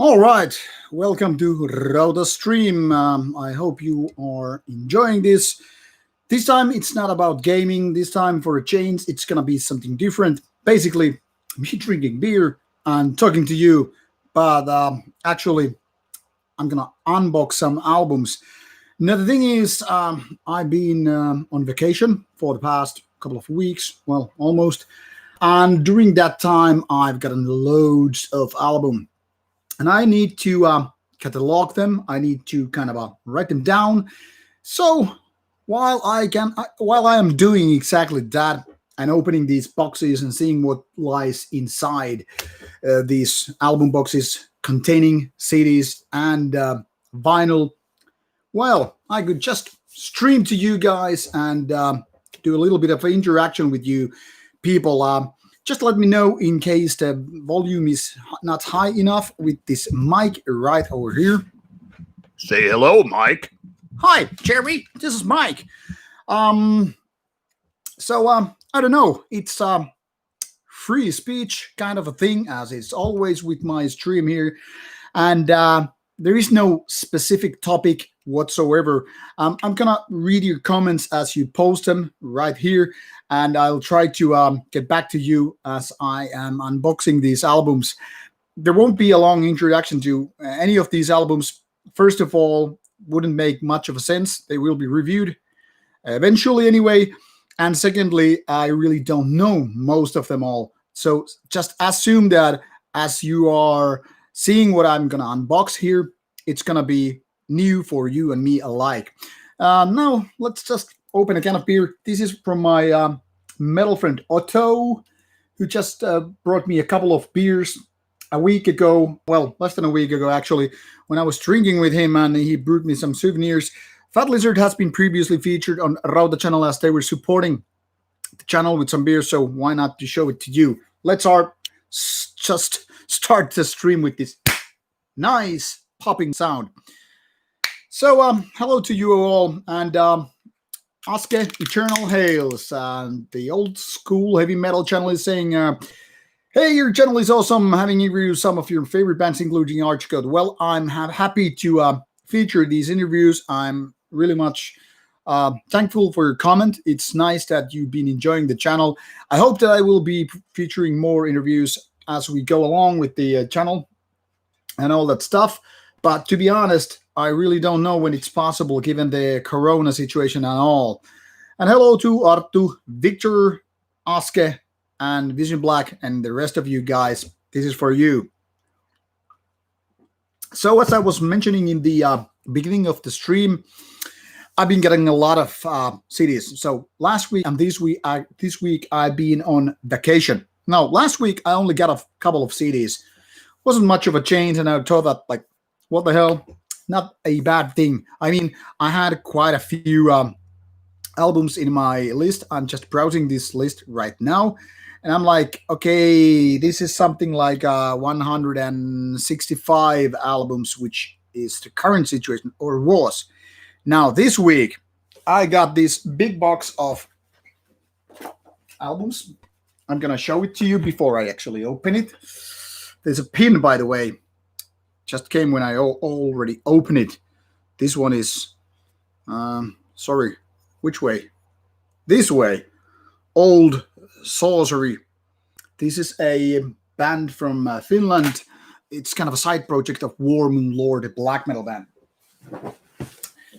All right, welcome to Rauta stream. I hope you are enjoying this. This time it's not about gaming. This time, for a change, it's gonna be something different. Basically, me drinking beer and talking to you. But actually, I'm gonna unbox some albums. Now the thing is, I've been on vacation for the past couple of weeks. Well, almost. And during that time, I've gotten loads of albums and I need to catalog them. I need to kind of write them down. So while I am doing exactly that and opening these boxes and seeing what lies inside these album boxes containing CDs and vinyl, well, I could just stream to you guys and do a little bit of interaction with you people. Just let me know in case the volume is not high enough with this mic right over here. Say hello, Mike. Hi, Jerry. This is Mike. Um, so I don't know. It's free speech kind of a thing, as it's always with my stream here, and there is no specific topic whatsoever. I'm gonna read your comments as you post them right here, and I'll try to get back to you as I am unboxing these albums. There won't be a long introduction to any of these albums. First of all, wouldn't make much of a sense. They will be reviewed eventually anyway. And secondly, I really don't know most of them all. So just assume that as you are seeing what I'm going to unbox here, it's going to be new for you and me alike. Now, let's just open a can of beer. This is from my metal friend Otto, who just brought me a couple of beers a week ago. Well, less than a week ago, actually, when I was drinking with him, and he brewed me some souvenirs. Fat Lizard has been previously featured on Rauta channel as they were supporting the channel with some beer, so why not to show it to you? Let's just start the stream with this nice popping sound. So, hello to you all, and Aske Eternal Hails, the old school heavy metal channel is saying, hey, your channel is awesome, having interviewed some of your favorite bands, including Archcode. Well, I'm happy to feature these interviews. I'm really much thankful for your comment. It's nice that you've been enjoying the channel. I hope that I will be featuring more interviews as we go along with the channel and all that stuff. But to be honest, I really don't know when it's possible given the corona situation and all. And hello to Arttu, Victor, Aske, and Vision Black, and the rest of you guys. This is for you. So as I was mentioning in the beginning of the stream, I've been getting a lot of CDs. So last week and this week I've been on vacation. Now, last week I only got a couple of CDs. Wasn't much of a change, and I thought that, like, what the hell? Not a bad thing. I mean, I had quite a few albums in my list. I'm just browsing this list right now, and I'm like, okay, this is something like 165 albums, which is the current situation, or was. Now, this week, I got this big box of albums. I'm going to show it to you before I actually open it. There's a pin, by the way. Just came when I already opened it. This one is, sorry, which way? This way. Old Sorcery. This is a band from Finland. It's kind of a side project of War Moon Lord, a black metal band.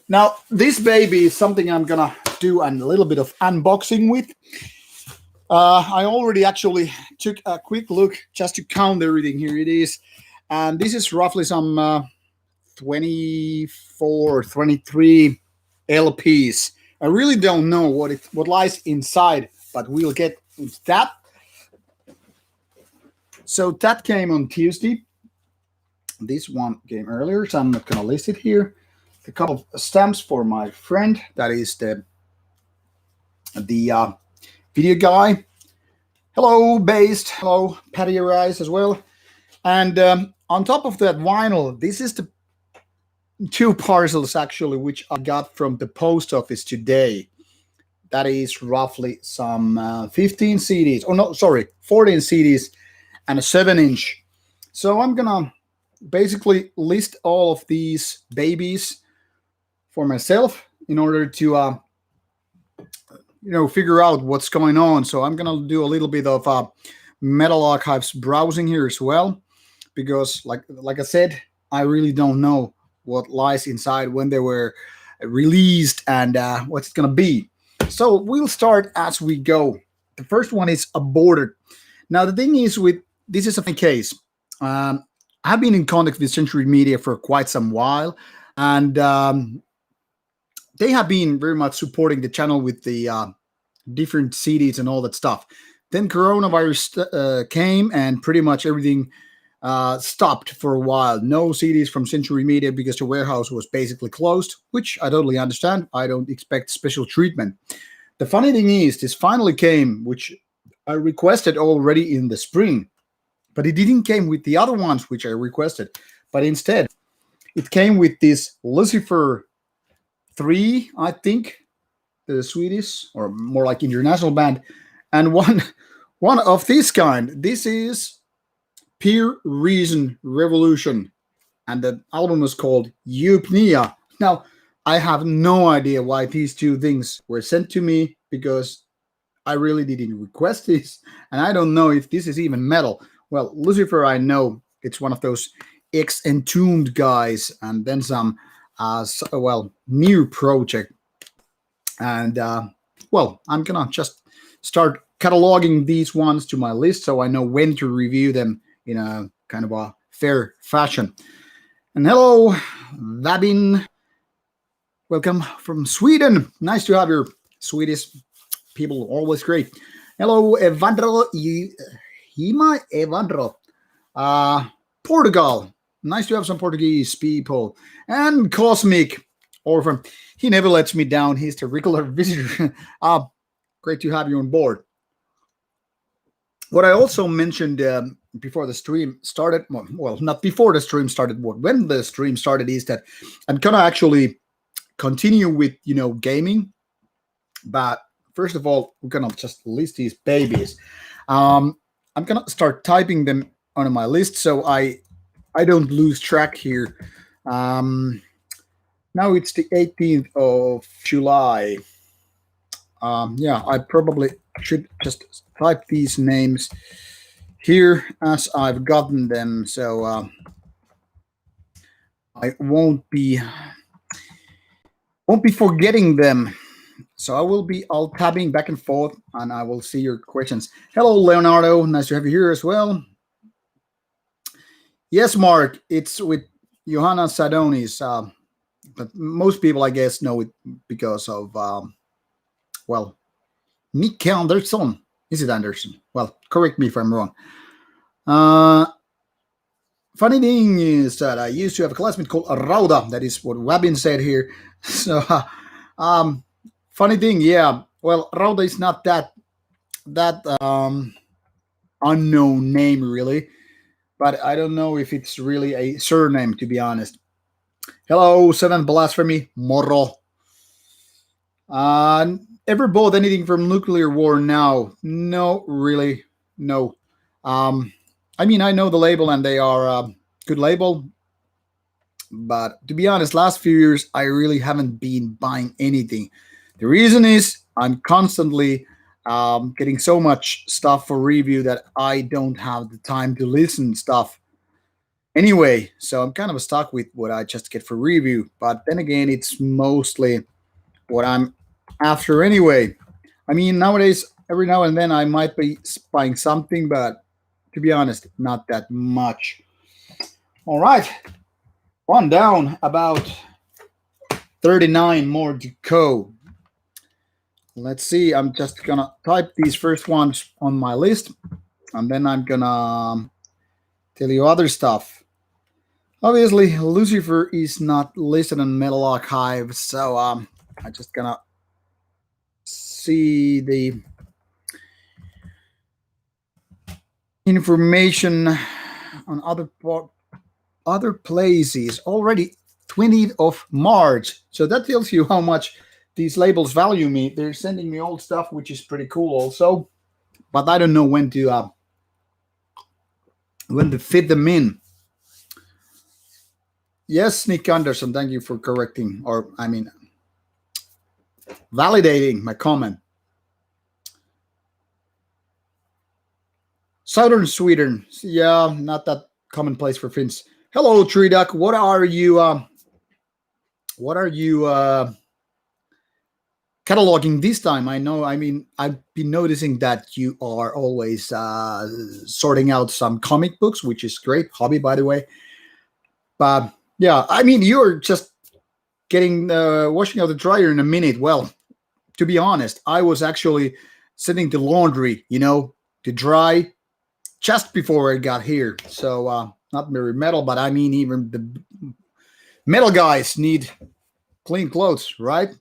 Now, this baby is something I'm gonna do a little bit of unboxing with. I already actually took a quick look just to count everything. Here it is. And this is roughly some 24, 23 LPs. I really don't know what lies inside, but we'll get into that. So that came on Tuesday. This one came earlier, so I'm not going to list it here. A couple of stamps for my friend. That is the video guy. Hello, Based. Hello, Patty Rice as well. And on top of that vinyl, this is the two parcels actually, which I got from the post office today. That is roughly some 15 CDs. Oh, no, sorry, 14 CDs and a 7-inch. So I'm going to basically list all of these babies for myself in order to figure out what's going on. So I'm gonna do a little bit of Metal Archives browsing here as well, because like I said, I really don't know what lies inside when they were released and what's it gonna be. So we'll start as we go. The first one is aborted. Now the thing is, with this is a funny case. Um, I've been in contact with Century Media for quite some while, and they have been very much supporting the channel with the different CDs and all that stuff. Then coronavirus came, and pretty much everything stopped for a while. No CDs from Century Media because the warehouse was basically closed, which I totally understand. I don't expect special treatment. The funny thing is, this finally came, which I requested already in the spring, but it didn't came with the other ones which I requested. But instead, it came with this Lucifer 3, I think, the Swedish or more like international band, and one of this kind. This is Pure Reason Revolution, and the album is called Eupnia. Now, I have no idea why these two things were sent to me, because I really didn't request this, and I don't know if this is even metal. Well, Lucifer, I know it's one of those ex-entombed guys, and then some, new project. And, I'm gonna just start cataloging these ones to my list so I know when to review them in a kind of a fair fashion. And hello, Vabin. Welcome from Sweden. Nice to have your Swedish people. Always great. Hello, Evandro. Hima Evandro. Portugal. Nice to have some Portuguese people. And Cosmic Orphan. He never lets me down. He's the regular visitor. Great to have you on board. What I also mentioned before the stream started, well, not before the stream started, but when the stream started, is that I'm gonna actually continue with gaming. But first of all, we're gonna just list these babies. I'm gonna start typing them on my list so I don't lose track here. Now it's the 18th of July. I probably should just type these names here as I've gotten them, so I won't be forgetting them. So I will be all tabbing back and forth, and I will see your questions. Hello, Leonardo. Nice to have you here as well. Yes, Mark. It's with Johanna Sadonis. But most people, I guess, know it because of Nick Anderson. Is it Anderson? Well, correct me if I'm wrong. Funny thing is that I used to have a classmate called Rauta. That is what Wabin said here. So, funny thing, yeah. Well, Rauta is not that unknown name, really. But I don't know if it's really a surname, to be honest. Hello, Seven Blasphemy, Moro. Ever bought anything from Nuclear War now? No, really, no. I mean, I know the label and they are a good label, but to be honest, last few years I really haven't been buying anything. The reason is I'm constantly getting so much stuff for review that I don't have the time to listen stuff. Anyway, so I'm kind of stuck with what I just get for review. But then again, it's mostly what I'm after anyway. I mean, nowadays, every now and then I might be buying something, but to be honest, not that much. All right, one down, about 39 more to go. Let's see, I'm just gonna type these first ones on my list, and then I'm gonna tell you other stuff. Obviously, Lucifer is not listed on Metal Archive, so I'm just gonna see the information on other places. Already 20th of March, so that tells you how much these labels value me. They're sending me old stuff, which is pretty cool, also. But I don't know when to fit them in. Yes, Nick Anderson, thank you for correcting, or I mean, validating my comment. Southern Sweden, yeah, not that commonplace for Finns. Hello, Tree Duck. What are you? What are you cataloging this time? I know. I mean, I've been noticing that you are always sorting out some comic books, which is great hobby, by the way. But yeah, I mean, you're just getting washing out the dryer in a minute. Well, to be honest, I was actually setting the laundry, to dry just before I got here. So not very metal, but I mean, even the metal guys need clean clothes, right?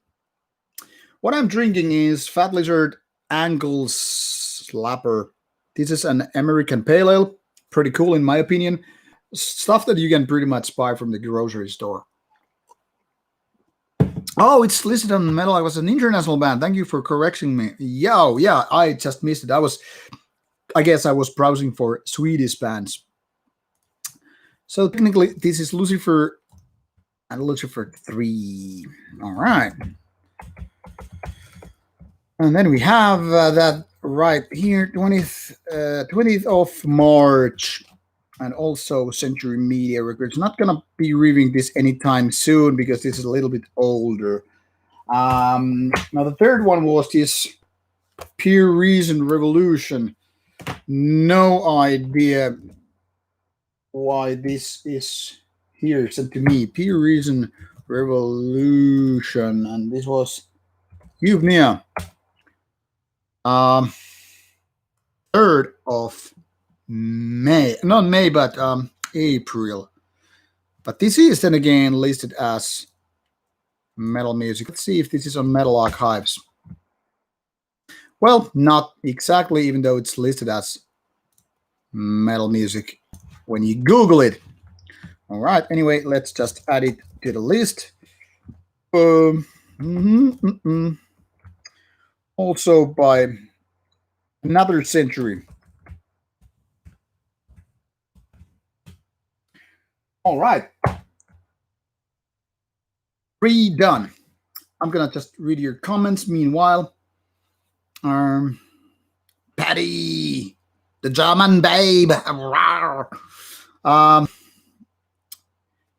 What I'm drinking is Fat Lizard Angles Slapper. This is an American Pale Ale. Pretty cool, in my opinion. Stuff that you can pretty much buy from the grocery store. Oh, it's listed on metal. I was an international band. Thank you for correcting me. Yeah, I just missed it. I guess I was browsing for Swedish bands. So technically, this is Lucifer and Lucifer 3. All right. And then we have that right here, 20th of March. And also Century Media Records. Not going to be reviewing this anytime soon because this is a little bit older. Now, the third one was this Pure Reason Revolution. No idea why this is here sent to me. Pure Reason Revolution. And this was Yuvnia. 3rd of May. Not May, but April. But this is then again listed as metal music. Let's see if this is on Metal Archives. Well, not exactly, even though it's listed as metal music when you Google it. All right. Anyway, let's just add it to the list. Also by Another Century. All right. Done. I'm gonna just read your comments. Meanwhile, Patty, the German babe.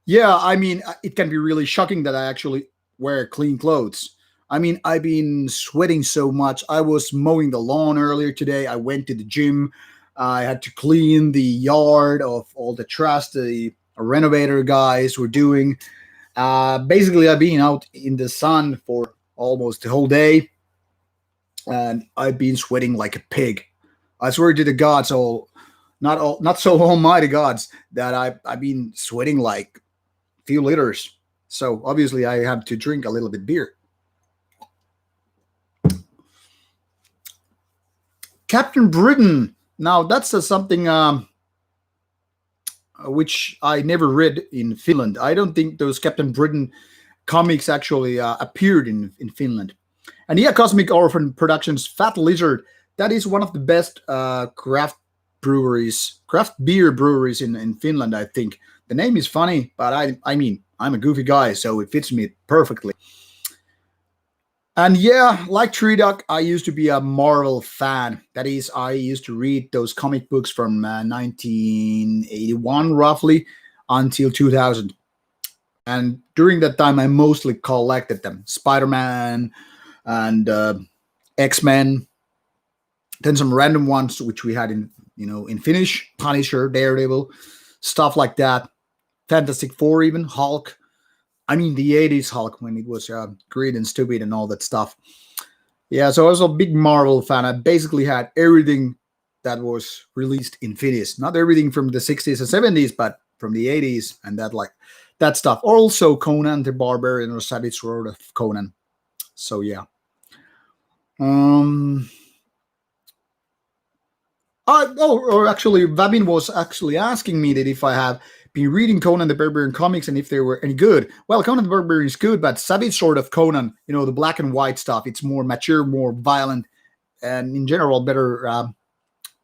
Yeah, I mean, it can be really shocking that I actually wear clean clothes. I mean, I've been sweating so much. I was mowing the lawn earlier today. I went to the gym. I had to clean the yard of all the trash the renovator guys were doing. Basically, I've been out in the sun for almost the whole day, and I've been sweating like a pig. I swear to the gods, not so almighty gods, that I've been sweating like a few liters. So obviously, I have to drink a little bit beer. Captain Britain. Now that's something which I never read in Finland. I don't think those Captain Britain comics actually appeared in Finland. And yeah, Cosmic Orphan Productions Fat Lizard. That is one of the best craft beer breweries in Finland, I think. The name is funny, but I mean, I'm a goofy guy, so it fits me perfectly. And yeah, like Tree Duck, I used to be a Marvel fan. That is, I used to read those comic books from 1981, roughly, until 2000. And during that time, I mostly collected them. Spider-Man and X-Men. Then some random ones, which we had in Finnish. Punisher, Daredevil, stuff like that. Fantastic Four even, Hulk. I mean, the 80s Hulk when it was green and stupid and all that stuff. Yeah, so I was a big Marvel fan. I basically had everything that was released in Finnish. Not everything from the 60s and 70s, but from the 80s and that stuff. Also Conan the Barbarian or Savage Sword of Conan. So yeah. Or actually, Vabin was actually asking me that if I have been reading Conan the Barbarian comics and if they were any good. Well, Conan the Barbarian is good, but Savage Sword of Conan, the black and white stuff, it's more mature, more violent, and in general, better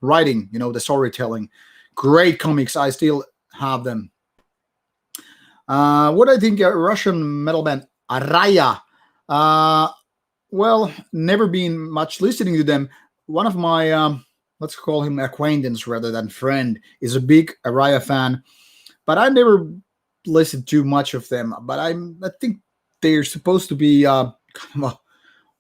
writing, the storytelling. Great comics. I still have them. What I think Russian metal band Araya. Uh, well, never been much listening to them. One of my let's call him acquaintance rather than friend is a big Araya fan, but I never listened too much of them. But I think they're supposed to be kind of a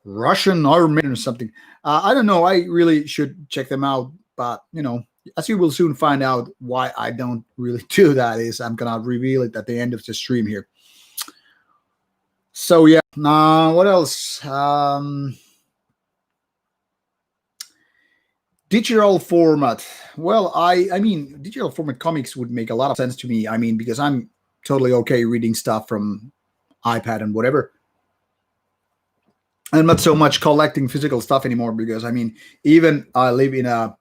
Russian Army or something. I don't know. I really should check them out, but as you will soon find out, why I don't really do that is I'm gonna reveal it at the end of the stream here. So yeah, what else? Digital format. Well, I mean, digital format comics would make a lot of sense to me. I mean, because I'm totally okay reading stuff from iPad and whatever. I'm not so much collecting physical stuff anymore because I mean, even I live in a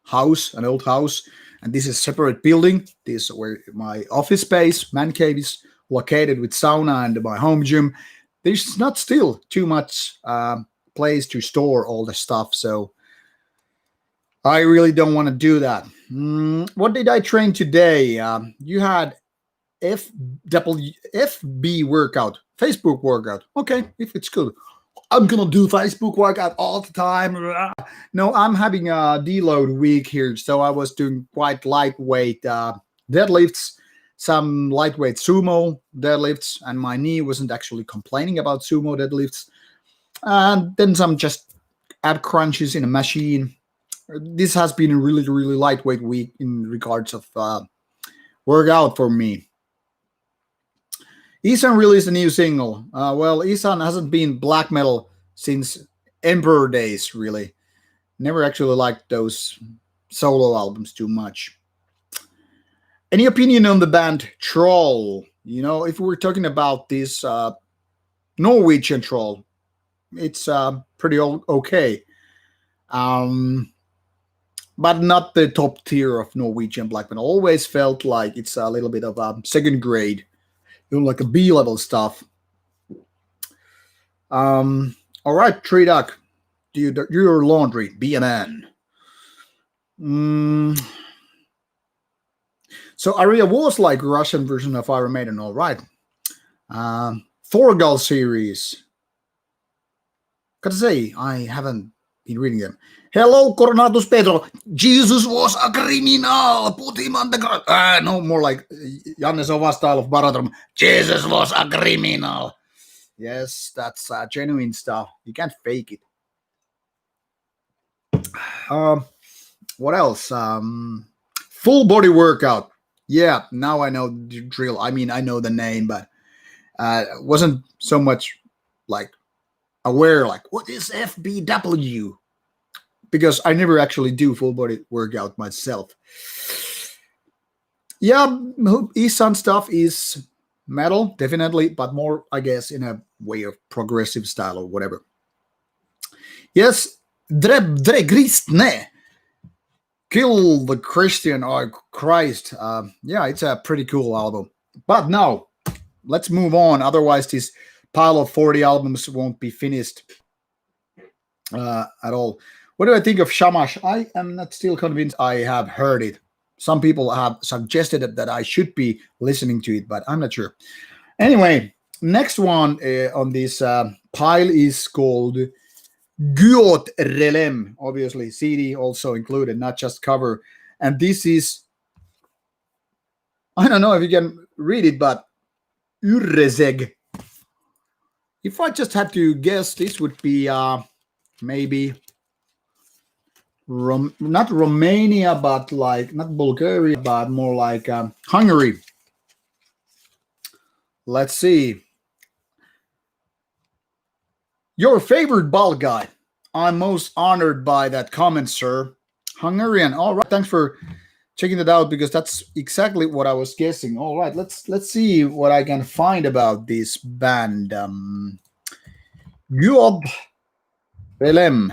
house, an old house, and this is a separate building. This is where my office space, man cave, is located with sauna and my home gym. There's not still too much place to store all the stuff, so I really don't want to do that. What did I train today? You had FB workout, Facebook workout. Okay, if it's good. I'm gonna do Facebook workout all the time. No, I'm having a deload week here, so I was doing quite lightweight deadlifts, some lightweight sumo deadlifts, and my knee wasn't actually complaining about sumo deadlifts. And then some just ab crunches in a machine. This has been a really, really lightweight week in regards of workout for me. Isan released a new single. Well, Isan hasn't been black metal since Emperor days, really. Never actually liked those solo albums too much. Any opinion on the band Troll? If we're talking about this Norwegian Troll, it's pretty okay. But not the top tier of Norwegian black metal. Always felt like it's a little bit of a second grade, like a B level stuff. All right, Tree Duck, do your laundry. Be a man. So Aria was like Russian version of Iron Maiden. All right. Thorgal series. Gotta say, I haven't been reading them. Hello, Coronatus Pedro. Jesus was a criminal. Put him on the ground. No, more like Janne Sova style of Baratrum. Jesus was a criminal. Yes, that's genuine stuff. You can't fake it. What else? Full body workout. Yeah, now I know the drill. I mean, I know the name, but wasn't so much like aware. Like, what is FBW? Because I never actually do full body workout myself. Yeah, Isan stuff is metal, definitely, but more, I guess, in a way of progressive style or whatever. Yes, Dregrisne. Kill the Christian, or Christ. Yeah, it's a pretty cool album. But now, let's move on. Otherwise, this pile of 40 albums won't be finished at all. What do I think of Shamash? I am not still convinced I have heard it. Some people have suggested that I should be listening to it, but I'm not sure. Anyway, next one on this pile is called Gyot Relem. Obviously, CD also included, not just cover. And this is, I don't know if you can read it, but Urrezeg. If I just had to guess, this would be maybe not Romania, but like not Bulgaria, but more like Hungary. Let's see. Your favorite ball guy. I'm most honored by that comment, sir. Hungarian. All right, thanks for checking it out because that's exactly what I was guessing. All right, let's see what I can find about this band. Job Belem.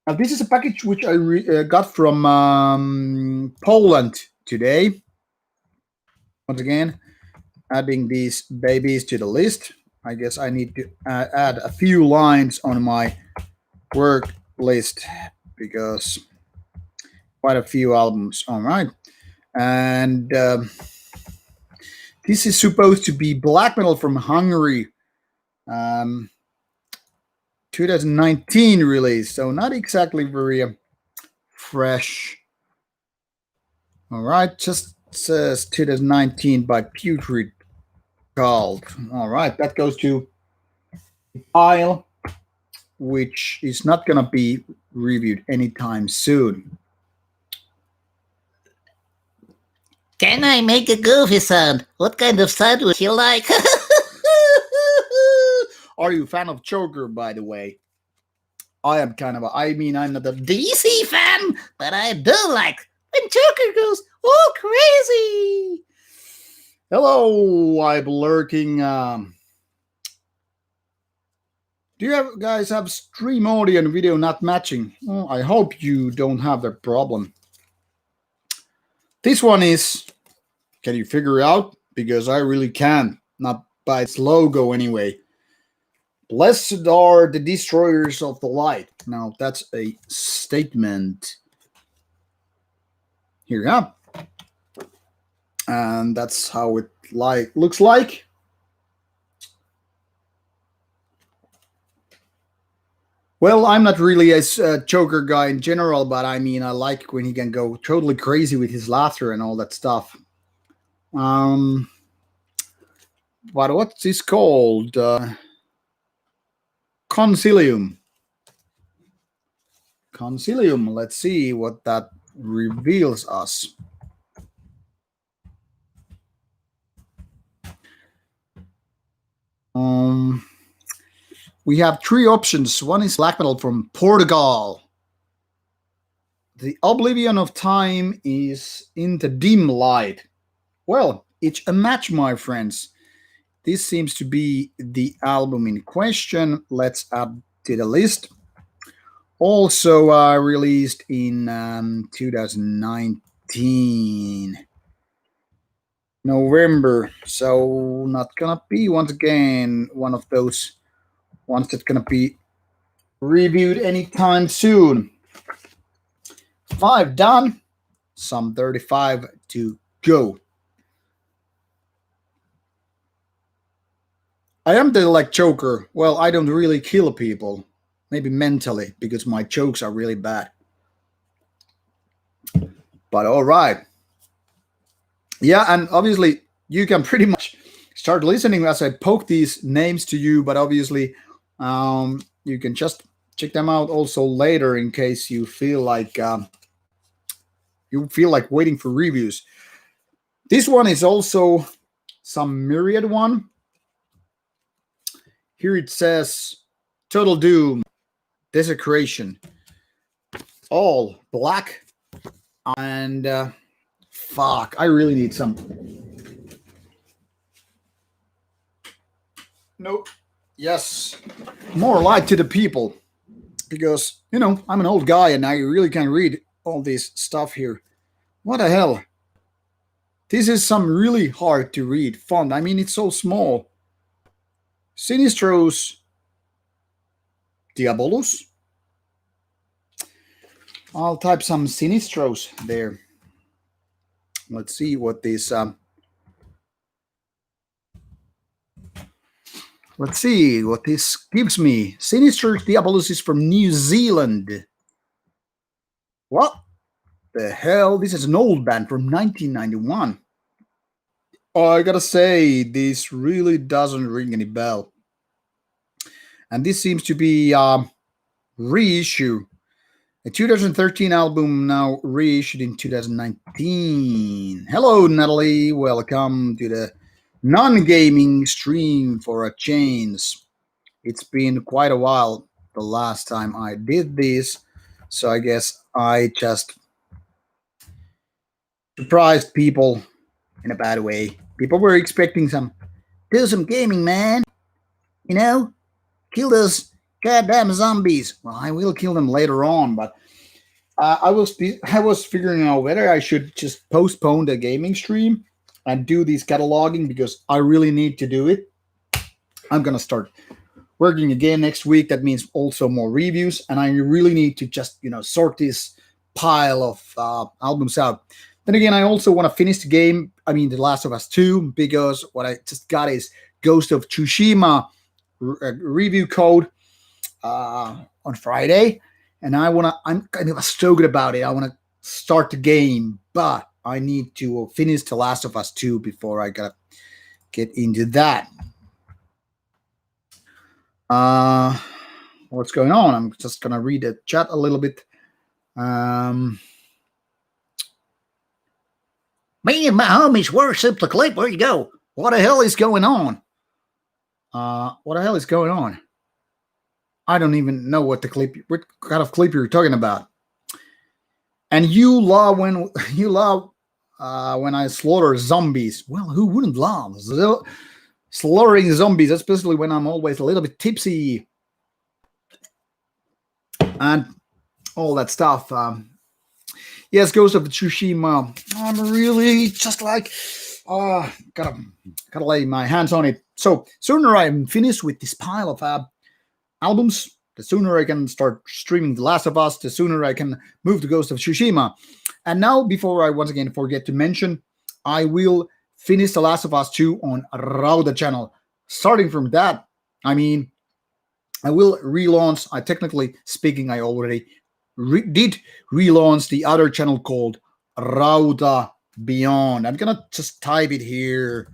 Now, this is a package which I got from Poland today. Once again, adding these babies to the list. I guess I need to add a few lines on my work list because quite a few albums. All right. And this is supposed to be black metal from Hungary. 2019 release, so not exactly very fresh. All right, just says 2019 by Putrid Cult. All right, that goes to pile, which is not gonna be reviewed anytime soon. Can I make a goofy sound? What kind of sound would you like? Are you a fan of Joker, by the way? I am kind of I'm not a DC fan, but I do like when Joker goes all crazy. Hello, I'm lurking. Do you guys have stream audio and video not matching? Oh, I hope you don't have that problem. This one is, can you figure it out? Because I really can't, not by its logo anyway. Blessed are the destroyers of the light. Now, that's a statement. Here, yeah. And that's how it looks like. Well, I'm not really a Joker guy in general, but I like when he can go totally crazy with his laughter and all that stuff. But what's this called? Concilium. Concilium. Let's see what that reveals us. We have three options. One is black metal from Portugal. The Oblivion of Time is in the dim light. Well, it's a match, my friends. This seems to be the album in question. Let's add to the list. Also released in 2019. November. So not gonna be, once again, one of those ones that's gonna be reviewed anytime soon. 5 done. Some 35 to go. I am the Joker. Well, I don't really kill people. Maybe mentally, because my jokes are really bad. But all right. Yeah, and obviously you can pretty much start listening as I poke these names to you, but obviously you can just check them out also later in case you feel like waiting for reviews. This one is also some Myriad one. Here it says Total Doom, Desecration, all black, and fuck, I really need some. Nope. Yes. More light to the people. Because, I'm an old guy and I really can't read all this stuff here. What the hell? This is some really hard to read font. It's so small. Sinistros Diabolus. I'll type some Sinistros there. Let's see what this gives me. Sinistros Diabolus is from New Zealand. What the hell? This is an old band from 1991. I gotta say, this really doesn't ring any bell. And this seems to be reissue. A 2013 album now reissued in 2019. Hello, Natalie. Welcome to the non-gaming stream for a change. It's been quite a while the last time I did this, so I guess I just surprised people in a bad way. People were expecting do some gaming, man. Kill those goddamn zombies. Well, I will kill them later on, but I was figuring out whether I should just postpone the gaming stream and do this cataloging because I really need to do it. I'm gonna start working again next week. That means also more reviews, and I really need to just sort this pile of albums out. Then again, I also want to finish the game. I mean, The Last of Us 2, because what I just got is Ghost of Tsushima review code on Friday, and I'm kind of stoked about it. I want to start the game, but I need to finish The Last of Us 2 before I gotta get into that. What's going on? I'm just gonna read the chat a little bit. Me and my homies worship the clip. Where you go? What the hell is going on? What the hell is going on? I don't even know what kind of clip you're talking about. And you love when I slaughter zombies. Well, who wouldn't love slaughtering zombies, especially when I'm always a little bit tipsy and all that stuff. Yes, Ghost of Tsushima. I'm really just like gotta lay my hands on it. So sooner I'm finished with this pile of albums, the sooner I can start streaming The Last of Us, the sooner I can move to Ghost of Tsushima. And now, before I once again forget to mention, I will finish The Last of Us 2 on Rauta channel. Starting from that, I mean, I will relaunch. Technically speaking, I already did relaunch the other channel called Rauta Beyond. I'm gonna just type it here.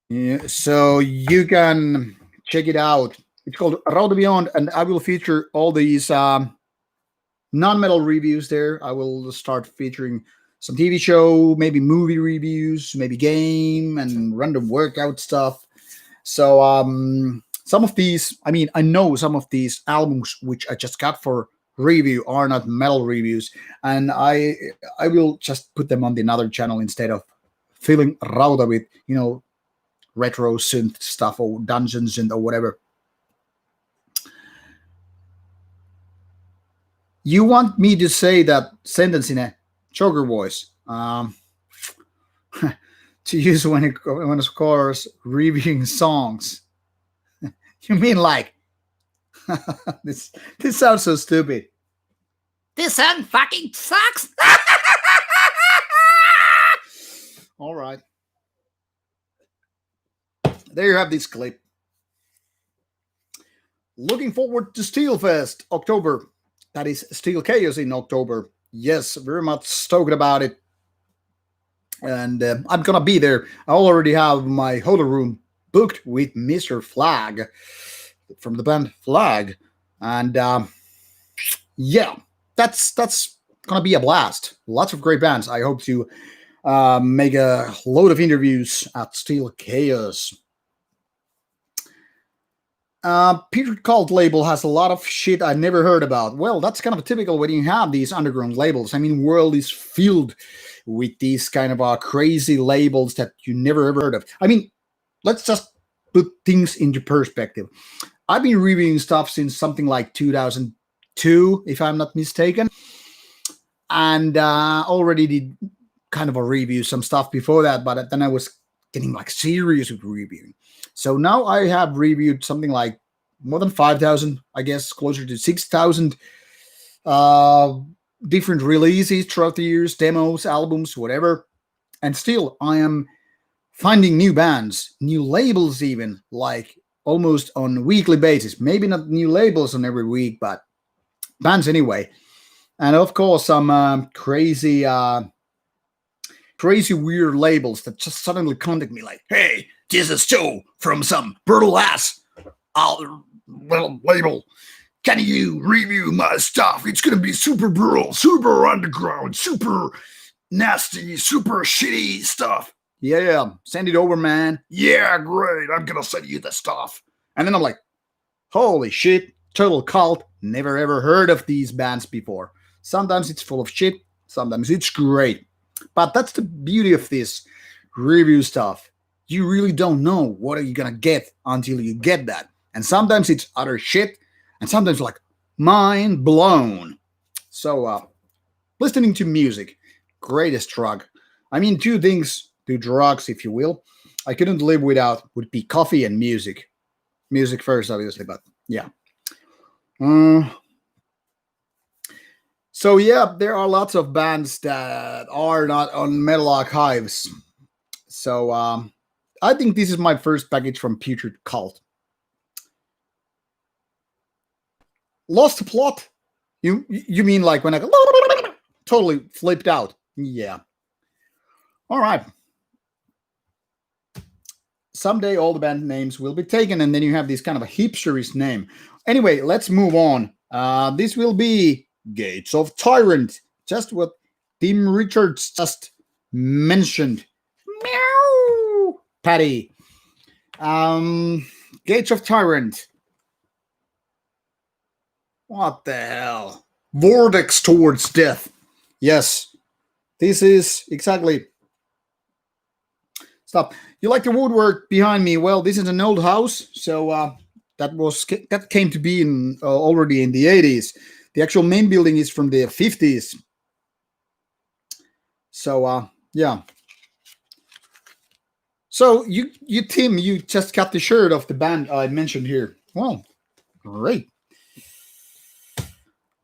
Yeah, so you can check it out. It's called Rauta Beyond, and I will feature all these non-metal reviews there. I will start featuring some TV show, maybe movie reviews, maybe game and random workout stuff. So some of these, I mean, I know some of these albums which I just got for review are not metal reviews, and I will just put them on the another channel instead of filling Rauta with, you know, retro synth stuff or dungeons and or whatever. You want me to say that sentence in a Joker voice to use when of course reviewing songs? You mean like this sounds so stupid. This song fucking sucks. All right. There you have this clip. Looking forward to Steelfest, October. That is Steel Chaos in October. Yes, very much stoked about it. And I'm going to be there. I already have my hotel room booked with Mr. Flag from the band Flag. And yeah, that's going to be a blast. Lots of great bands. I hope to make a load of interviews at Steel Chaos. Peter Cult label has a lot of shit I never heard about. Well, that's kind of typical when you have these underground labels. I mean, world is filled with these kind of crazy labels that you never ever heard of. I mean, let's just put things into perspective. I've been reviewing stuff since something like 2002, if I'm not mistaken, and already did kind of a review some stuff before that, but then I was getting like serious with reviewing. So now I have reviewed something like more than 5,000, I guess, closer to 6,000 different releases throughout the years, demos, albums, whatever. And still, I am finding new bands, new labels even, like almost on a weekly basis. Maybe not new labels on every week, but bands anyway. And of course, some crazy weird labels that just suddenly contact me like, hey, this is Joe from some brutal ass label. Can you review my stuff? It's gonna be super brutal, super underground, super nasty, super shitty stuff. Yeah, send it over, man. Yeah, great. I'm gonna send you the stuff. And then I'm like, holy shit, total cult. Never ever heard of these bands before. Sometimes it's full of shit, sometimes it's great. But that's the beauty of this review stuff. You really don't know what are you gonna get until you get that. And sometimes it's utter shit, and sometimes like mind blown. So listening to music, greatest drug. I mean, two drugs, if you will, I couldn't live without would be coffee and music. Music first, obviously, but yeah. So yeah, there are lots of bands that are not on Metal Archives. So I think this is my first package from Putrid Cult. Lost the plot? You mean like when I go totally flipped out? Yeah. All right. Someday all the band names will be taken, and then you have this kind of a hipsterish name. Anyway, let's move on. This will be Gates of Tyrant, just what Tim Richards just mentioned. Meow, Patty. Gates of Tyrant. What the hell? Vortex towards death. Yes, this is exactly. Stop. You like the woodwork behind me? Well, this is an old house, so that came to be in already in the 80s. The actual main building is from the 50s. So yeah. So you Tim, you just got the shirt of the band I mentioned here. Well, great.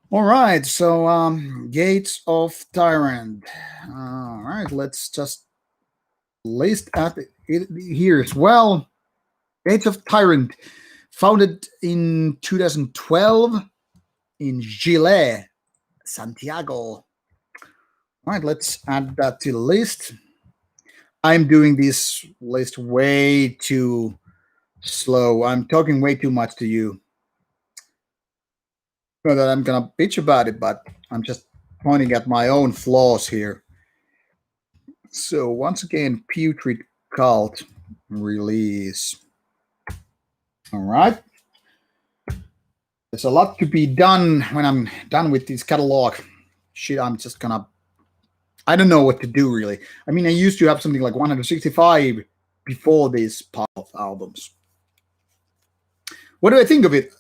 All right, so Gates of Tyrant. All right, let's just list at it here as well. Gates of Tyrant, founded in 2012 in Chile, Santiago. All right, let's add that to the list. I'm doing this list way too slow. I'm talking way too much to you. Not that I'm gonna bitch about it, but I'm just pointing at my own flaws here. So once again, Putrid Cult release. All right. There's a lot to be done when I'm done with this catalog. Shit, I'm just gonna. I don't know what to do really. I mean, I used to have something like 165 before these pop albums. What do I think of it?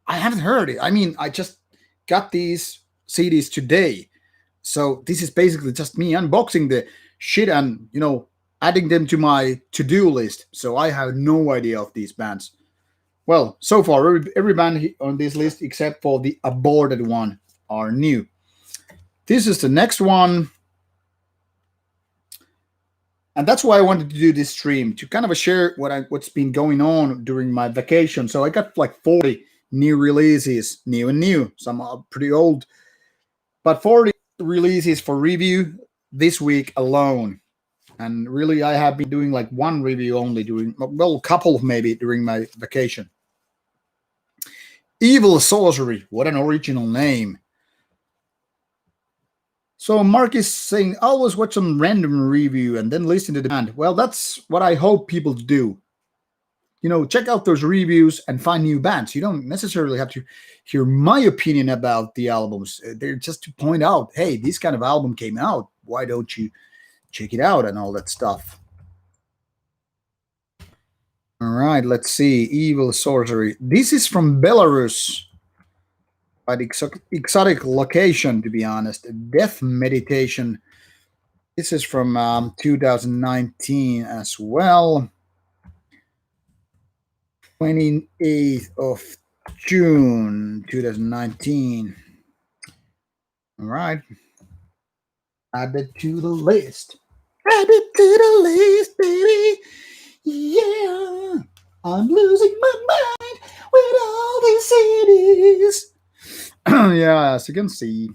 I haven't heard it. I mean, I just got these CDs today. So this is basically just me unboxing the shit and, adding them to my to-do list. So I have no idea of these bands. Well, so far, every band on this list, except for the aborted one, are new. This is the next one. And that's why I wanted to do this stream, to kind of share what's been going on during my vacation. So I got like 40 new releases, new and new. Some are pretty old. But 40 releases for review this week alone. And really, I have been doing like one review only a couple maybe during my vacation. Evil Sorcery, what an original name. So Mark is saying, always watch some random review and then listen to the band. Well, that's what I hope people do. Check out those reviews and find new bands. You don't necessarily have to hear my opinion about the albums. They're just to point out, hey, this kind of album came out. Why don't you check it out and all that stuff? All right, let's see. Evil Sorcery. This is from Belarus. By the exotic location, to be honest. Death Meditation. This is from 2019 as well. 28th of June 2019. All right. Add it to the list. Add it to the list, baby. Yeah. I'm losing my mind with all these CDs. Yeah, as you can see.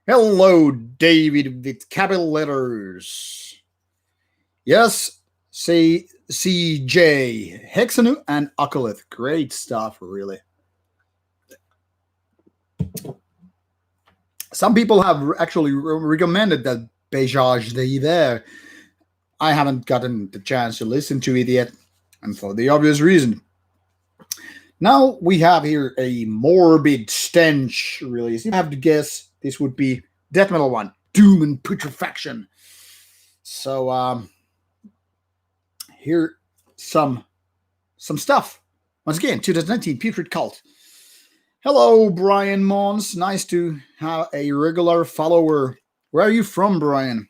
Hello, David, with capital letters. Yes, say CJ, Hexanu, and Oculith. Great stuff, really. Some people have actually recommended that Paysage d'Hiver. I haven't gotten the chance to listen to it yet, and for the obvious reason. Now we have here a Morbid Stench release. If I have to guess, this would be death metal one, Doom and Putrefaction. So here some stuff. Once again, 2019 Putrid Cult. Hello, Brian Mons. Nice to have a regular follower. Where are you from, Brian?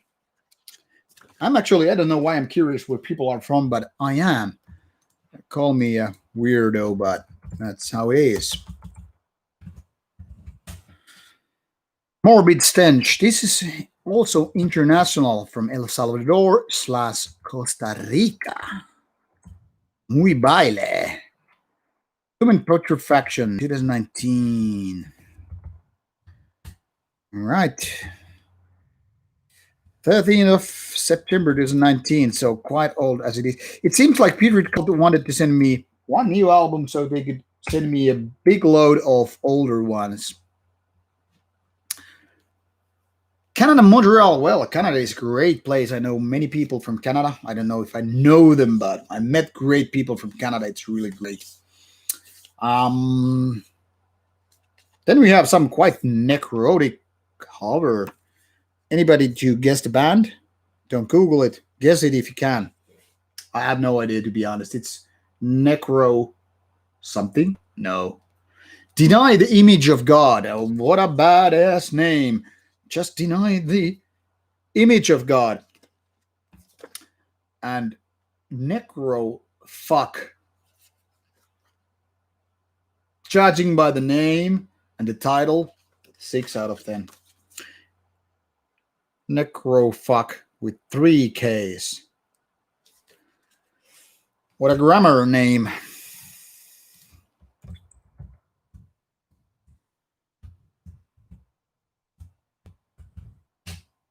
I don't know why I'm curious where people are from, but I am. Call me a weirdo, but that's how it is. Morbid Stench. This is also international from El Salvador / Costa Rica. Muy baile. Human Putrefaction 2019. All right. 13th of September 2019, so quite old as it is. It seems like Peter wanted to send me one new album so they could send me a big load of older ones. Canada, Montreal. Well, Canada is a great place. I know many people from Canada. I don't know if I know them, but I met great people from Canada. It's really great. Then we have some quite necrotic cover. Anybody to guess the band? Don't Google it. Guess it if you can. I have no idea, to be honest. It's Necro something? No. Deny the Image of God. Oh, what a badass name. Just deny the image of God. And Necro fuck. Judging by the name and the title, 6 out of 10. Necrofuck with 3 Ks. What a grammar name.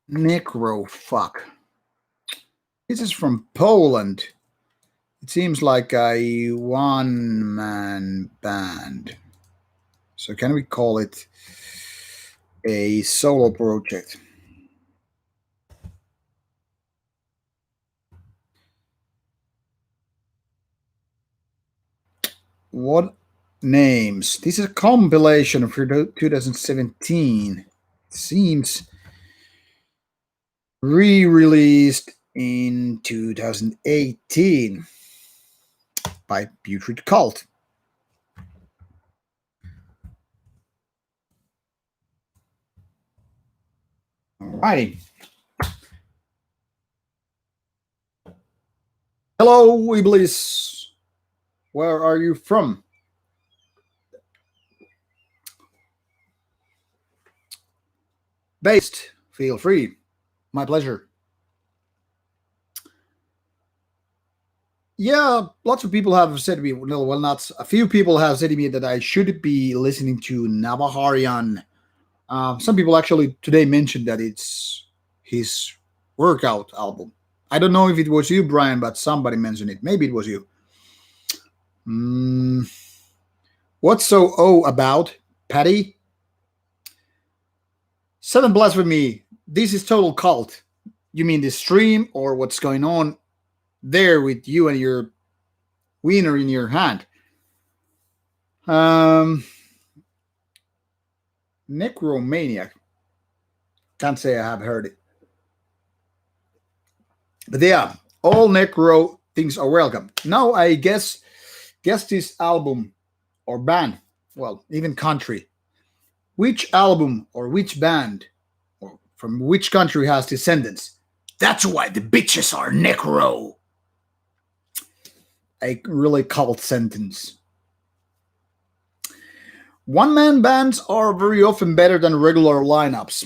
Necrofuck. This is from Poland. It seems like a one-man band. So can we call it a solo project? What names? This is a compilation for 2017. It seems re-released in 2018 by Putrid Cult. Alrighty. Hello, Weeblies. Where are you from? Based. Feel free. My pleasure. Yeah, lots of people have said to me, no, well, not a few people have said to me that I should be listening to Navaharian. Some people actually today mentioned that it's his workout album. I don't know if it was you, Brian, but somebody mentioned it. Maybe it was you. What's so about, Patty? 7 Blasphemy. This is total cult. You mean the stream or what's going on there with you and your wiener in your hand? Necromaniac. Can't say I have heard it. But yeah, all necro things are welcome. Now I guess this album or band, well, even country. Which album or which band or from which country has descendants? That's why the bitches are necro. A really cult sentence. One-man bands are very often better than regular lineups.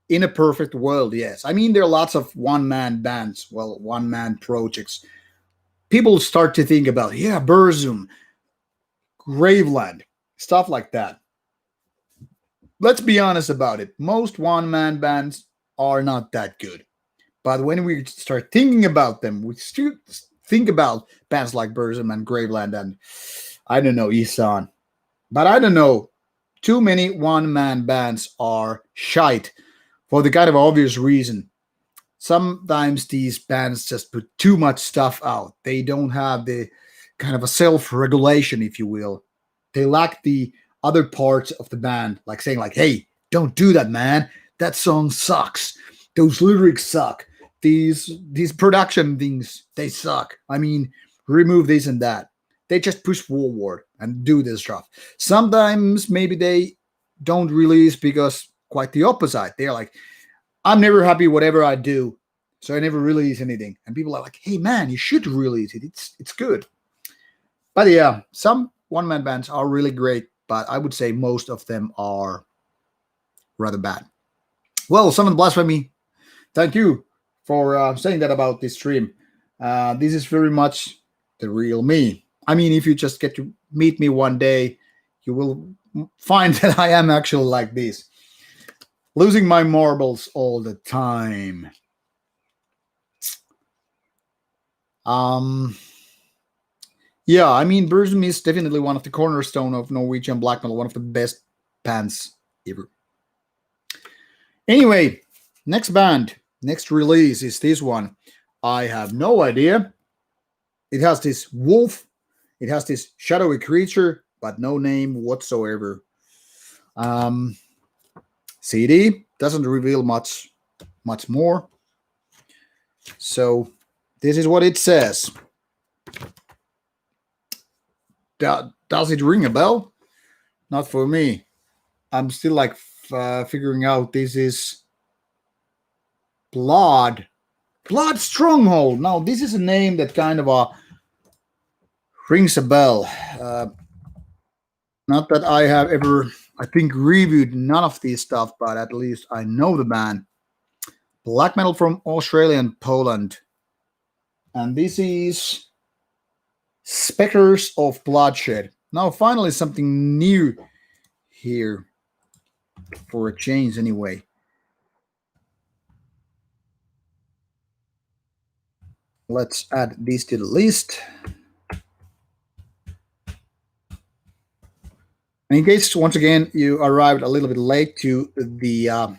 In a perfect world, yes. I mean, there are lots of one-man bands, well, one-man projects. People start to think about, yeah, Burzum, Graveland, stuff like that. Let's be honest about it. Most one-man bands are not that good. But when we start thinking about them, we still think about bands like Burzum and Graveland and, I don't know, Isan. But I don't know. Too many one-man bands are shite for the kind of obvious reason. Sometimes these bands just put too much stuff out. They don't have the kind of a self-regulation, if you will. They lack the other parts of the band, like saying like, hey, don't do that, man. That song sucks. Those lyrics suck. These production things, they suck. I mean, remove this and that. They just push forward and do this stuff. Sometimes maybe they don't release because quite the opposite. They're like, I'm never happy whatever I do, so I never release anything. And people are like, hey man, you should release it. It's good. But yeah, some one-man bands are really great, but I would say most of them are rather bad. Well, Summon Blasphemy, thank you for saying that about this stream. This is very much the real me. I mean, if you just get to meet me one day, you will find that I am actually like this, losing my marbles all the time. Yeah, I mean, Burzum is definitely one of the cornerstone of Norwegian black metal, one of the best bands ever. Anyway, next band, next release is this one. I have no idea. It has this wolf, it has this shadowy creature, but no name whatsoever. CD doesn't reveal much more. So this is what it says. Does it ring a bell? Not for me. I'm still like figuring out this is Blood Stronghold. Now this is a name that kind of rings a bell. Not that I have ever, I think, reviewed none of these stuff, but at least I know the band. Black metal from Australia and Poland. And this is Spectres of Bloodshed. Now, finally, something new here for a change, anyway. Let's add this to the list. And in case, once again, you arrived a little bit late to the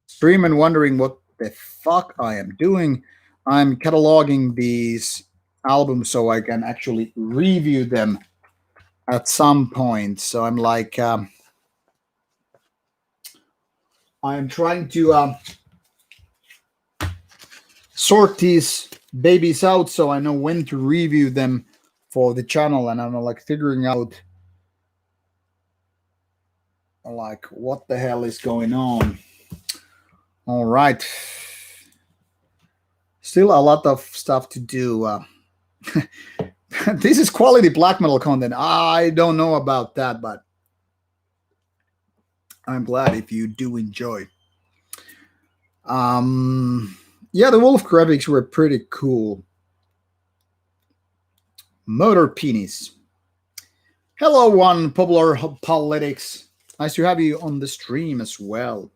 stream and wondering what the fuck I am doing, I'm cataloging these albums so I can actually review them at some point. So I'm like, I'm trying to sort these babies out so I know when to review them for the channel, and I'm like figuring out like what the hell is going on. All right, still a lot of stuff to do. This is quality black metal content. I don't know about that, but I'm glad if you do enjoy. Yeah, the wolf graphics were pretty cool. Motor Penis. Hello, one popular politics. Nice to have you on the stream as well.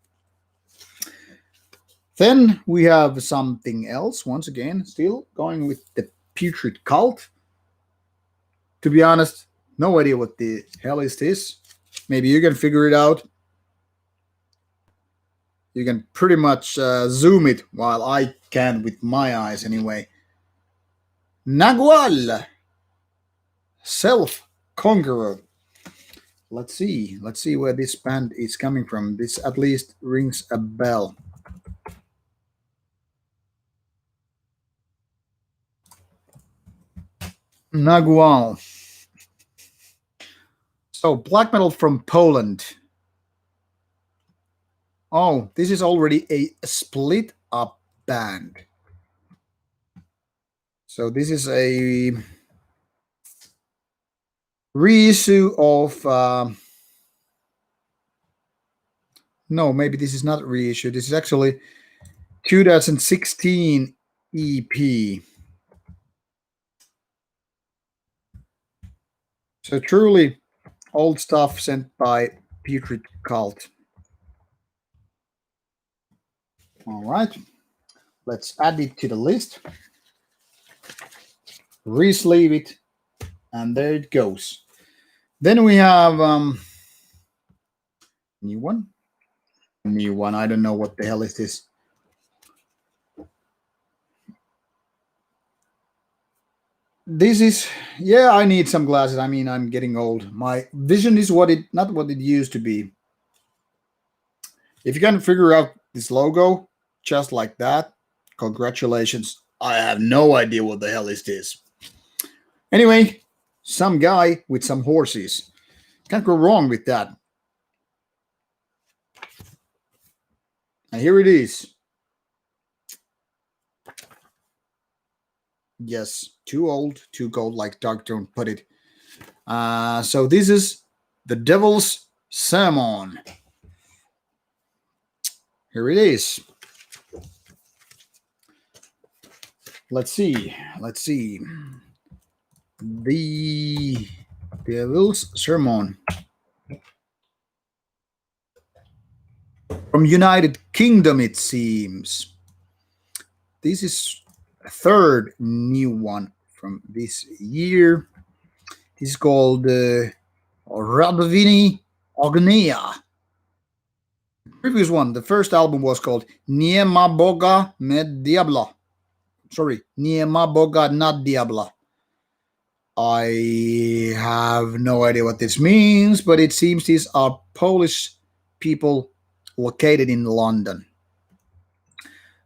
Then we have something else. Once again, still going with the Putrid Cult. To be honest, no idea what the hell is this. Maybe you can figure it out. You can pretty much zoom it, while I can with my eyes anyway. Nagual, Self-Conqueror. Let's see where this band is coming from. This at least rings a bell. Nagual. So black metal from Poland. Oh, this is already a split up band. So this is a reissue of no, maybe this is not a reissue. This is actually 2016 EP. So truly old stuff sent by Putrid Cult. All right, let's add it to the list. Re-sleeve it, and there it goes. Then we have new one. I don't know what the hell is this. This is, yeah, I need some glasses. I mean, I'm getting old. My vision is not what it used to be. If you can figure out this logo just like that, congratulations. I have no idea what the hell is this. Anyway, some guy with some horses. Can't go wrong with that. And here it is. Yes, too old, too cold, like Darktone put it. So this is the Devil's Sermon. here it is. Let's see. The Devil's Sermon from United Kingdom, it seems. This is a third new one from this year. This is called Radvini Agnea. Previous one, the first album was called Niema Boga Med Diabla. Sorry, Niema Boga Nad Diabla. I have no idea what this means, but it seems these are Polish people located in London.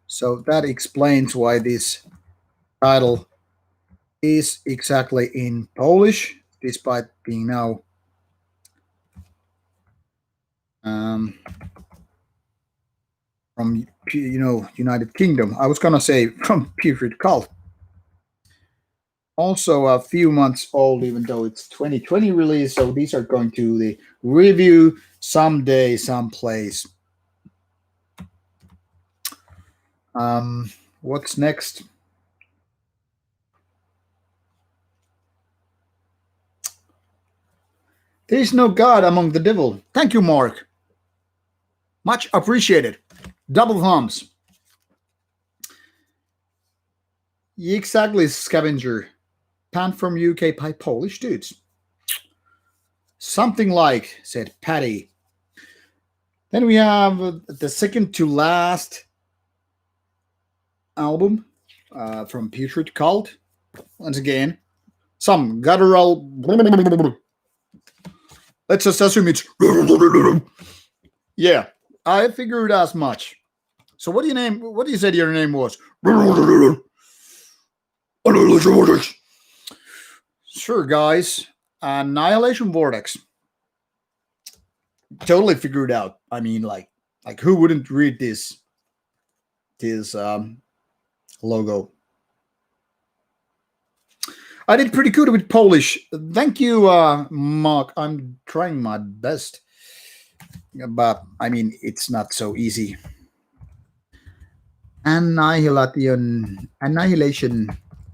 So that explains why this title is exactly in Polish, despite being now from United Kingdom. I was gonna say from Period Cult. Also a few months old, even though it's 2020 release. So these are going to the review someday, someplace. What's next? There is no God among the devil. Thank you, Mark. Much appreciated. Double thumbs. Exactly, Scavenger. Panned from UK by Polish dudes. Something like, said Patty. Then we have the second to last album from Putrid Cult. Once again, some guttural. Let's just assume it's. Yeah, I figured as much. So what do you said your name was? Sure, guys. Annihilation Vortex. Totally figured out. I mean, like who wouldn't read this logo? I did pretty good with Polish. Thank you, Mark. I'm trying my best, but I mean, it's not so easy. Annihilation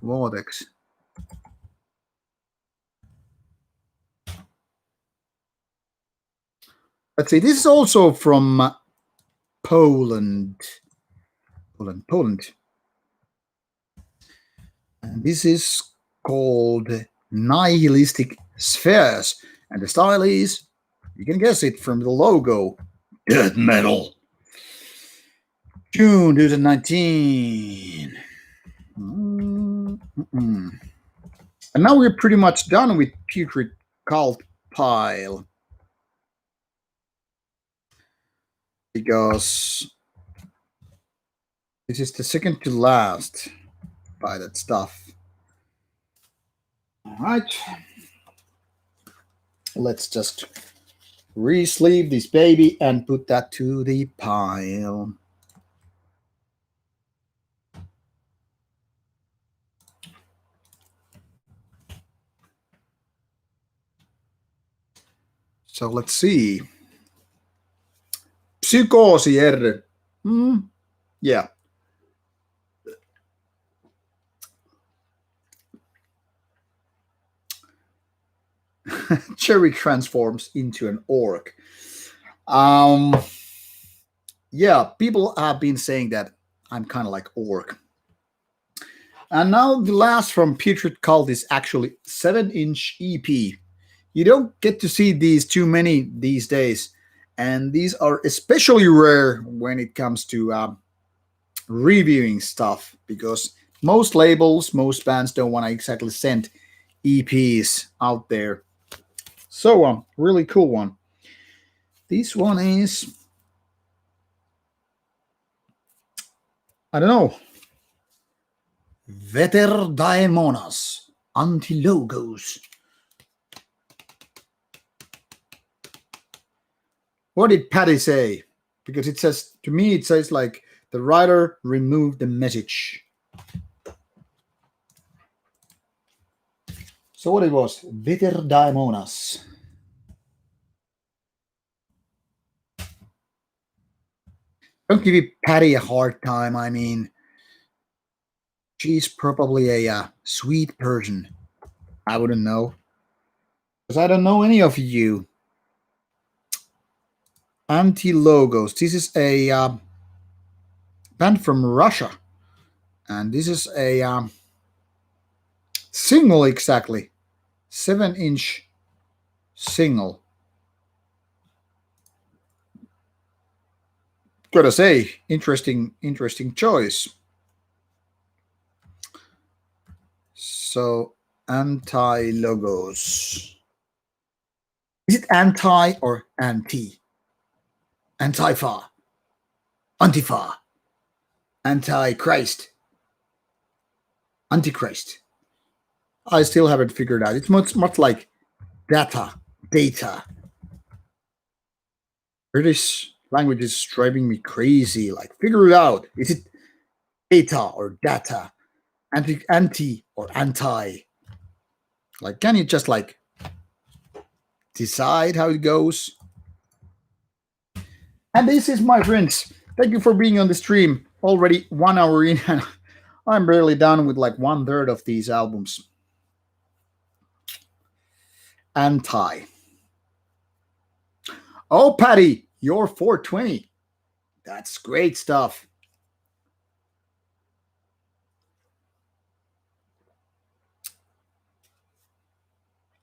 Vortex. Let's see. This is also from Poland. Poland. And this is called Nihilistic Spheres. And the style is, you can guess it from the logo, death metal. June 2019. And now we're pretty much done with Putrid Cult Pile. Because this is the second to last by that stuff. All right. Let's just re-sleeve this baby and put that to the pile. So let's see. Psykoosi R. Yeah. Cherry transforms into an orc. Yeah, people have been saying that I'm kind of like orc. And now the last from Putrid Cult is actually 7-inch EP. You don't get to see these too many these days. And these are especially rare when it comes to reviewing stuff, because most labels, most bands don't want to exactly send EPs out there. So, really cool one. This one is, I don't know, Veter Daemonas Anti-Logos. What did Patty say? Because it says, to me, it says like the writer removed the message. So what it was? Veter Daemonas. Don't give Patty a hard time. I mean, she's probably a sweet person. I wouldn't know. Because I don't know any of you. Anti-Logos. This is a band from Russia. And this is a single exactly. 7-inch single. Gotta say, interesting choice. So, anti-logos. Is it anti or anti? Antifa. Antifa. Antichrist. Antichrist. I still haven't figured out. It's much like data. British language is driving me crazy. Like, figure it out. Is it data or data? Anti or anti? Like, can you just like decide how it goes? And this is, my friends. Thank you for being on the stream. Already 1 hour in, and I'm barely done with like 1/3 of these albums. Anti. Oh, Patty, you're 420. That's great stuff.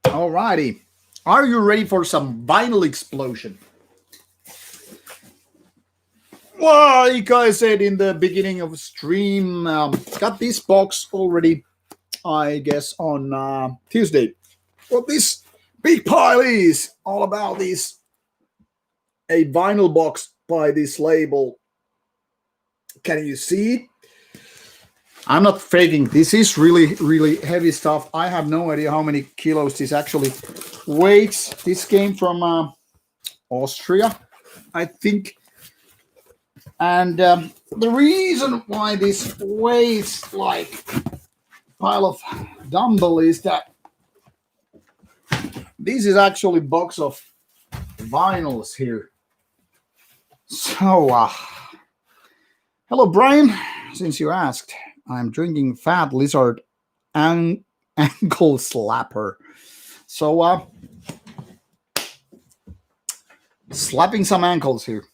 Alrighty. Are you ready for some vinyl explosion? Well, like I said in the beginning of the stream, got this box already, I guess, on Tuesday. What this big pile is all about is a vinyl box by this label. Can you see it? I'm not faking. This is really heavy stuff. I have no idea how many kilos this actually weighs. This came from Austria, I think. And the reason why this weighs like a pile of dumbbell is that this is actually a box of vinyls here. So, hello, Brian. Since you asked, I'm drinking Fat Lizard Ankle Slapper. So, slapping some ankles here.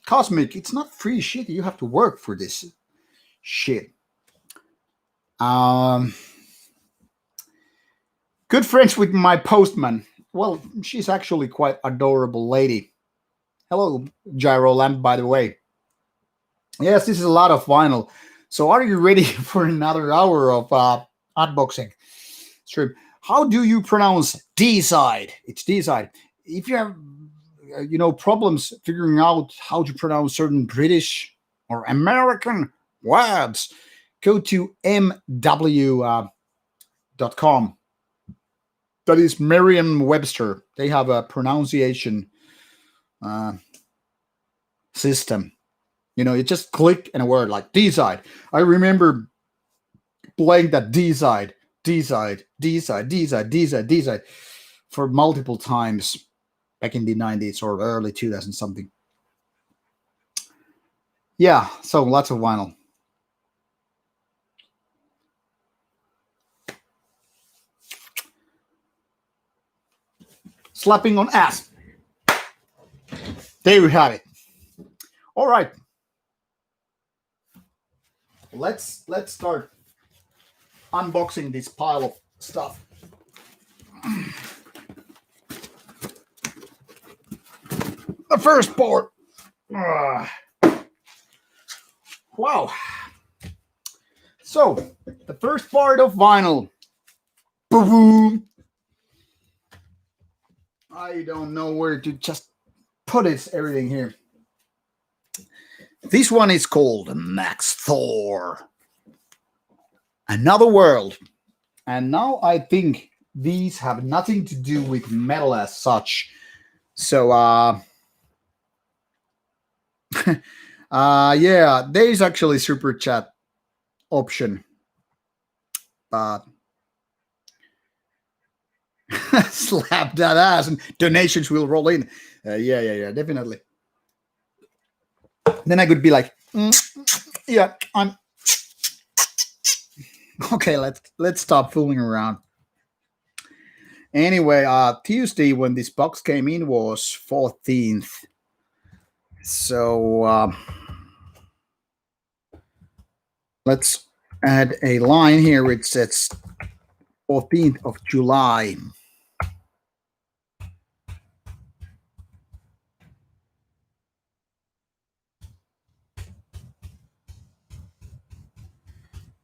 Cosmic, it's not free shit. You have to work for this shit. Good friends with my postman. Well, she's actually quite adorable lady. Hello, Gyro Lamp, by the way. Yes, this is a lot of vinyl. So are you ready for another hour of unboxing stream? How do you pronounce D-side? It's D-side. If you have problems figuring out how to pronounce certain British or American words, go to mw.com. That is Merriam-Webster. They have a pronunciation system. You just click in a word like D-side. I remember playing that D-side for multiple times back in the 90s or early 2000 something. Yeah, so lots of vinyl. Slapping on ass. There you have it. All right. Let's start unboxing this pile of stuff. The first part. Wow. So, the first part of vinyl. Boom. I don't know where to just put everything here. This one is called Max Thor. Another World. And now I think these have nothing to do with metal as such. So, yeah, there is actually super chat option. But Slap that ass and donations will roll in. Yeah, definitely. Then I could be like, yeah, I'm okay. Let's stop fooling around. Anyway, Tuesday when this box came in was 14th. So let's add a line here which says 14th of July.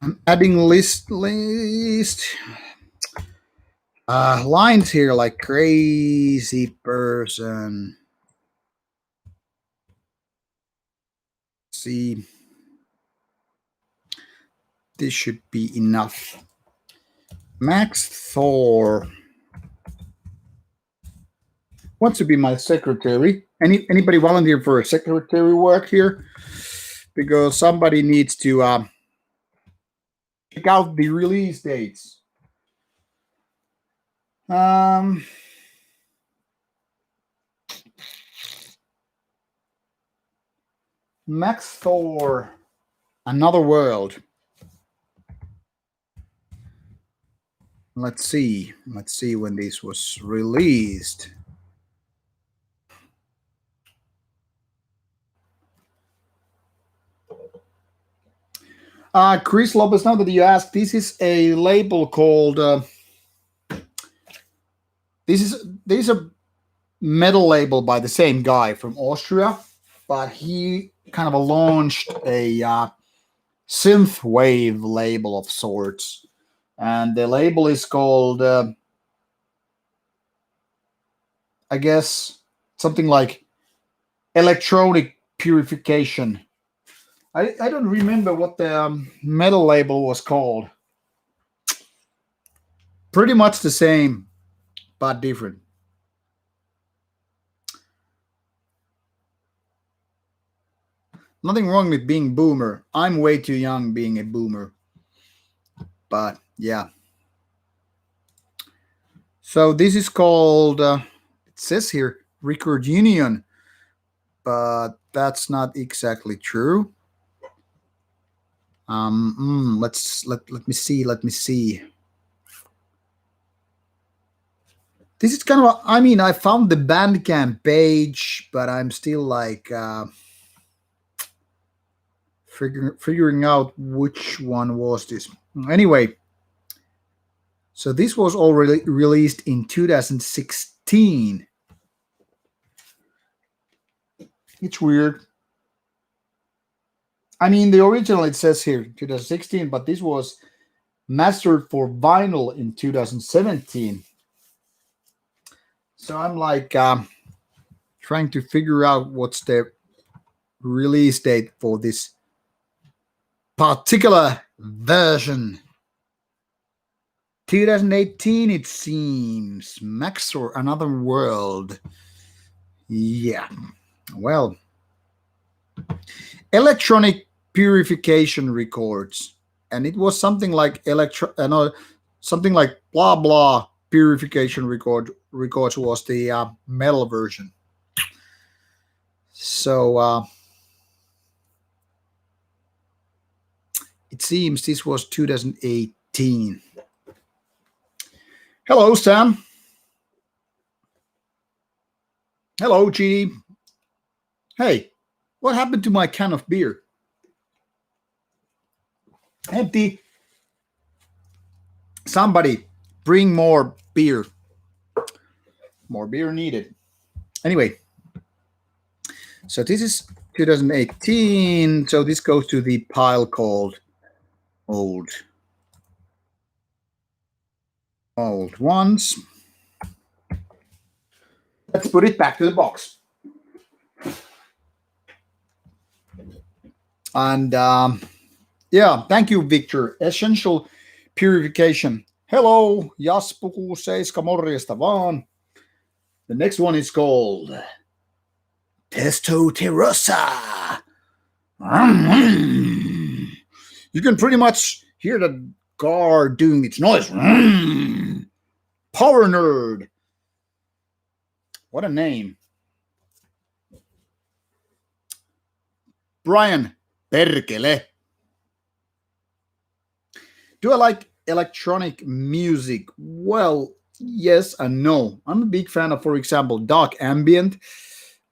I'm adding list lines here like crazy person. See, this should be enough. Max Thor wants to be my secretary. Anybody volunteer for a secretary work here? Because somebody needs to check out the release dates. Max Thor, Another World. Let's see when this was released. Chris Lopez, now that you asked, this is a label called this is a metal label by the same guy from Austria, but he kind of launched a synth wave label of sorts, and the label is called I guess something like Electronic Purification. I don't remember what the metal label was called. Pretty much the same, but different. Nothing wrong with being boomer. I'm way too young being a boomer. But yeah. So this is called, it says here, Record Union. But that's not exactly true. Let me see. This is kind of, I found the Bandcamp page, but I'm still like figuring out which one was this. Anyway, so this was already released in 2016. It's weird. The original, it says here 2016, but this was mastered for vinyl in 2017. So I'm like trying to figure out what's the release date for this particular version. 2018, it seems. Max or Another World. Yeah. Well, Electronic Purification Records, and it was something like something like blah blah Purification Records was the metal version. So it seems this was 2018. Hello, Sam. Hello, GD. Hey, what happened to my can of beer? Empty. Somebody bring more beer. More beer needed. Anyway, so this is 2018. So this goes to the pile called old ones. Let's put it back to the box. And yeah, thank you, Victor. Essential Purification. Hello, Jaspuku Seiska morjesta vaan. The next one is called Testo Terrosa. You can pretty much hear the car doing its noise. Power Nerd. What a name. Brian Perkele. Do I like electronic music? Well, yes and no. I'm a big fan of, for example, dark ambient.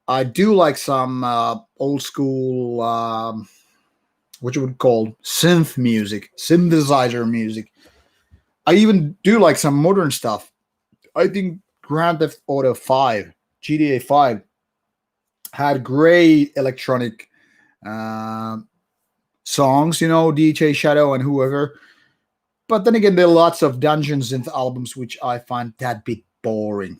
I do like some old school, what you would call synth music, synthesizer music. I even do like some modern stuff. I think Grand Theft Auto 5, GTA 5, had great electronic uh, songs, DJ Shadow and whoever. But then again, there are lots of Dungeons synth albums which I find that bit boring.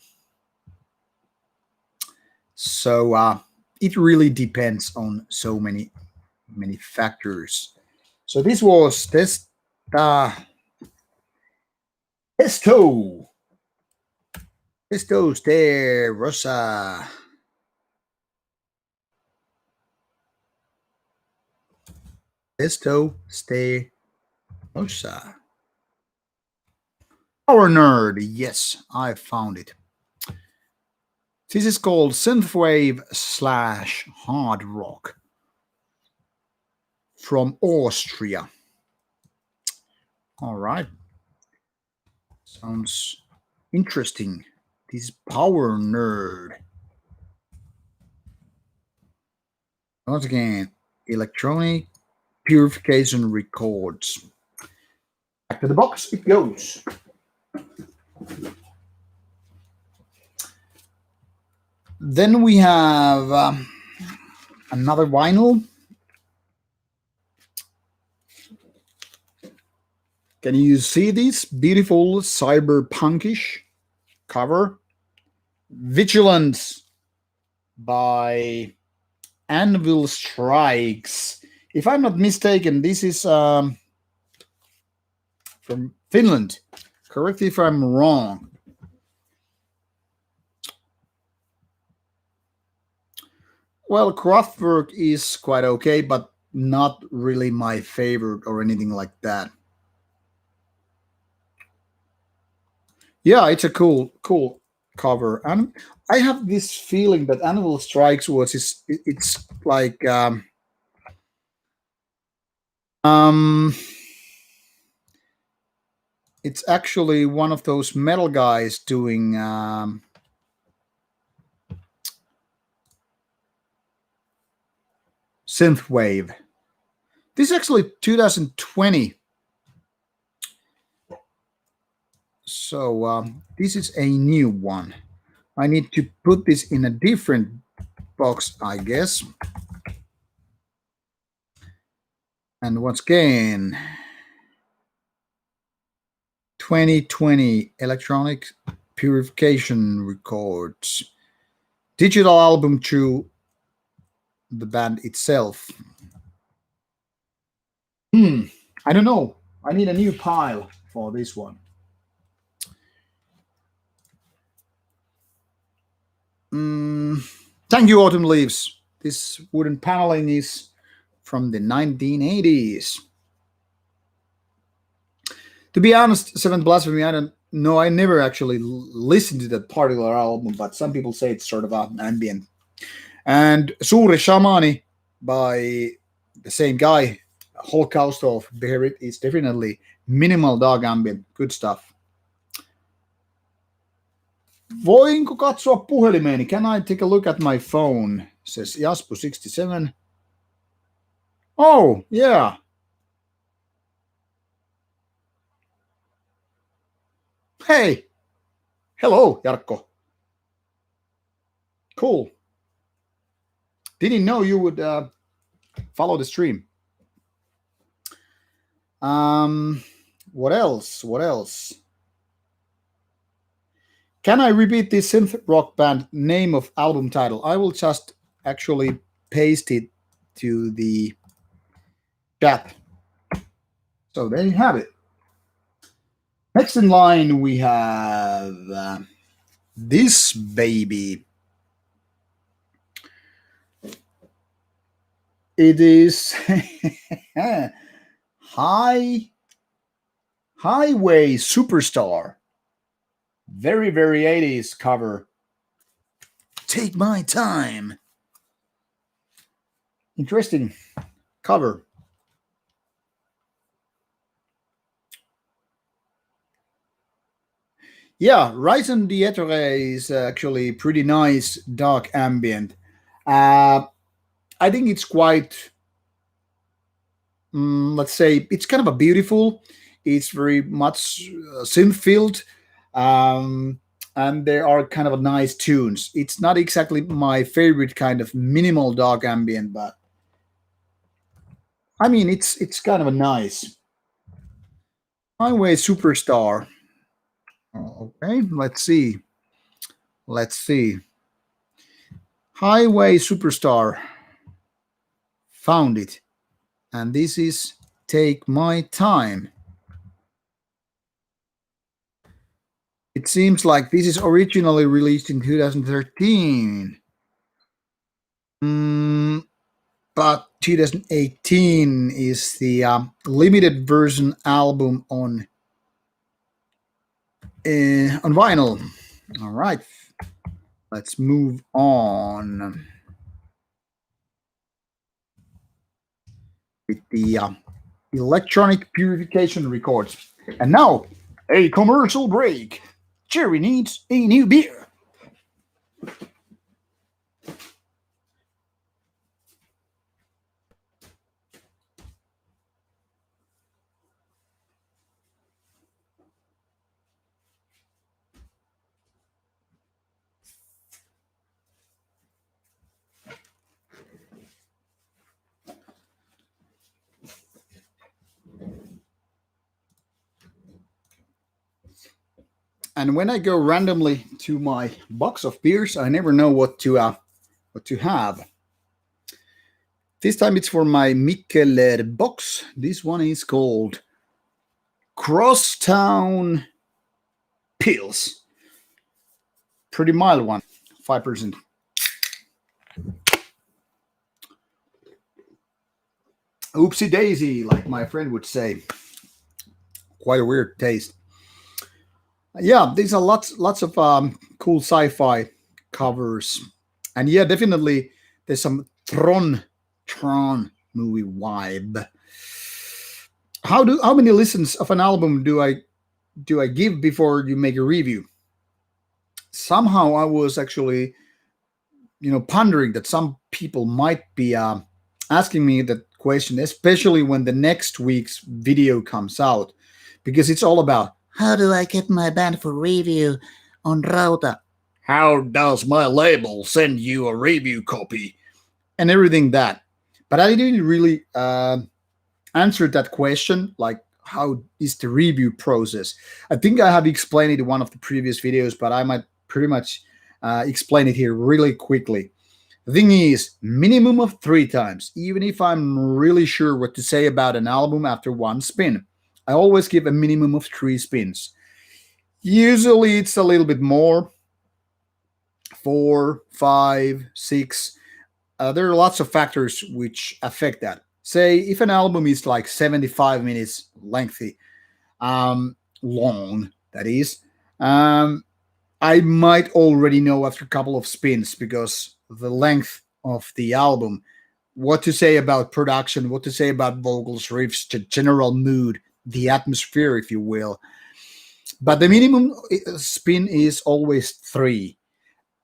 So it really depends on so many factors. So this was Testo Testos de Rosa. Testo de Rosa. Power Nerd. Yes, I found it. This is called Synthwave / Hard Rock from Austria. All right. Sounds interesting. This is Power Nerd. Once again, electronic purification records. Back to the box it goes. Then we have another vinyl. Can you see this beautiful cyberpunkish cover? Vigilance by Anvil Strikes. If I'm not mistaken, this is from Finland. Correct me if I'm wrong. Well, Kraftwerk is quite okay, but not really my favorite or anything like that. Yeah, it's a cool cover, and I have this feeling that Animal Strikes it's like it's actually one of those metal guys doing synthwave. This is actually 2020. So this is a new one. I need to put this in a different box, I guess. And once again, 2020 electronic purification records. Digital album to the band itself. I don't know. I need a new pile for this one. Thank you, Autumn Leaves. This wooden paneling is from the 1980s. To be honest, Seventh Blasphemy, I don't know. I never actually listened to that particular album, but some people say it's sort of an ambient. And Suure Shamani by the same guy, Holocaust of Beherit, is definitely minimal dark ambient. Good stuff. Voinko katsoa puhelimeeni? Can I take a look at my phone? Says Jaspu67. Oh, yeah. Hey. Hello, Jarkko. Cool. Didn't know you would follow the stream. What else? Can I repeat the synth rock band name of album title? I will just actually paste it to the chat. So there you have it. Next in line, we have this baby. It is Highway Superstar Very, very 80s cover. Take My Time. Interesting cover. Yeah, Ryzen Dietre is actually pretty nice dark ambient. Uh, I think it's quite, let's say, it's kind of a beautiful. It's very much synth filled, um, and there are kind of a nice tunes. It's not exactly my favorite kind of minimal dark ambient, but I mean, it's kind of a nice Highway Superstar. Okay, let's see. Let's see. Highway Superstar. Found it. And this is Take My Time. It seems like this is originally released in 2013. But 2018 is the limited version album on vinyl. All right. Let's move on with the electronic purification records. And now, a commercial break. Jerry needs a new beer. And when I go randomly to my box of beers, I never know what to have. This time it's for my Mikkeler box. This one is called Crosstown Pills. Pretty mild one, 5%. Oopsie daisy, like my friend would say. Quite a weird taste. Yeah, these are lots of cool sci-fi covers, and yeah, definitely there's some Tron movie vibe. How many listens of an album do I give before you make a review? Somehow I was actually pondering that some people might be asking me that question, especially when the next week's video comes out, because it's all about How do I get my band for review on Rauta? How does my label send you a review copy? and everything that. But I didn't really answer that question, like how is the review process. I think I have explained it in one of the previous videos, but I might pretty much explain it here really quickly. The thing is, minimum of 3 times, even if I'm really sure what to say about an album after one spin. I always give a minimum of 3 spins. Usually it's a little bit more, 4, 5, 6. There are lots of factors which affect that. Say if an album is like 75 minutes lengthy, long, that is, I might already know after a couple of spins because the length of the album, what to say about production, what to say about vocals, riffs, the general mood, the atmosphere, if you will. But the minimum spin is always 3.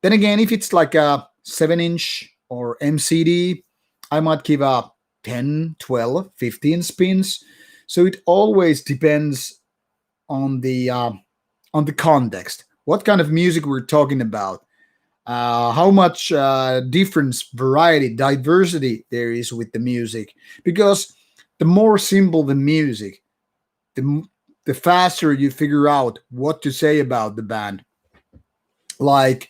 Then again, if it's like a 7-inch or MCD, I might give up 10, 12, 15 spins. So it always depends on the context. What kind of music we're talking about? How much difference, variety, diversity there is with the music. Because the more simple the music, the faster you figure out what to say about the band. Like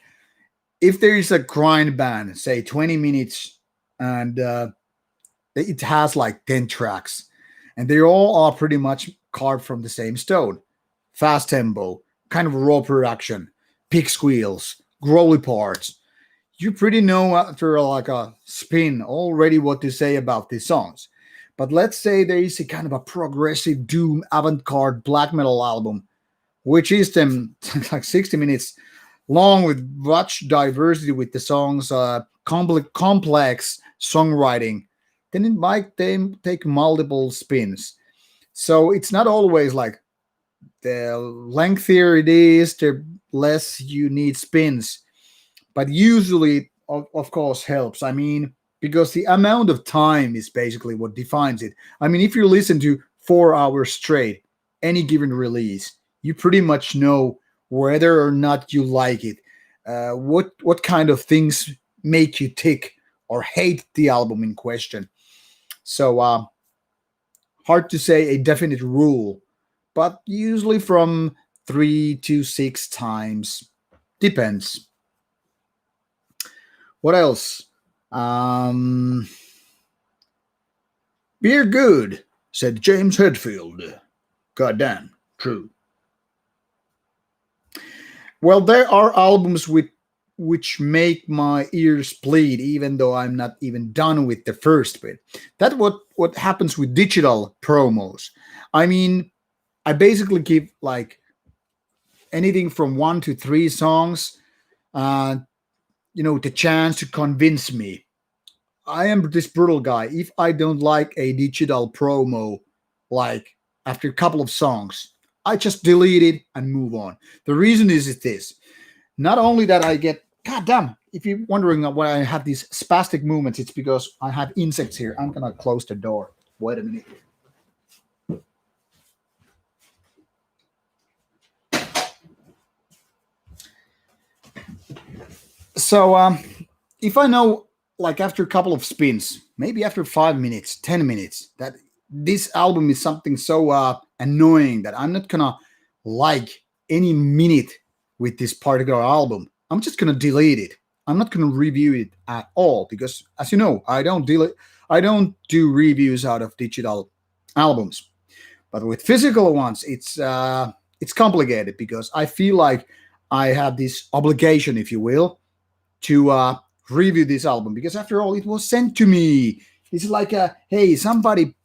if there is a grind band, say 20 minutes, and it has like 10 tracks, and they all are pretty much carved from the same stone. Fast tempo, kind of raw production, pig squeals, growly parts. You pretty know after like a spin already what to say about these songs. But let's say there is a kind of a progressive doom avant-garde black metal album. which is them like 60 minutes long with much diversity with the songs, complex songwriting, then it might then take multiple spins. So it's not always like the lengthier it is, the less you need spins. But usually, of course, helps. I mean, because the amount of time is basically what defines it. I mean, if you listen to 4 hours straight, any given release, you pretty much know whether or not you like it, what kind of things make you tick or hate the album in question. So hard to say a definite rule, but usually from 3 to 6 times depends. What else? Um, Beer good, said James Hetfield. Goddamn, true. Well, there are albums with which make my ears bleed, even though I'm not even done with the first bit. That's what happens with digital promos. I mean, I basically give like anything from 1 to 3 songs, uh, the chance to convince me. I am this brutal guy. If I don't like a digital promo, like after a couple of songs, I just delete it and move on. The reason is this. Not only that I get, god damn, if you're wondering why I have these spastic movements, it's because I have insects here. I'm gonna close the door. Wait a minute. So if I know, like after a couple of spins, maybe after 5 minutes, 10 minutes, that this album is something so annoying that I'm not gonna like any minute with this particular album, I'm just gonna delete it. I'm not gonna review it at all because, as you know, I don't do reviews out of digital albums. But with physical ones, it's complicated because I feel like I have this obligation, if you will, to review this album because after all it was sent to me. It's like hey, somebody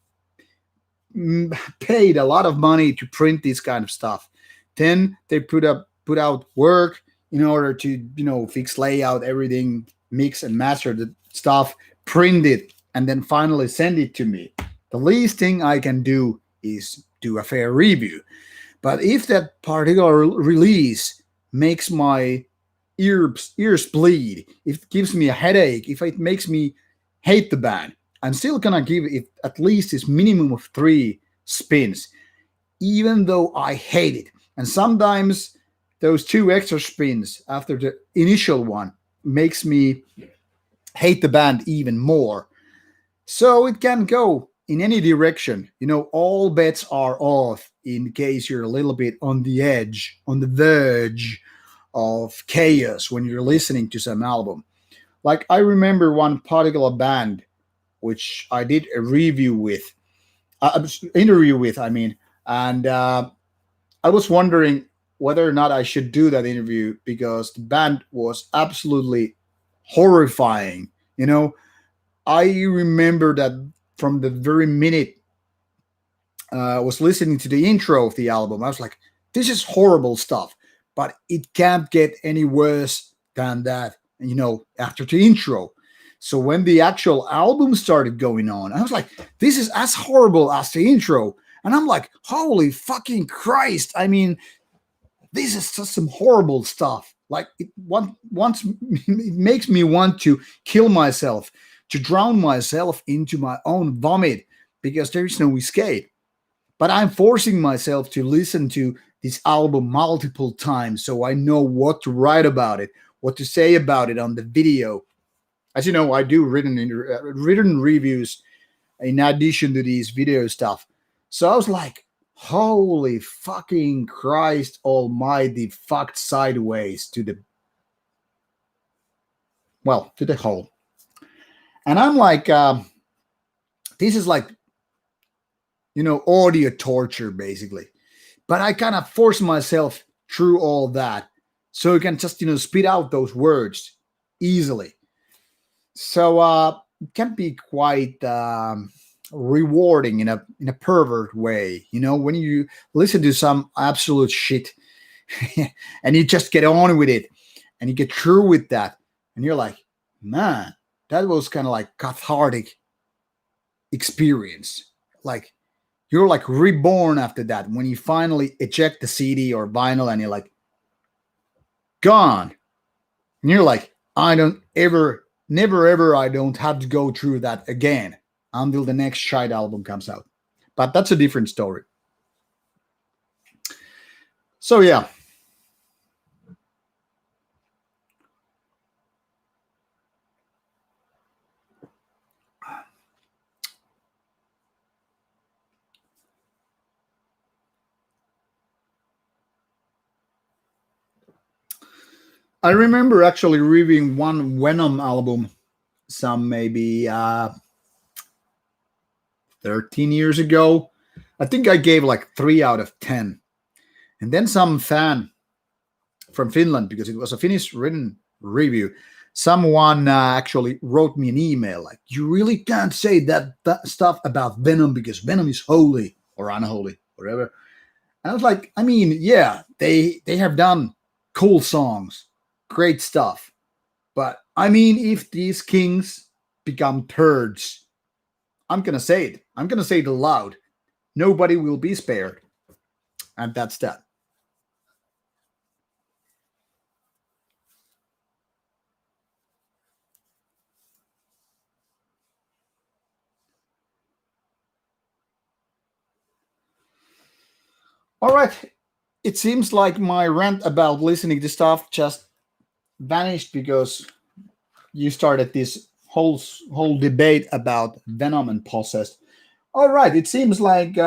paid a lot of money to print this kind of stuff, then they put out work in order to fix layout, everything, mix and master the stuff, print it, and then finally send it to me. The least thing I can do is do a fair review. But if that particular release makes my ears bleed, if it gives me a headache, if it makes me hate the band, I'm still gonna give it at least this minimum of 3 spins, even though I hate it. And sometimes those 2 extra spins after the initial one makes me hate the band even more. So it can go in any direction. All bets are off in case you're a little bit on the edge, on the verge of chaos when you're listening to some album. Like I remember one particular band which I did a review with, interview with, I mean, and I was wondering whether or not I should do that interview because the band was absolutely horrifying. I remember that from the very minute I was listening to the intro of the album, I was like, this is horrible stuff, but it can't get any worse than that, after the intro. So when the actual album started going on, I was like, this is as horrible as the intro. And I'm like, holy fucking Christ. I mean, this is just some horrible stuff. Like once it makes me want to kill myself, to drown myself into my own vomit because there is no escape. But I'm forcing myself to listen to this album multiple times so I know what to write about it, what to say about it on the video. As you know, I do written reviews in addition to these video stuff. So I was like, holy fucking Christ almighty, fucked sideways to the hole. And I'm like, this is like, audio torture basically. But I kind of force myself through all that so you can just, spit out those words easily. So it can be quite rewarding in a pervert way. When you listen to some absolute shit and you just get on with it and you get through with that. And you're like, man, that was kind of like cathartic experience. Like you're like reborn after that when you finally eject the CD or vinyl and you're like, gone. And you're like, I don't ever, never ever, I don't have to go through that again until the next shite album comes out. But that's a different story. So yeah. I remember actually reviewing one Venom album some maybe 13 years ago. I think I gave like 3 out of 10. And then some fan from Finland, because it was a Finnish written review, someone actually wrote me an email like, you really can't say that stuff about Venom because Venom is holy or unholy, whatever. And I was like, I mean, yeah, they have done cool songs, great stuff. But I mean, if these kings become turds, I'm going to say it. I'm going to say it aloud. Nobody will be spared. And that's that. All right. It seems like my rant about listening to stuff just vanished because you started this whole debate about Venom and Possessed. All right. It seems like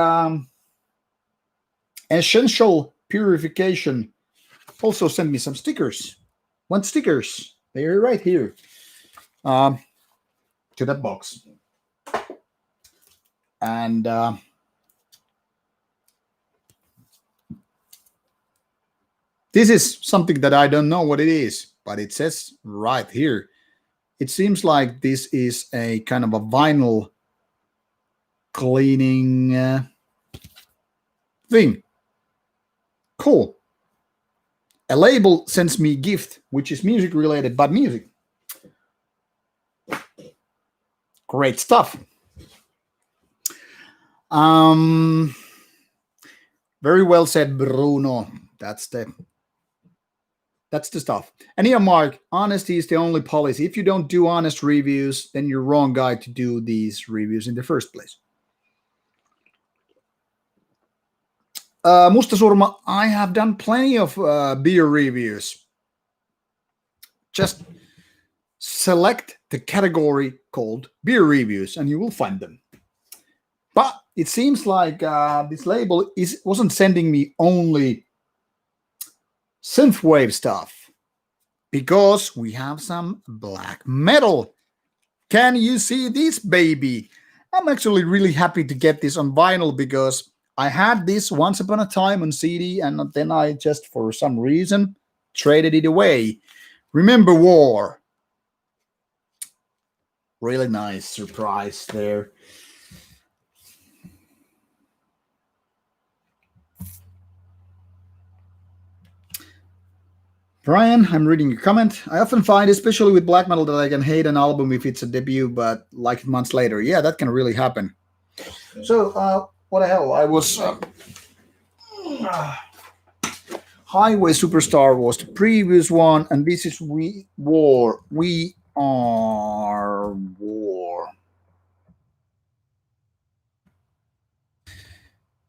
Essential Purification also sent me some stickers. Want stickers? They're right here. To that box. And this is something that I don't know what it is, but it says right here. It seems like this is a kind of a vinyl cleaning thing. Cool. A label sends me a gift, which is music related, but music. Great stuff. Very well said, Bruno. That's the stuff. And here, Mark, honesty is the only policy. If you don't do honest reviews, then you're wrong guy to do these reviews in the first place. Mustasurma, I have done plenty of beer reviews. Just select the category called beer reviews and you will find them. But it seems like this label wasn't sending me only synthwave stuff, because we have some black metal. Can you see this, baby? I'm actually really happy to get this on vinyl because I had this once upon a time on CD and then I just, for some reason, traded it away. Remember War. Really nice surprise there. Brian, I'm reading your comment. I often find, especially with black metal, that I can hate an album if it's a debut, but like it months later. Yeah, that can really happen. So, what the hell? I was... Highway Superstar was the previous one, and this is War. We Are War.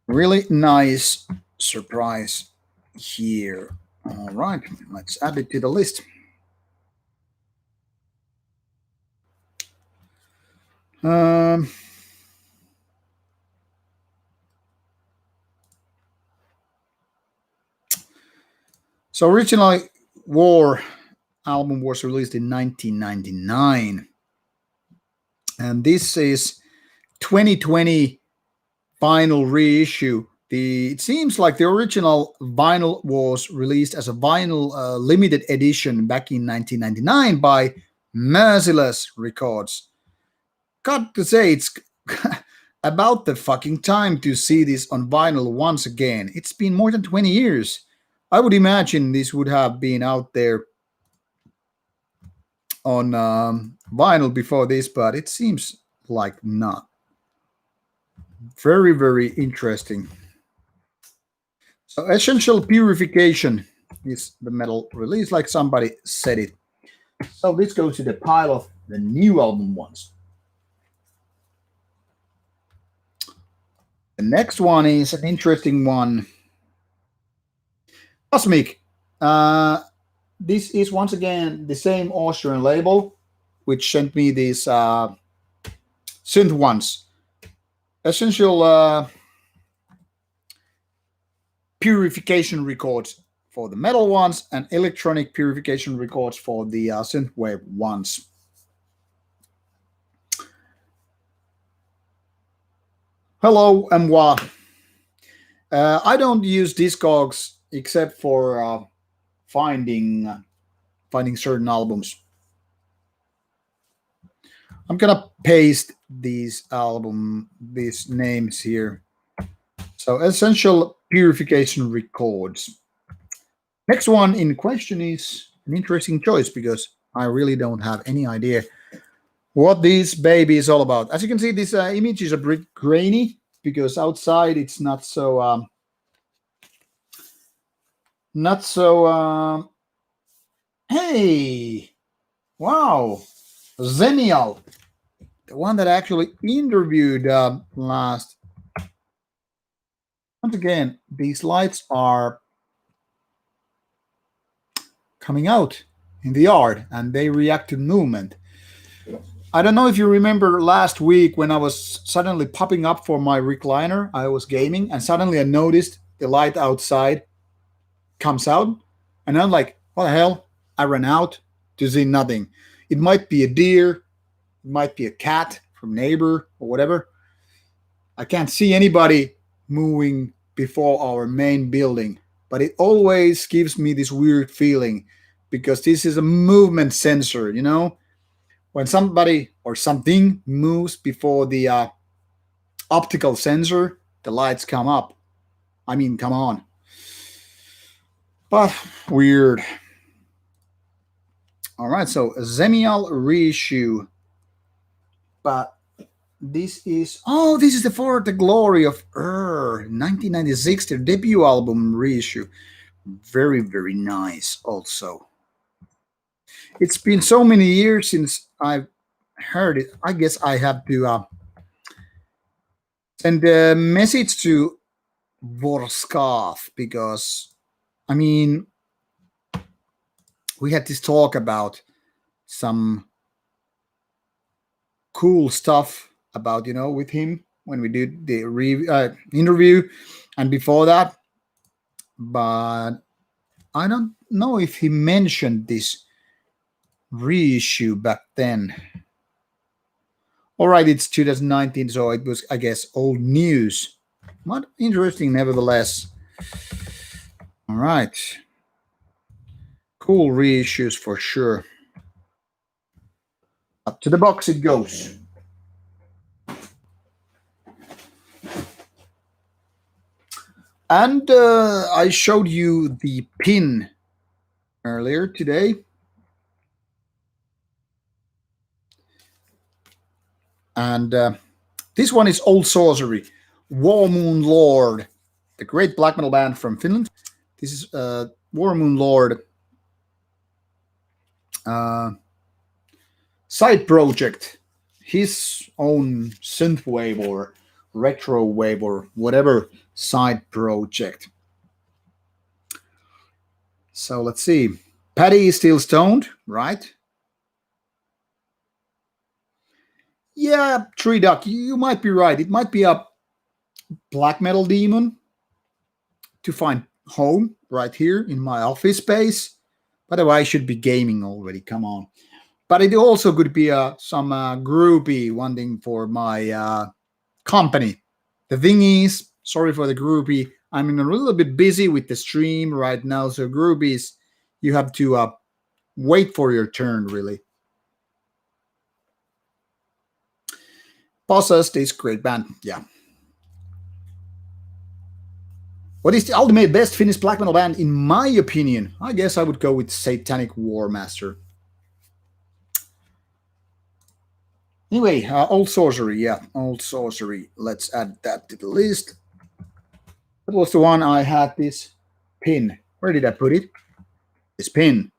Really nice surprise here. All right, let's add it to the list. So originally, War album was released in 1999. And this is 2020 vinyl reissue. It seems like the original vinyl was released as a vinyl limited edition back in 1999 by Merciless Records. Got to say, it's about the fucking time to see this on vinyl once again. It's been more than 20 years. I would imagine this would have been out there on vinyl before this, but it seems like not. Very, very interesting. So essential purification is the metal release, like somebody said it. So this goes to the pile of the new album ones. The next one is an interesting one. Cosmic. This is once again the same Austrian label, which sent me these synth ones. Essential purification records for the metal ones and electronic purification records for the synthwave ones. Hello, moi. I don't use Discogs except for finding certain albums. I'm gonna paste these names here. So essential purification records. Next one in question is an interesting choice because I really don't have any idea what this baby is all about. As you can see, this image is a bit grainy because outside it's not so hey, wow, Zenial, the one that I actually interviewed last. Once again, these lights are coming out in the yard and they react to movement. I don't know if you remember last week when I was suddenly popping up for my recliner. I was gaming and suddenly I noticed the light outside comes out and I'm like, what the hell? I ran out to see nothing. It might be a deer, it might be a cat from neighbor or whatever. I can't see anybody moving before our main building, but it always gives me this weird feeling because this is a movement sensor, you know? When somebody or something moves before the optical sensor, the lights come up. I mean, come on. But weird. All right, so Zemial reissue. But this is the For the Glory of 1996, their debut album reissue. Very, very nice also. It's been so many years since I've heard it. I guess I have to send a message to Vorskov because, I mean, we had this talk about some cool stuff about, with him when we did the interview and before that. But I don't know if he mentioned this reissue back then. All right, it's 2019, so it was, I guess, old news. But interesting nevertheless. All right. Cool reissues for sure. Up to the box it goes. And I showed you the pin earlier today. And this one is Old Sorcery, War Moon Lord, the great black metal band from Finland. This is War Moon Lord side project, his own synthwave or retro wave or whatever side project. So let's see. Paddy is still stoned, right? Yeah, Tree Duck, you might be right. It might be a black metal demon to find home right here in my office space. By the way, I should be gaming already. Come on. But it also could be some groupie wanting for my company. The thing is, sorry for the groupie, I'm a little bit busy with the stream right now. So groupies, you have to wait for your turn, really. Possessed is great band, yeah. What is the ultimate best Finnish black metal band, in my opinion? I guess I would go with Satanic War Master. Anyway, Old Sorcery, yeah, Old Sorcery. Let's add that to the list. That was the one I had this pin. Where did I put it? This pin.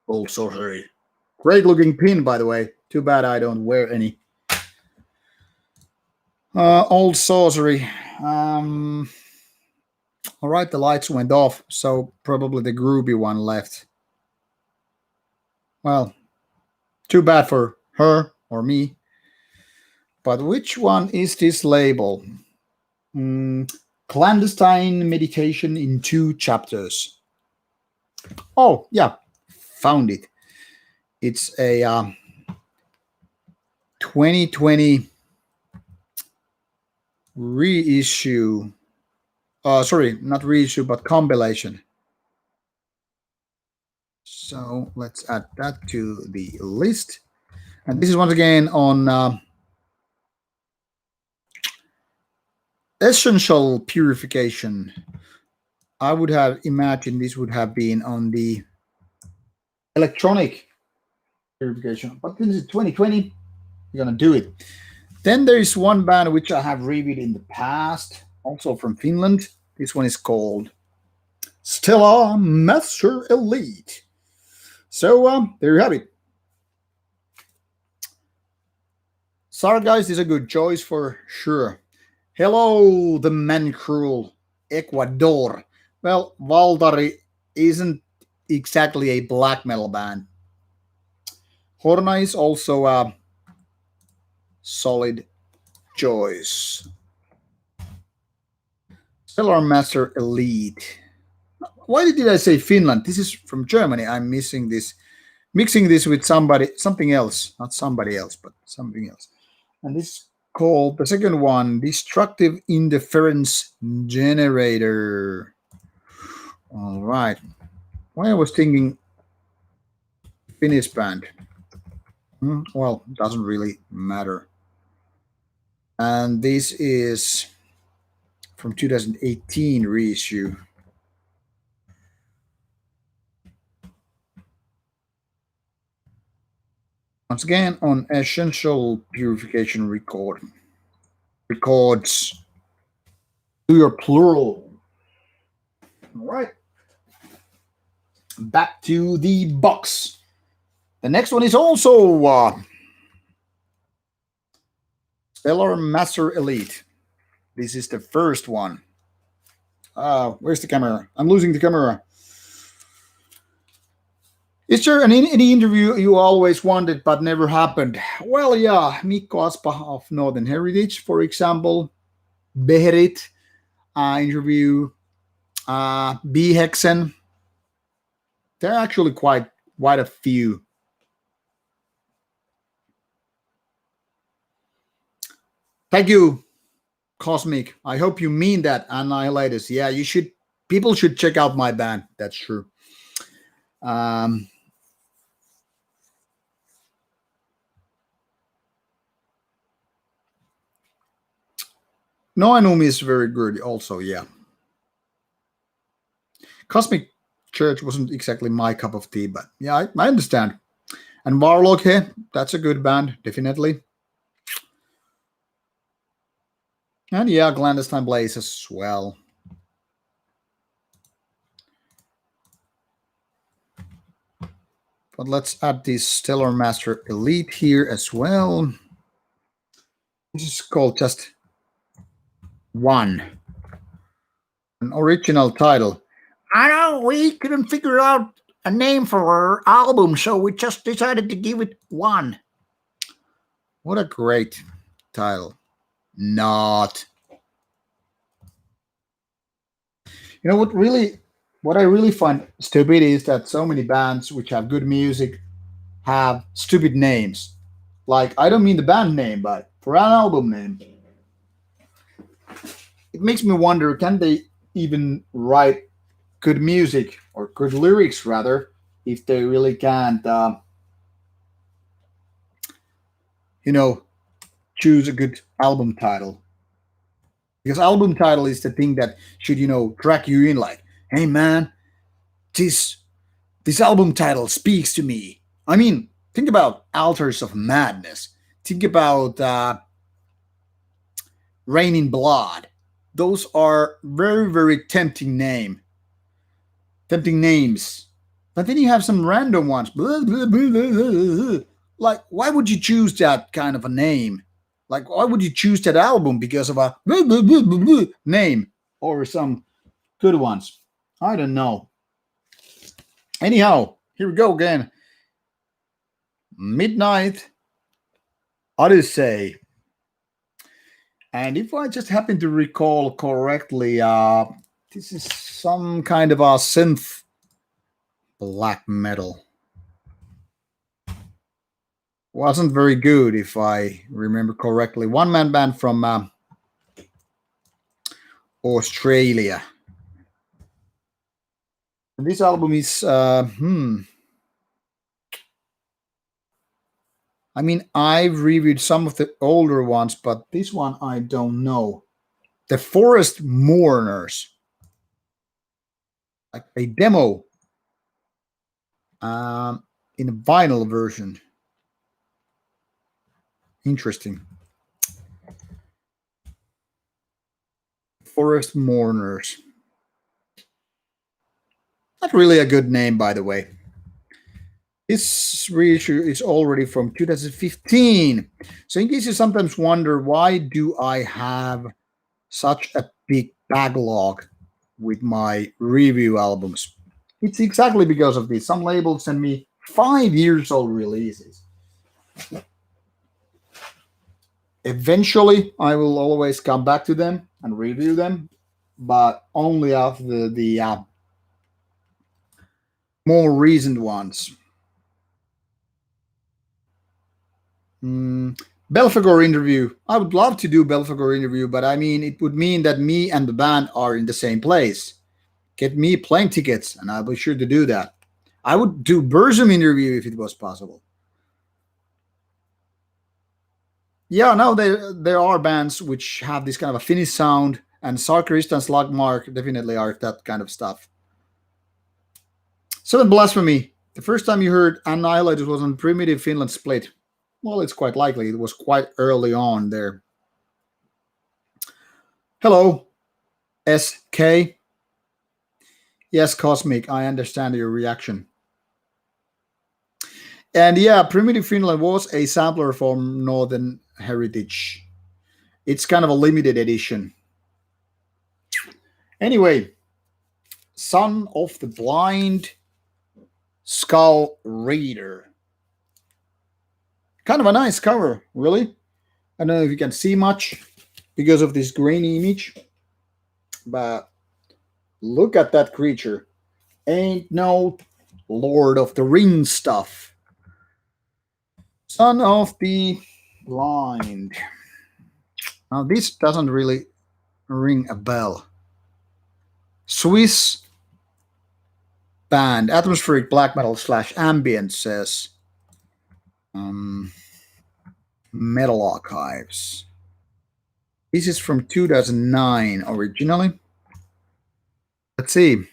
Old Sorcery. Great looking pin, by the way. Too bad I don't wear any. Old Sorcery. All right, the lights went off, so probably the groovy one left. Well, too bad for her or me. But which one is this label? Clandestine Meditation in 2 chapters. Oh, yeah, found it. It's a 2020 reissue. Sorry, not reissue, but compilation. So let's add that to the list. And this is once again on Essential Purification. I would have imagined this would have been on the electronic purification, but this is 2020. We're gonna do it. Then there is one band which I have reviewed in the past, also from Finland. This one is called Stellar Master Elite. So there you have it. Sorry guys, this is a good choice for sure. Hello, the Man Cruel, Ecuador. Well, Valtari isn't exactly a black metal band. Horna is also a solid choice. Stellar Master Elite. Why did I say Finland? This is from Germany. I'm mixing this with something else, not somebody else, but something else. And this is called the second one, Destructive Interference Generator. All right. Why I was thinking Finnish band. Well, doesn't really matter. And this is from 2018 reissue. Once again on Essential Purification records. Do your plural. All right. Back to the box. The next one is also Stellar Master Elite. This is the first one. Where's the camera? I'm losing the camera. Is there any interview you always wanted but never happened? Well, yeah, Mikko Aspa of Northern Heritage, for example. Beherit interview. B. Hexen. There are actually quite a few. Thank you, Cosmic. I hope you mean that, Annihilators. Yeah, you should. People should check out my band. That's true. No Anumi is very good also, yeah. Cosmic Church wasn't exactly my cup of tea, but yeah, I understand. And Warlock here, that's a good band, definitely. And yeah, Clandestine Blaze as well. But let's add this Stellar Master Elite here as well. This is called just One. An original title. I know, we couldn't figure out a name for our album, so we just decided to give it One. What a great title. Not. You know what I really find stupid is that so many bands which have good music have stupid names. Like, I don't mean the band name, but for an album name. It makes me wonder, can they even write good music or good lyrics rather if they really can't choose a good album title? Because album title is the thing that should, drag you in like, hey man, this this album title speaks to me. I mean, think about Altars of Madness. Think about Rain in Blood. Those are very, very tempting names. But then you have some random ones. Blah, blah, blah, blah, blah. Like, why would you choose that kind of a name? Like, why would you choose that album because of a blah, blah, blah, blah, blah name or some good ones? I don't know. Anyhow, here we go again. Midnight Odyssey. And if I just happen to recall correctly, this is some kind of a synth black metal. Wasn't very good, if I remember correctly. One man band from Australia. And this album is, I mean, I've reviewed some of the older ones, but this one I don't know. The Forest Mourners. Like a demo in a vinyl version. Interesting. Forest Mourners. Not really a good name, by the way. This reissue is already from 2015. So in case you sometimes wonder, why do I have such a big backlog with my review albums? It's exactly because of this. Some labels send me 5 years old releases. Eventually, I will always come back to them and review them, but only after the more recent ones. Belfagor interview. I would love to do Belfagor interview, but I mean, it would mean that me and the band are in the same place. Get me plane tickets, and I'll be sure to do that. I would do Burzum interview if it was possible. Yeah, no, there are bands which have this kind of a Finnish sound, and Sarkarista and Slagmark definitely are that kind of stuff. Seven Blasphemy. The first time you heard Annihilated was on Primitive Finland Split. Well, it's quite likely. It was quite early on there. Hello, SK. Yes, Cosmic, I understand your reaction. And yeah, Primitive Finland was a sampler from Northern Heritage. It's kind of a limited edition. Anyway, Son of the Blind Skull Reader. Kind of a nice cover, really. I don't know if you can see much because of this grainy image, but look at that creature. Ain't no Lord of the Rings stuff. Son of the Blind. Now, this doesn't really ring a bell. Swiss band, atmospheric black metal / ambient, says Metal Archives. This is from 2009 originally. Let's see.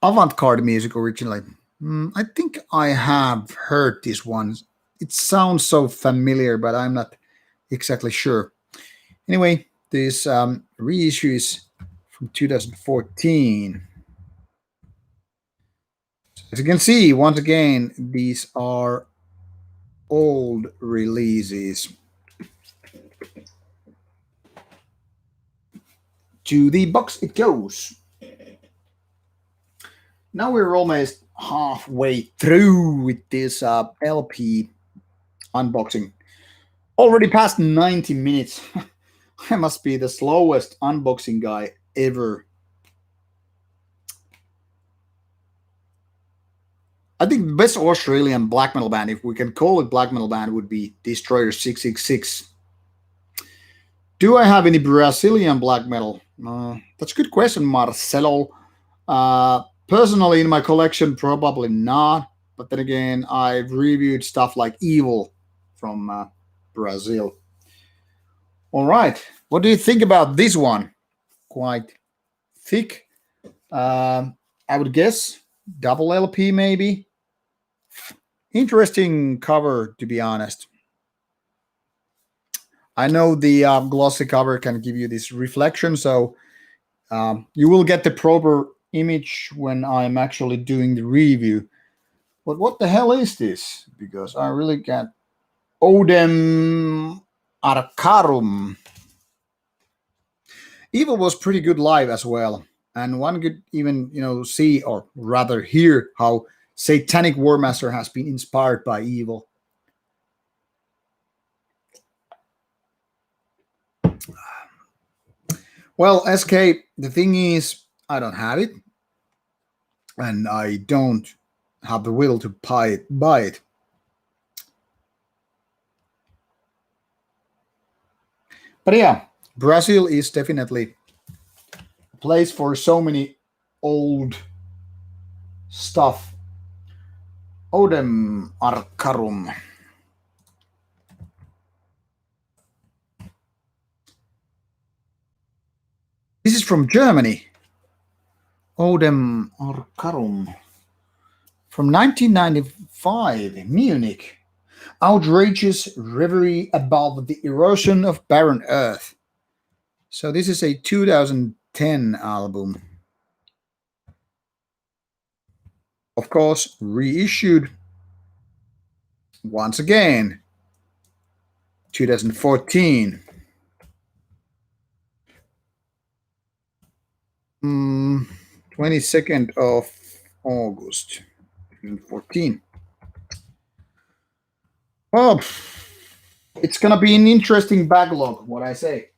Avant-garde music originally. I think I have heard this one. It sounds so familiar, but I'm not exactly sure. Anyway, this reissue is from 2014. As you can see, once again, these are old releases. To the box it goes. Now we're almost halfway through with this LP unboxing. Already past 90 minutes. I must be the slowest unboxing guy ever. I think the best Australian black metal band, if we can call it black metal band, would be Destroyer 666. Do I have any Brazilian black metal? That's a good question, Marcelo. Personally, in my collection, probably not. But then again, I've reviewed stuff like Evil from Brazil. All right. What do you think about this one? Quite thick. I would guess double LP maybe. Interesting cover, to be honest. I know the glossy cover can give you this reflection, so you will get the proper image when I'm actually doing the review. But what the hell is this? Because I really can't. Odem Arcarum. Evil was pretty good live as well, and one could even see or rather hear how Satanic Warmaster has been inspired by Evil. Well, SK, the thing is, I don't have it, and I don't have the will to buy it. But yeah, Brazil is definitely a place for so many old stuff. Odem Arcarum. This is from Germany. Odem Arcarum. From 1995, Munich. Outrageous reverie above the erosion of barren earth. So this is a 2010 album. Of course, reissued once again, 2014. 22nd of August, 2014. Well, it's gonna be an interesting backlog, what I say.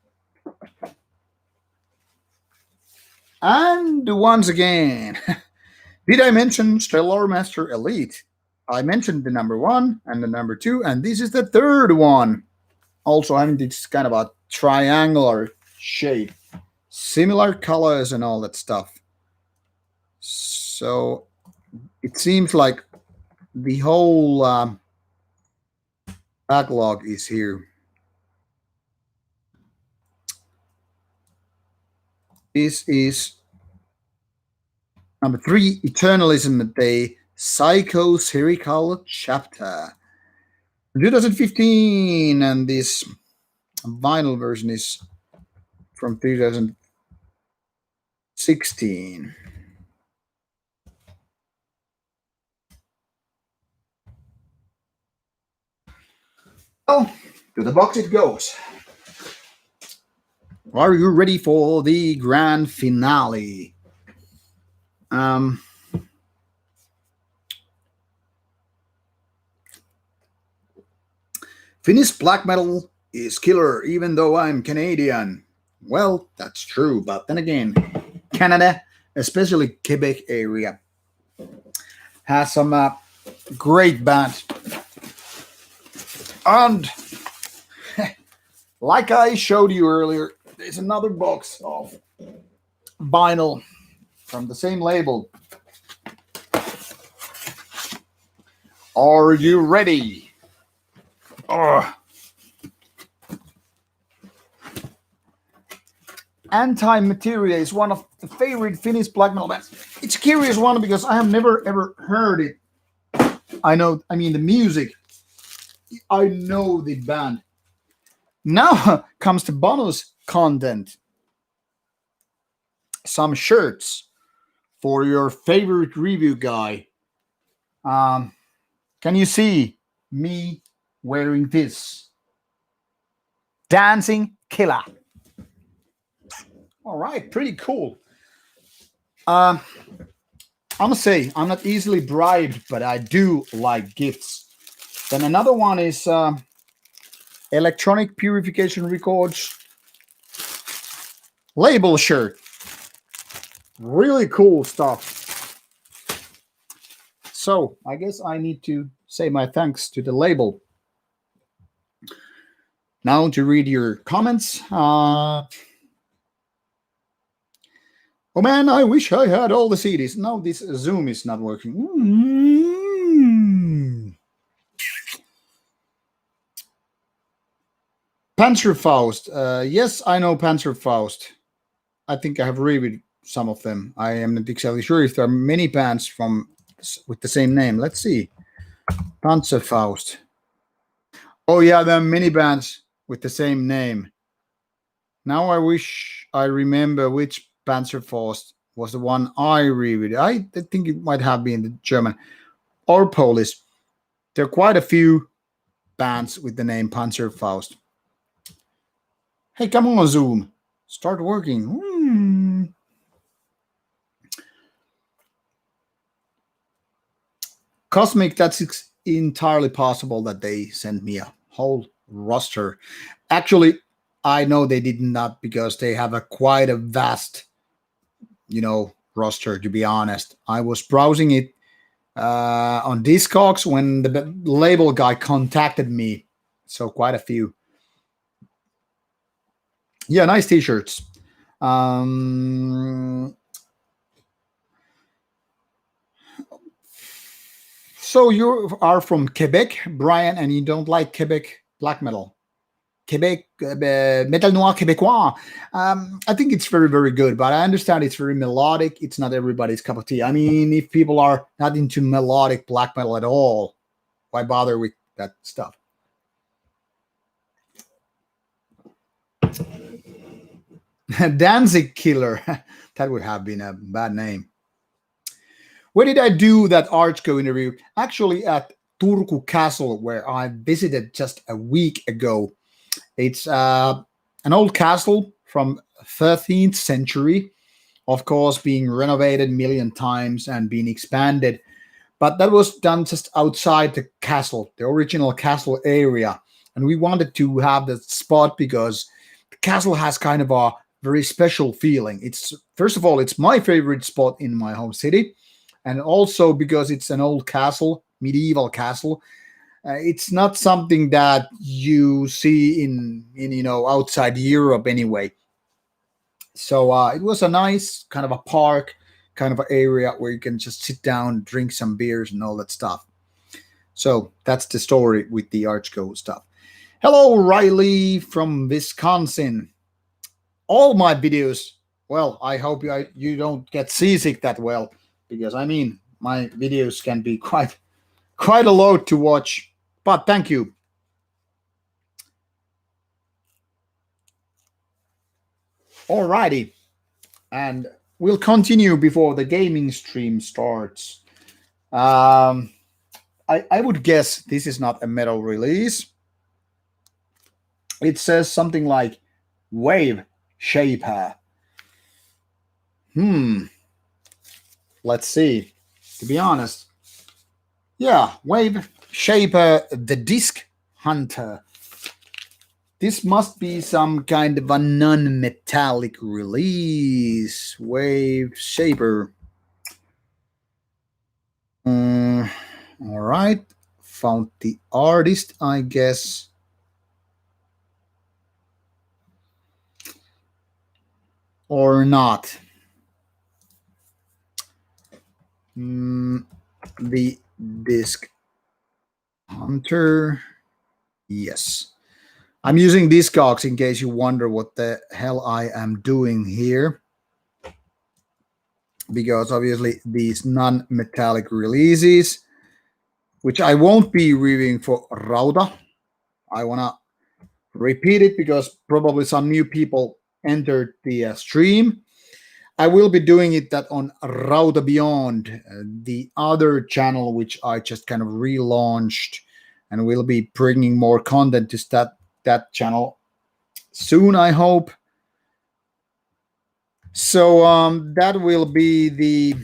And once again, did I mention Stellar Master Elite? I mentioned the number 1 and the number 2, and this is the third one. Also, I mean, it's kind of a triangular shape, similar colors and all that stuff. So it seems like the whole backlog is here. This is number 3, Eternalism, the Psycho-Spherical Chapter. 2015, and this vinyl version is from 2016. Well, to the box it goes. Are you ready for the grand finale? Finnish black metal is killer, even though I'm Canadian. Well, that's true, but then again, Canada, especially Quebec area, has some great bands. And like I showed you earlier, there's another box of vinyl from the same label. Are you ready? Anti-Materia is one of the favorite Finnish black metal bands. It's a curious one because I have never ever heard it. I mean the music. I know the band. Now comes the bonus content. Some shirts for your favorite review guy. Can you see me wearing this? Dancing Killer. All right, pretty cool. I must say, I'm not easily bribed, but I do like gifts. Then another one is Electronic Purification Records label shirt. Really cool stuff. So I guess I need to say my thanks to the label. Now to read your comments. Oh man, I wish I had all the CDs. Now this Zoom is not working. Panzerfaust. Yes, I know Panzerfaust. I think I have reviewed some of them. I am not exactly sure if there are many bands from with the same name. Let's see. Panzerfaust. Oh yeah, there are many bands with the same name. Now I wish I remember which Panzerfaust was the one I reviewed. I think it might have been the German or Polish. There are quite a few bands with the name Panzerfaust. Hey, come on, Zoom. Start working. Cosmic, that's entirely possible that they sent me a whole roster. Actually, I know they did not because they have a quite a vast, roster, to be honest. I was browsing it on Discogs when the label guy contacted me. So quite a few. Yeah, nice t-shirts. So you are from Quebec, Brian, and you don't like Quebec black metal. Quebec, metal noir québécois. I think it's very, very good, but I understand it's very melodic. It's not everybody's cup of tea. I mean, if people are not into melodic black metal at all, why bother with that stuff? Danzig Killer. That would have been a bad name. Where did I do that Archco interview? Actually, at Turku Castle, where I visited just a week ago. It's an old castle from 13th century, of course, being renovated a million times and being expanded. But that was done just outside the castle, the original castle area. And we wanted to have that spot because the castle has kind of a very special feeling. It's first of all, it's my favorite spot in my home city, and also because it's an old castle, medieval castle. It's not something that you see in outside Europe anyway. So it was a nice kind of a park kind of an area where you can just sit down, drink some beers, and all that stuff. So that's the story with the Archco stuff. Hello, Riley from Wisconsin. All my videos. Well, I hope you don't get seasick that well, because I mean my videos can be quite a load to watch. But thank you. Alrighty, and we'll continue before the gaming stream starts. I would guess this is not a metal release. It says something like Wave Shaper. Let's see. To be honest, yeah, Wave Shaper, the Disc Hunter. This must be some kind of a non-metallic release. Wave Shaper. All right. Found the artist, I guess. Or not. The Disc Hunter. Yes. I'm using Discogs in case you wonder what the hell I am doing here. Because obviously these non-metallic releases, which I won't be reviewing for Rauta. I want to repeat it because probably some new people entered the stream. I will be doing it that on Rauta Beyond, the other channel which I just kind of relaunched, and will be bringing more content to that channel soon, I hope. So that will be the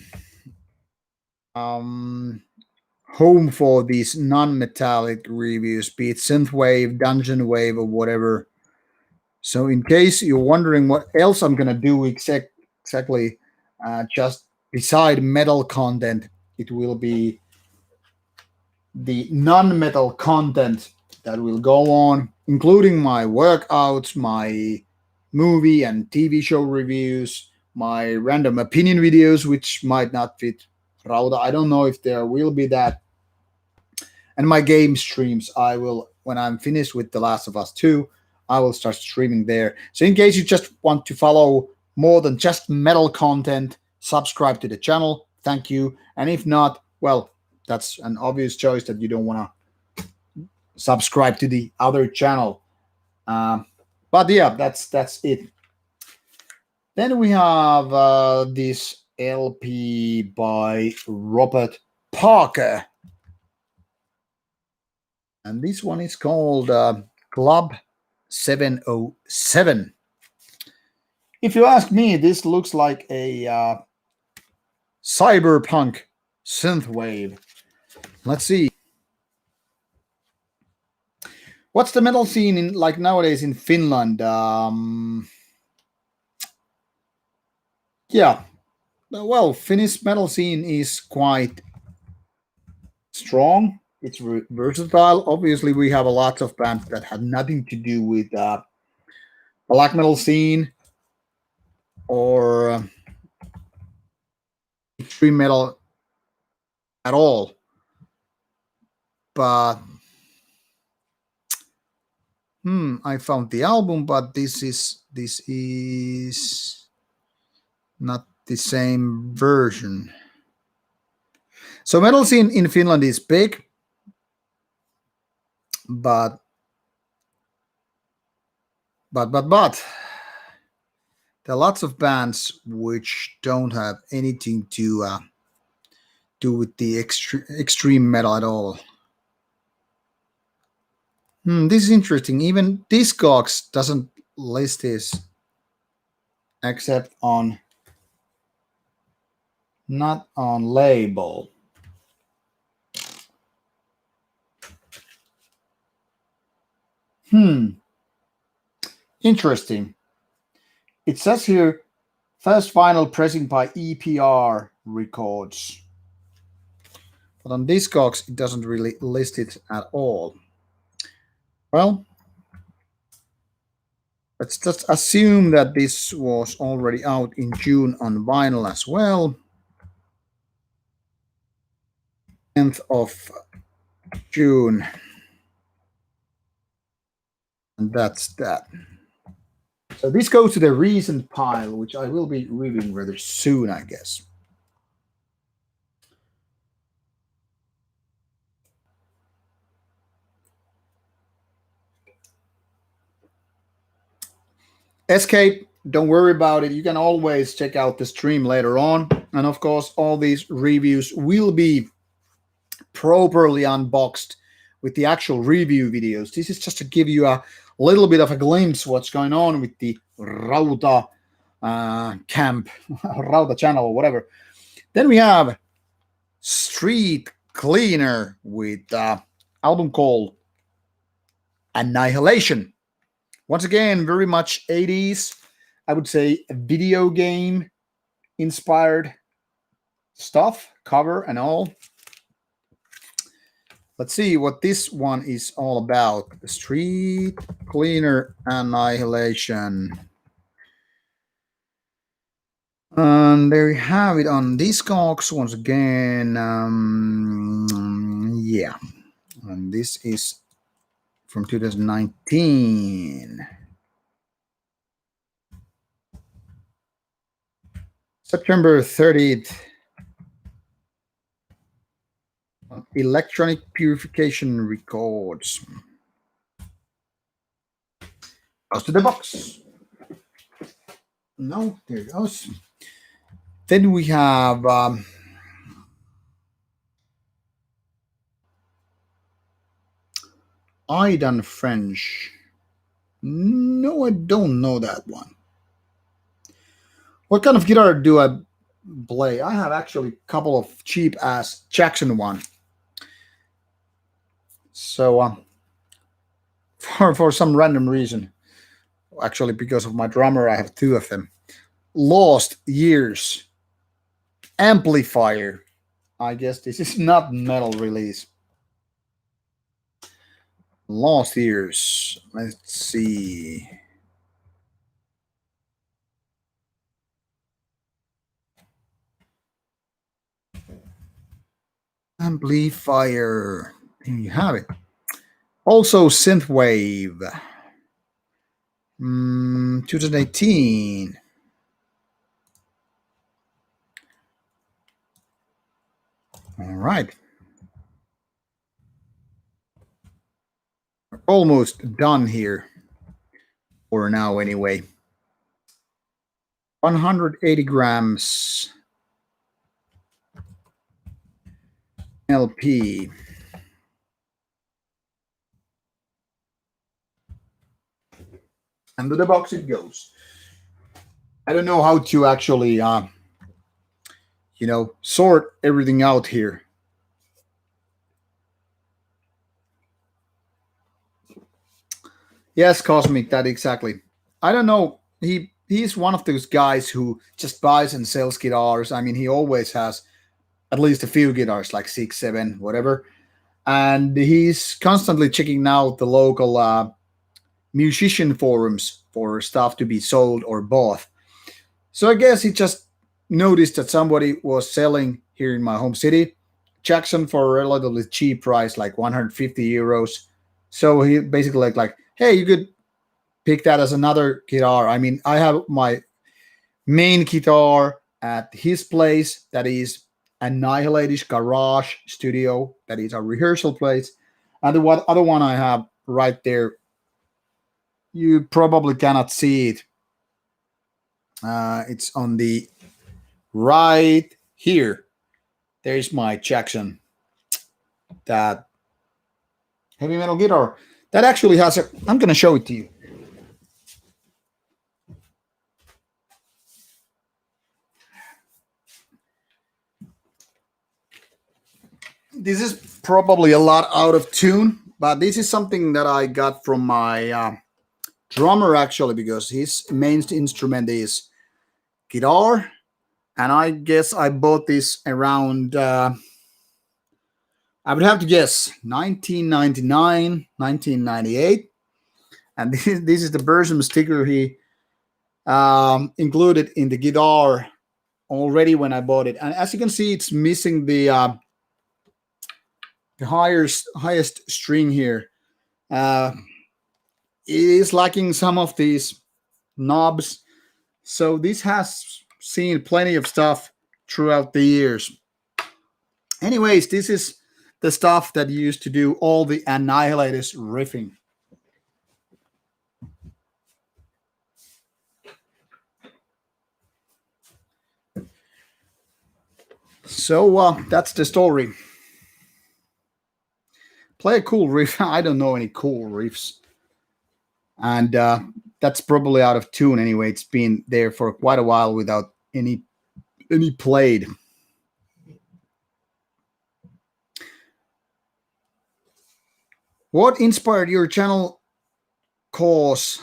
home for these non-metallic reviews, be it synthwave, dungeon wave, or whatever. So in case you're wondering what else I'm gonna do exactly, just beside metal content, it will be the non-metal content that will go on, including my workouts, my movie and TV show reviews, my random opinion videos, which might not fit Rauta. I don't know if there will be that. And my game streams, I will, when I'm finished with The Last of Us 2, I will start streaming there. So in case you just want to follow more than just metal content, subscribe to the channel. Thank you. And if not, well, that's an obvious choice that you don't want to subscribe to the other channel. But yeah, that's it. Then we have this LP by Robert Parker. And this one is called Club 707. If you ask me, this looks like a cyberpunk synthwave. Let's see. What's the metal scene in like nowadays in Finland? Yeah, well, Finnish metal scene is quite strong. It's versatile. Obviously, we have a lot of bands that have nothing to do with black metal scene or extreme metal at all. But I found the album, but this is not the same version. So metal scene in Finland is big, but there are lots of bands which don't have anything to do with the extreme metal at all. This is interesting. Even Discogs doesn't list this except on not on label. Interesting. It says here first vinyl pressing by EPR Records. But on Discogs, it doesn't really list it at all. Well, let's just assume that this was already out in June on vinyl as well. 10th of June. And that's that. So this goes to the recent pile, which I will be reviewing rather soon, I guess. Escape, don't worry about it. You can always check out the stream later on. And of course, all these reviews will be properly unboxed with the actual review videos. This is just to give you a little bit of a glimpse what's going on with the Rauta camp, Rauta channel or whatever. Then we have Street Cleaner with album called Annihilation. Once again, very much 80s, I would say video game inspired stuff, cover and all. Let's see what this one is all about. The Street Cleaner Annihilation. And there we have it on Discogs once again. Yeah. And this is from 2019. September 30th. Electronic Purification Records. Goes to the box. No, there it goes. Then we have Aidan French. No, I don't know that one. What kind of guitar do I play? I have actually a couple of cheap ass Jackson one. So for some random reason, actually because of my drummer, I have two of them. Lost Years Amplifier. I guess this is not metal release. Lost Years. Let's see. Amplifier. Here you have it. Also synthwave. 2018. All right. Almost done here. For now, anyway. 180 grams LP. And to the box it goes. I don't know how to actually, sort everything out here. Yes, Cosmic, that exactly. I don't know. He's one of those guys who just buys and sells guitars. I mean, he always has at least a few guitars, like six, seven, whatever. And he's constantly checking out the local musician forums for stuff to be sold or bought. So I guess he just noticed that somebody was selling here in my home city Jackson for a relatively cheap price, like 150 euros. So he basically like, hey, you could pick that as another guitar. I mean, I have my main guitar at his place that is Annihilatish Garage Studio, that is a rehearsal place. And the other one I have right there, you probably cannot see it. It's on the right here. There's my Jackson, that heavy metal guitar. That actually has a, I'm going to show it to you. This is probably a lot out of tune, but this is something that I got from my drummer actually, because his main instrument is guitar, and I guess I bought this around I would have to guess 1999, 1998, and this is the version sticker he included in the guitar already when I bought it. And as you can see, it's missing the highest string here. It is lacking some of these knobs. So this has seen plenty of stuff throughout the years. Anyways, this is the stuff that used to do all the Annihilators riffing. So that's the story. Play a cool riff. I don't know any cool riffs. And that's probably out of tune anyway. It's been there for quite a while without any played. What inspired your channel? Cause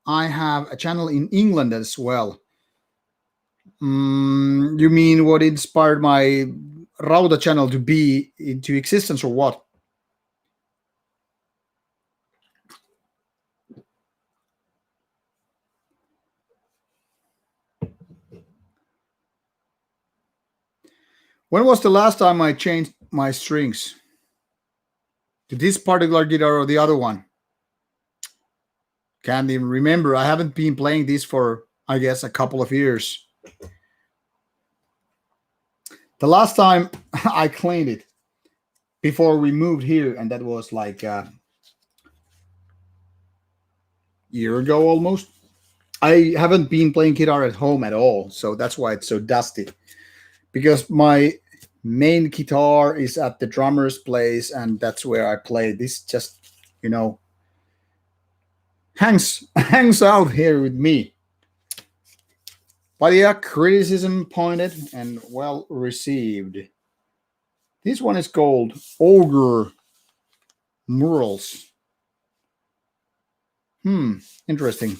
I have a channel in England as well. You mean what inspired my Rauta channel to be into existence, or what? When was the last time I changed my strings? To this particular guitar or the other one? Can't even remember. I haven't been playing this for, I guess, a couple of years. The last time I cleaned it before we moved here, and that was like a year ago almost. I haven't been playing guitar at home at all, so that's why it's so dusty. Because my main guitar is at the drummer's place, and that's where I play. This just, hangs out here with me. But yeah, criticism pointed and well received. This one is called Ogre Murals. Interesting.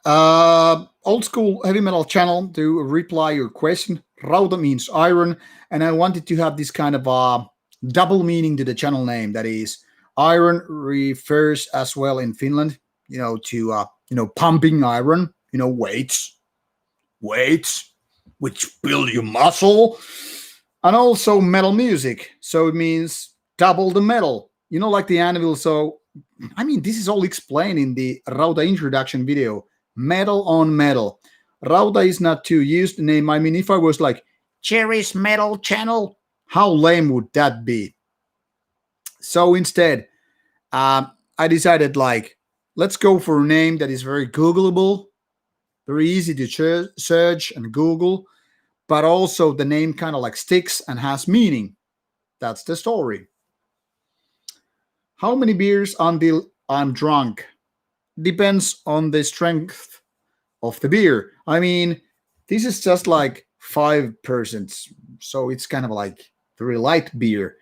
Old school heavy metal channel to reply your question. Rauta means iron, and I wanted to have this kind of double meaning to the channel name. That is, iron refers as well in Finland, to pumping iron, weights. weights, which build your muscle. And also metal music. So it means double the metal. Like the anvil. So, I mean, this is all explained in the Rauta introduction video. Metal on metal. Rauta is not too used name. I mean, if I was like, Cherry's Metal Channel. how lame would that be? So instead, I decided like, let's go for a name that is very Googleable, very easy to search and Google, but also the name kind of like sticks and has meaning. That's the story. How many beers until I'm drunk? Depends on the strength of the beer. I mean, this is just like 5%, so it's kind of like very light beer.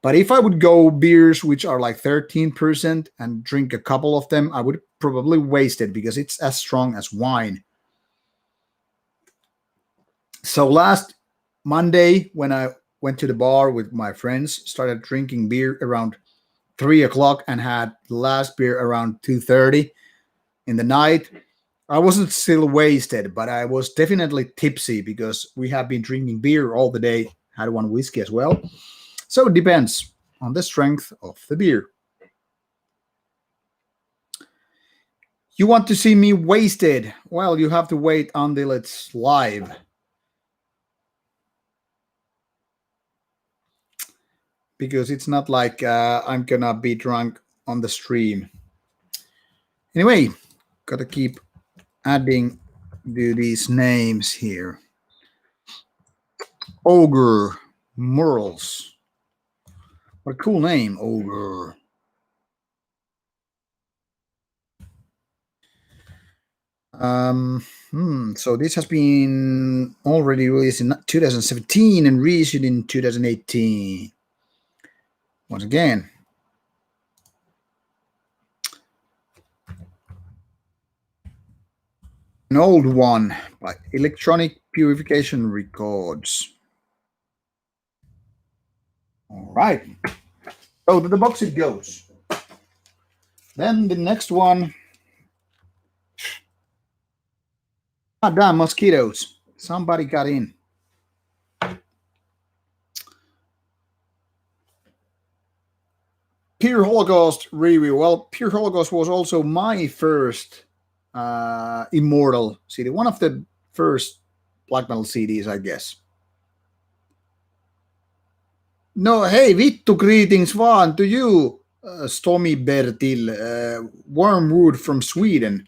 But if I would go beers which are like 13% and drink a couple of them, I would probably waste it because it's as strong as wine. So last Monday, when I went to the bar with my friends, started drinking beer around 3 o'clock and had the last beer around 2:30 in the night. I wasn't still wasted, but I was definitely tipsy because we have been drinking beer all the day. Had one whiskey as well. So it depends on the strength of the beer. You want to see me wasted? Well, you have to wait until it's live. Because it's not like I'm gonna be drunk on the stream. Anyway, gotta keep adding to these names here. Ogre Murals. What a cool name, Ogre. So this has been already released in 2017 and reissued in 2018. Once again, an old one by Electronic Purification Records. All right. So to the box it goes. Then the next one. Ah, damn, mosquitoes. Somebody got in. Pure Holocaust review. Well, Pure Holocaust was also my first Immortal CD. One of the first black metal CDs, I guess. No, hey, vittu greetings vaan to you, Stormy Bertil, Wormwood from Sweden.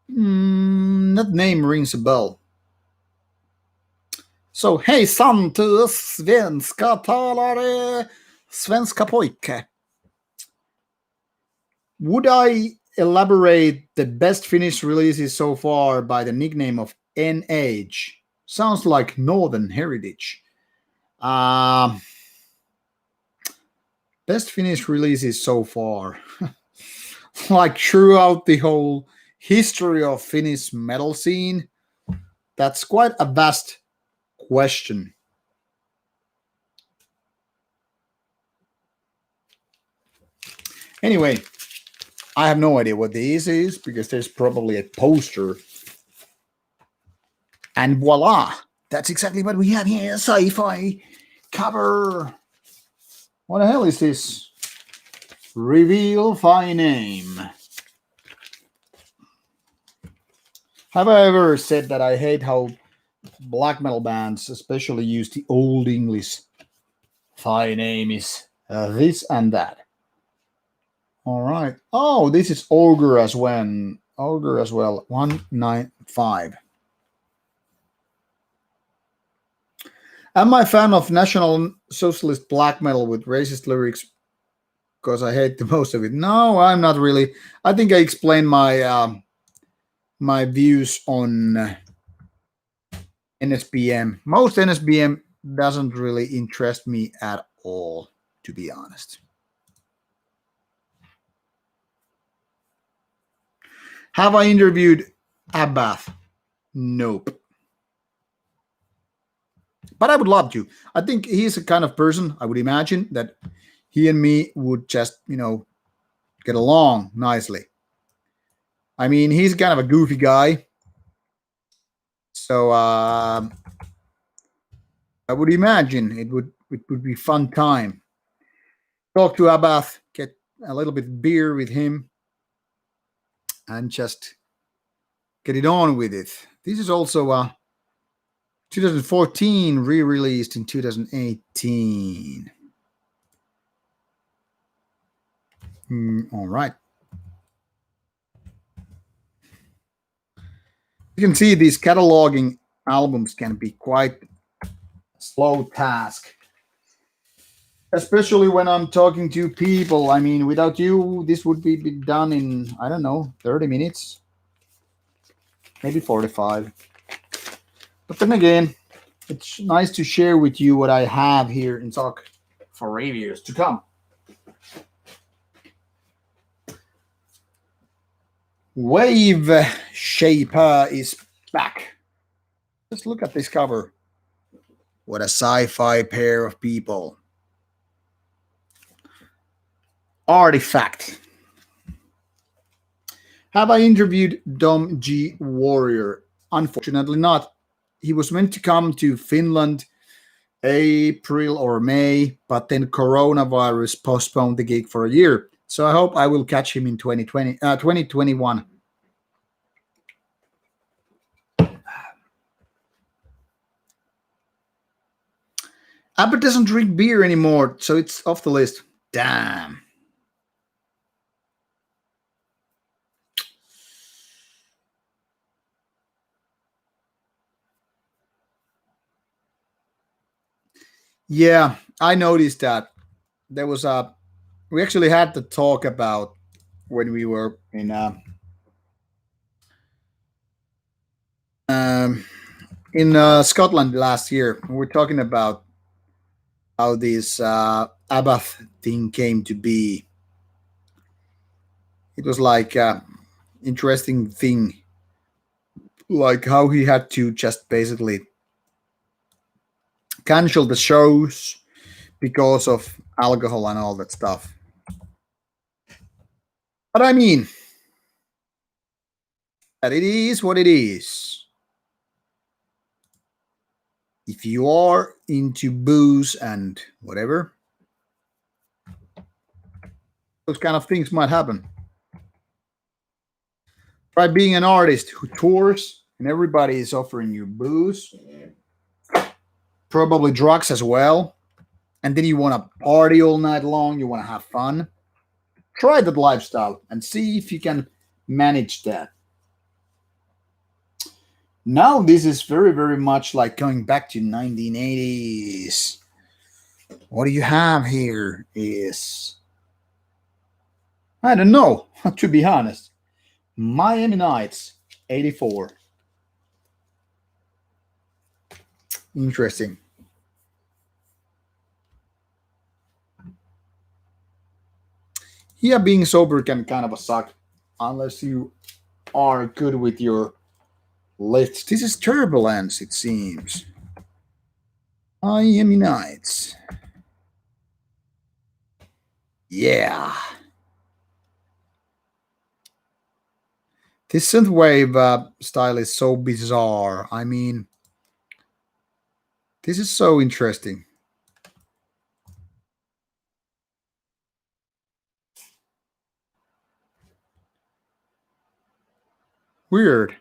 That name rings a bell. So, hej sant svenska talare, svenska pojke. Would I elaborate the best Finnish releases so far by the nickname of NH? Sounds like Northern Heritage. Best Finnish releases so far. Like throughout the whole history of Finnish metal scene? That's quite a vast question. Anyway, I have no idea what this is because there's probably a poster. And voila, that's exactly what we have here. Sci-fi cover. What the hell is this? Reveal Fi name. Have I ever said that I hate how black metal bands especially use the old English Fi name is this and that? All right. Oh, this is Ogre as well. Ogre as well. 195. Am I a fan of National Socialist black metal with racist lyrics because I hate the most of it? No, I'm not really. I think I explained my my views on NSBM. Most NSBM doesn't really interest me at all, to be honest. Have I interviewed Abath? Nope. But I would love to. I think he's a kind of person, I would imagine, that he and me would just, get along nicely. I mean, he's kind of a goofy guy. So I would imagine it would be fun time. Talk to Abath, get a little bit beer with him, and just get it on with it. This is also 2014, re-released in 2018. All right. You can see these cataloging albums can be quite a slow task, especially when I'm talking to people. I mean, without you, this would be done in, I don't know, 30 minutes, maybe 45. But then again, it's nice to share with you what I have here in stock for reviews to come. Wave Shaper is back. Just look at this cover. What a sci-fi pair of people. Artifact. Have I interviewed Dom G. Warrior? Unfortunately not. He was meant to come to Finland April or May, but then coronavirus postponed the gig for a year. So I hope I will catch him in 2021. Albert doesn't drink beer anymore, so it's off the list. Damn. Yeah, I noticed that. There was a. We actually had to talk about when we were in Scotland last year. We were talking about how this Abath thing came to be. It was like interesting thing, like how he had to just basically cancel the shows because of alcohol and all that stuff. But I mean, that it is what it is. If you are into booze and whatever, those kind of things might happen. Try being an artist who tours and everybody is offering you booze, probably drugs as well, and then you want to party all night long, you want to have fun. Try that lifestyle and see if you can manage that. Now this is very, very much like going back to 1980s. What do you have here is, I don't know, to be honest. Miami Nights, 84. Interesting. Yeah, being sober can kind of suck unless you are good with your lifts. This is Turbulence, it seems. Miami Nights. Yeah. This synthwave style is so bizarre. I mean, this is so interesting. Weird.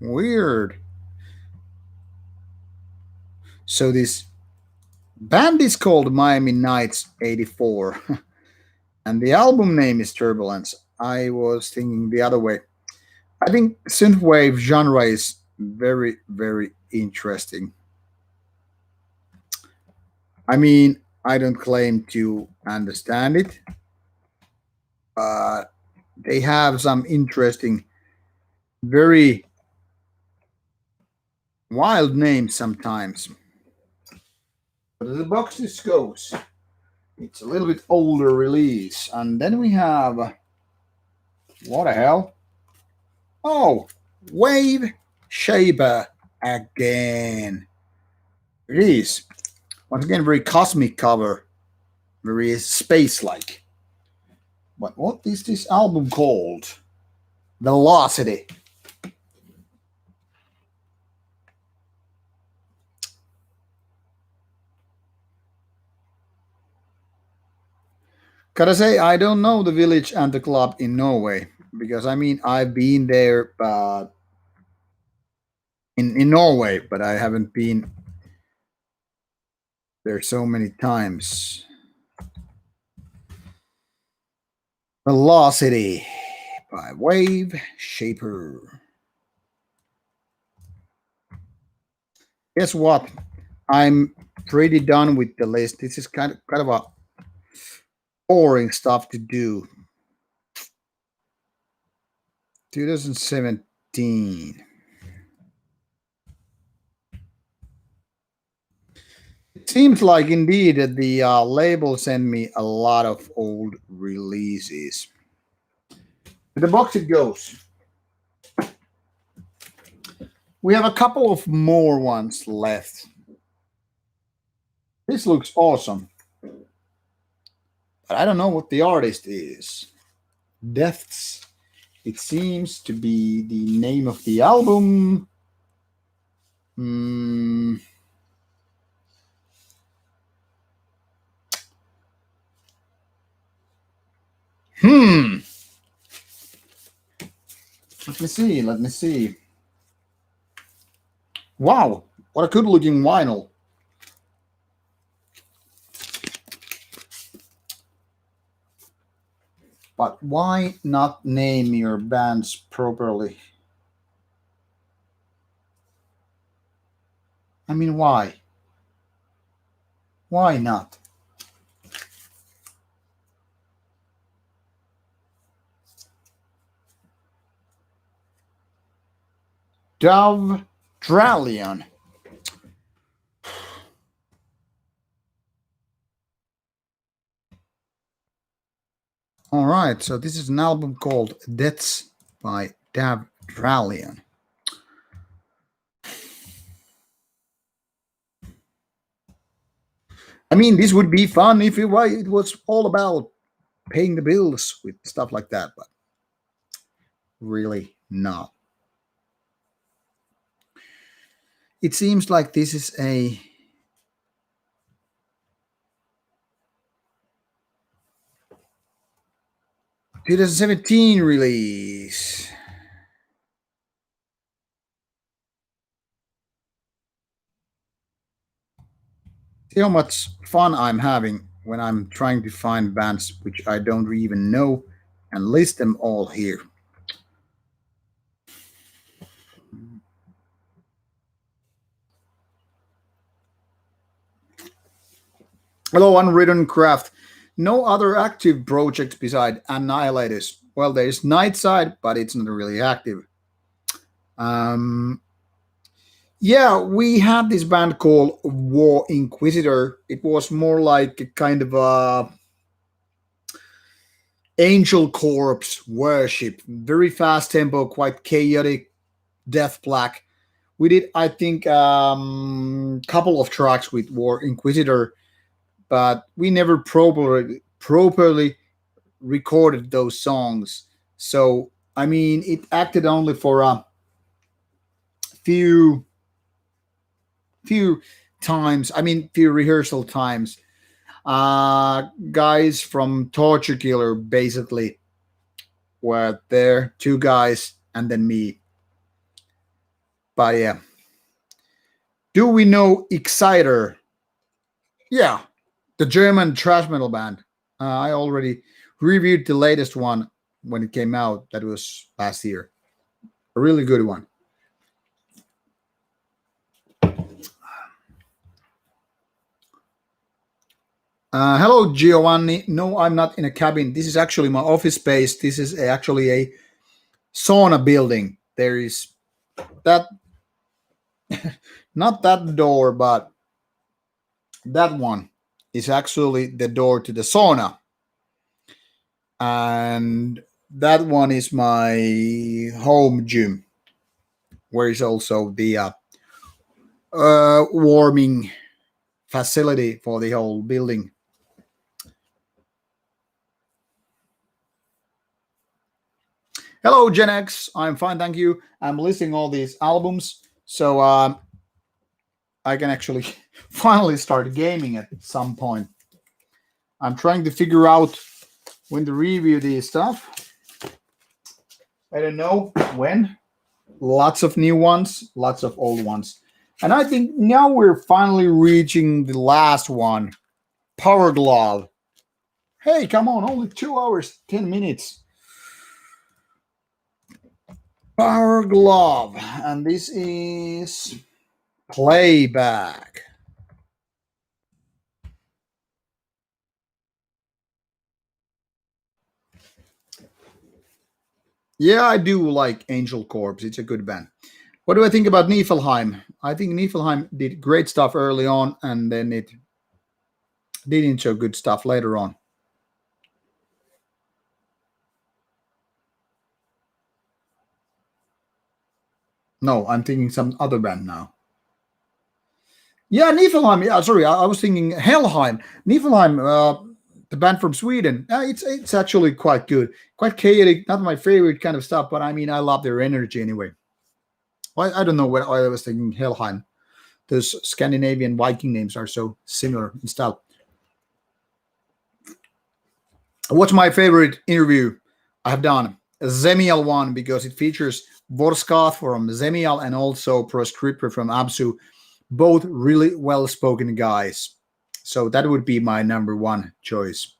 Weird. So this band is called Miami Nights 84. And the album name is Turbulence. I was thinking the other way. I think synthwave genre is very, very interesting. I mean, I don't claim to understand it. They have some interesting, very wild names sometimes. But as the box this goes, it's a little bit older release. And then we have, what the hell? Oh, Wave Shaper again. It is. Once again, very cosmic cover. Very space-like. But what is this album called? Velocity. Gotta say, I don't know the village and the club in Norway because I mean I've been there, but in Norway, but I haven't been there so many times. Velocity by Wave Shaper. Guess what? I'm pretty done with the list. This is kind of a boring stuff to do. 2017. It seems like indeed that the label sent me a lot of old releases. To the box it goes. We have a couple of more ones left. This looks awesome. But I don't know what the artist is. Deaths. It seems to be the name of the album. Hmm. Hmm. Let me see. Let me see. Wow. What a good looking vinyl. But why not name your bands properly? I mean, why? Why not? Dove Dralion. All right, so this is an album called Deaths by Dave Dralion. I mean, this would be fun if it was all about paying the bills with stuff like that, but really not. It seems like this is a 2017 release. See how much fun I'm having when I'm trying to find bands which I don't even know and list them all here. Hello, Unwritten Craft. No other active projects beside Annihilators. Well, there's Nightside, but it's not really active. Um, yeah, we had this band called War Inquisitor. It was more like a kind of a angel corpse worship, very fast tempo, quite chaotic, death black. We did, I think, couple of tracks with War Inquisitor, but we never properly recorded those songs. So I mean, it acted only for a few few times. I mean, few rehearsal times. Guys from Torture Killer basically were there, two guys, and then me. But yeah, do we know Exciter? Yeah, the German thrash metal band. I already reviewed the latest one when it came out. That was last year. A really good one. Hello, Giovanni. No, I'm not in a cabin. This is actually my office space. This is actually a sauna building. There is that, not that door, but that one is actually the door to the sauna. And that one is my home gym, where is also the warming facility for the whole building. Hello, Gen X. I'm fine, thank you. I'm listing all these albums, so I can actually finally start gaming at some point. I'm trying to figure out when to review this stuff. I don't know when. Lots of new ones, lots of old ones. And I think now we're finally reaching the last one, Power Glove. Hey, come on, only 2 hours, 10 minutes. Power Glove. And this is Playback. Yeah, I do like Angel Corpse. It's a good band. What do I think about Niflheim? I think Niflheim did great stuff early on, and then it didn't show good stuff later on. No, I'm thinking some other band now. Yeah, Niflheim. Yeah, sorry, I was thinking Helheim. Niflheim, the band from Sweden. It's actually quite good, quite chaotic. Not my favorite kind of stuff, but I mean, I love their energy anyway. Well, I don't know why I was thinking Helheim. Those Scandinavian Viking names are so similar in style. What's my favorite interview I have done? A Zemial one because it features Vorskath from Zemial and also Proscriptor from Absu, both really well-spoken guys. So that would be my number one choice.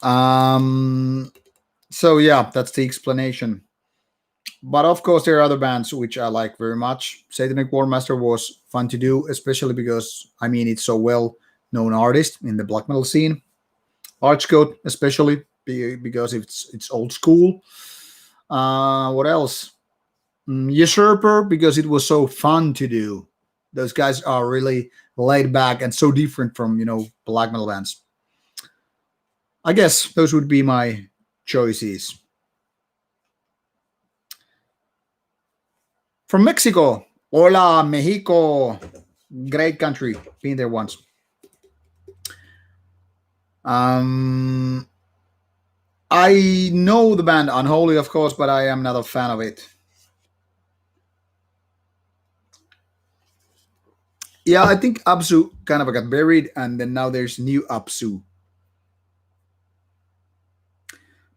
So yeah, that's the explanation. But of course, there are other bands which I like very much. Satanic Warmaster was fun to do, especially because I mean it's so well-known artist in the black metal scene. Archgoat, especially because it's old school. What else? Usurper, because it was so fun to do. Those guys are really laid back and so different from black metal bands. I guess those would be my choices. From Mexico, hola Mexico, great country. Been there once. I know the band Unholy, of course, but I am not a fan of it. Yeah, I think Absu kind of got buried, and then now there's new Absu.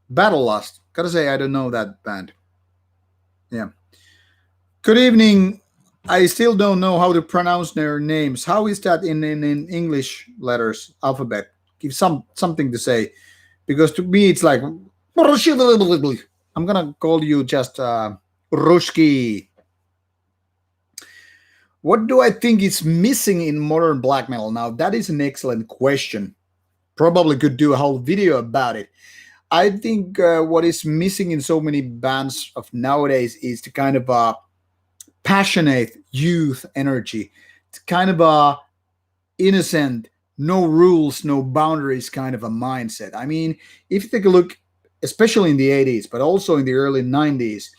Battle Lust. Gotta say, I don't know that band. Yeah. Good evening. I still don't know how to pronounce their names. How is that in English letters, alphabet? Give something to say. Because to me, it's like, I'm gonna call you just Ruski. What do I think is missing in modern black metal? Now, that is an excellent question. Probably could do a whole video about it. I think what is missing in so many bands of nowadays is the kind of passionate youth energy. It's kind of a innocent, no rules, no boundaries kind of a mindset. I mean, if you take a look, especially in the 80s, but also in the early 90s,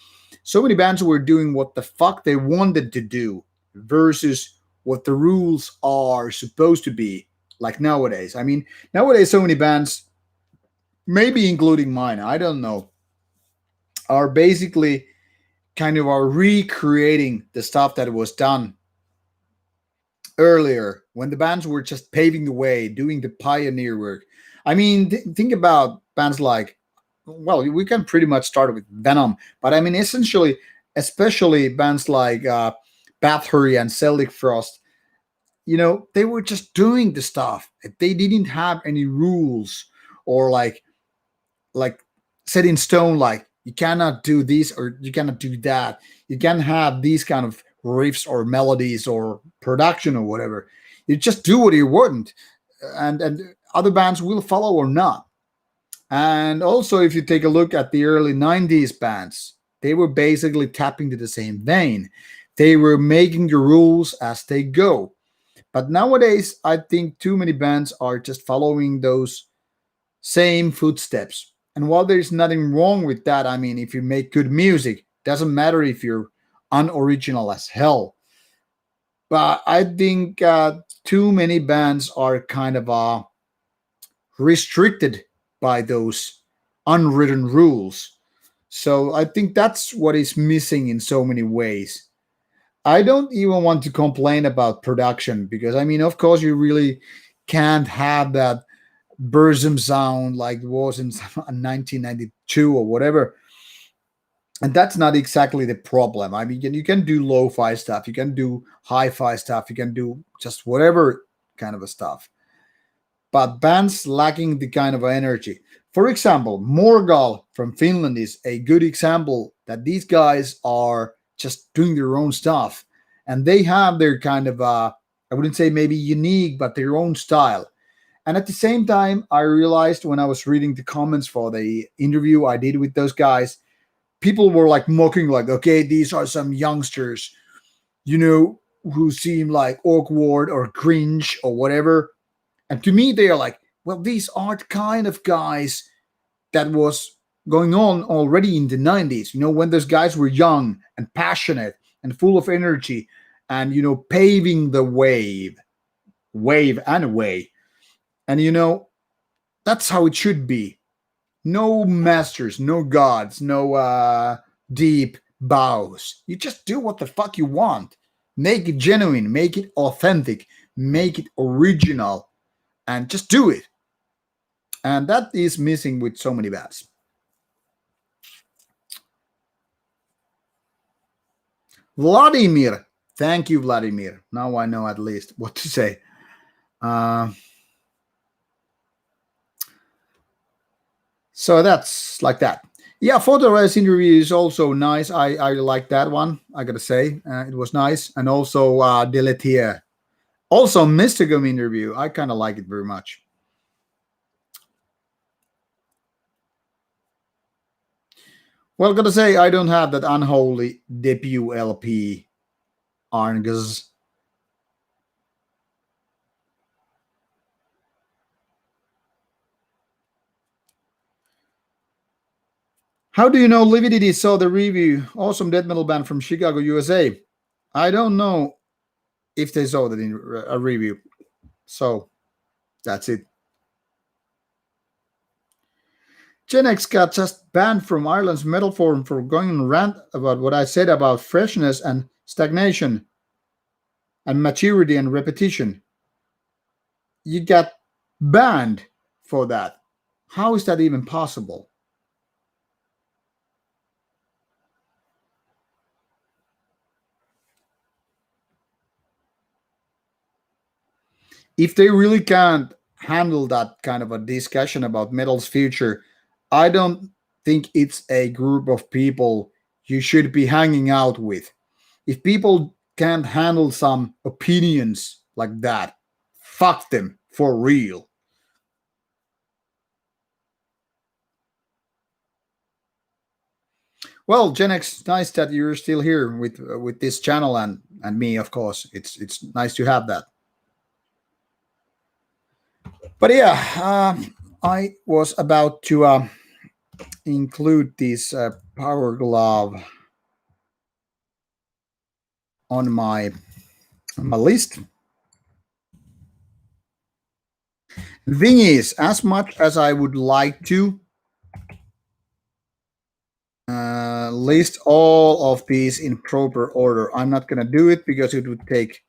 so many bands were doing what the fuck they wanted to do versus what the rules are supposed to be, like nowadays. I mean, nowadays, so many bands, maybe including mine, I don't know, are basically kind of are recreating the stuff that was done earlier when the bands were just paving the way, doing the pioneer work. I mean, think about bands like, well, we can pretty much start with Venom, but I mean, essentially, especially bands like Bathory and Celtic Frost, they were just doing the stuff. They didn't have any rules or like set in stone, like you cannot do this or you cannot do that. You can't have these kind of riffs or melodies or production or whatever. You just do what you want, and other bands will follow or not. And also, if you take a look at the early 90s bands, they were basically tapping to the same vein. They were making the rules as they go. But nowadays, I think too many bands are just following those same footsteps. And while there's nothing wrong with that, I mean, if you make good music, doesn't matter if you're unoriginal as hell. But I think too many bands are kind of restricted by those unwritten rules. So I think that's what is missing in so many ways. I don't even want to complain about production because, I mean, of course, you really can't have that burzum sound like it was in 1992 or whatever. And that's not exactly the problem. I mean, you can do lo-fi stuff, you can do hi-fi stuff, you can do just whatever kind of a stuff. But bands lacking the kind of energy. For example, Morgal from Finland is a good example that these guys are just doing their own stuff, and they have their kind of I wouldn't say maybe unique, but their own style. And at the same time, I realized when I was reading the comments for the interview I did with those guys, people were like mocking, like, okay, these are some youngsters, who seem like awkward or cringe or whatever. And to me, they are like, well, these are the kind of guys that was going on already in the 90s, when those guys were young and passionate and full of energy and, paving the wave and way. And, that's how it should be. No masters, no gods, no deep bows. You just do what the fuck you want. Make it genuine, make it authentic, make it original, and just do it. And that is missing with so many bands. Vladimir. Thank you, Vladimir. Now I know at least what to say. So that's like that. Yeah, Photorez interview is also nice. I like that one. I gotta say, it was nice. And also Deletier. Also Mysticum interview. I kind of like it very much. Well, gotta say, I don't have that unholy debut LP, Arngus. How do you know Lividity saw the review? Awesome death metal band from Chicago, USA. I don't know if they saw that in a review. So that's it. Gen X got just banned from Ireland's metal forum for going on rant about what I said about freshness and stagnation and maturity and repetition. You got banned for that. How is that even possible? If they really can't handle that kind of a discussion about metal's future, I don't think it's a group of people you should be hanging out with. If people can't handle some opinions like that, fuck them for real. Well, Gen X, nice that you're still here with this channel and me, of course. It's nice to have that. But yeah, I was about to include this Power Glove on my list. The thing is, as much as I would like to list all of these in proper order, I'm not going to do it because it would take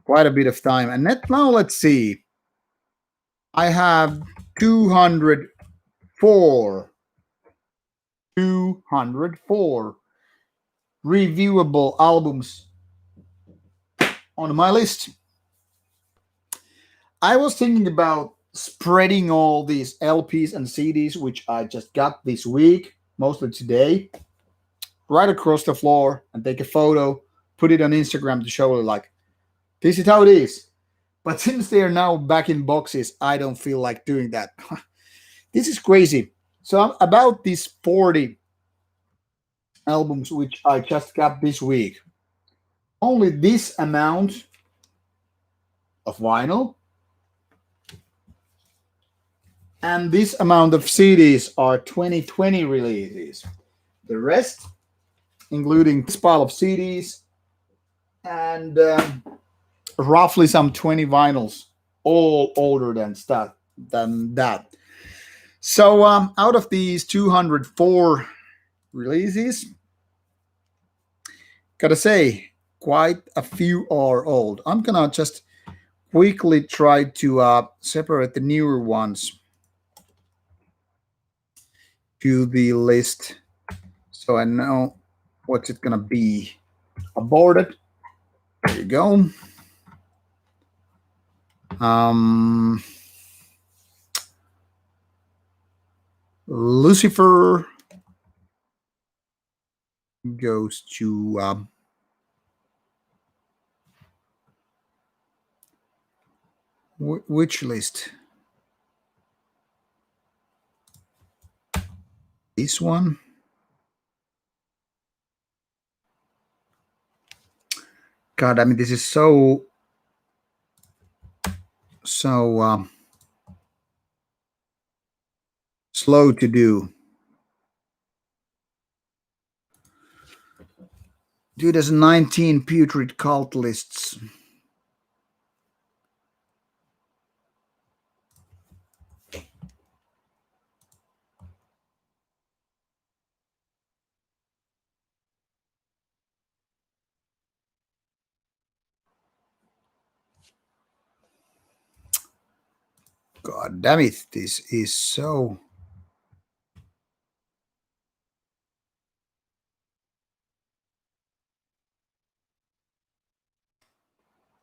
quite a bit of time. And now let's see. I have 204 reviewable albums on my list. I was thinking about spreading all these LPs and CDs, which I just got this week, mostly today, right across the floor and take a photo, put it on Instagram to show, like, this is how it is. But since they are now back in boxes, I don't feel like doing that. This is crazy. So I'm about these 40 albums, which I just got this week. Only this amount of vinyl and this amount of CDs are 2020 releases. The rest, including this pile of CDs and roughly some 20 vinyls, all older than that. So out of these 204 releases, gotta say, quite a few are old. I'm gonna just quickly try to separate the newer ones to the list so I know what's it gonna be. Aborted. There you go. Um, Lucifer goes to which list? This one. God, I mean, this is so slow to do. Dude, there's 19 putrid cult lists. God damn it, this is so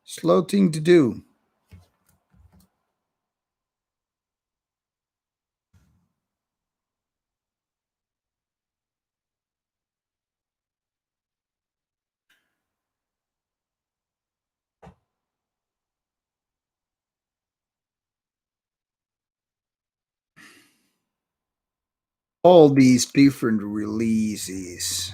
slow thing to do. All these different releases.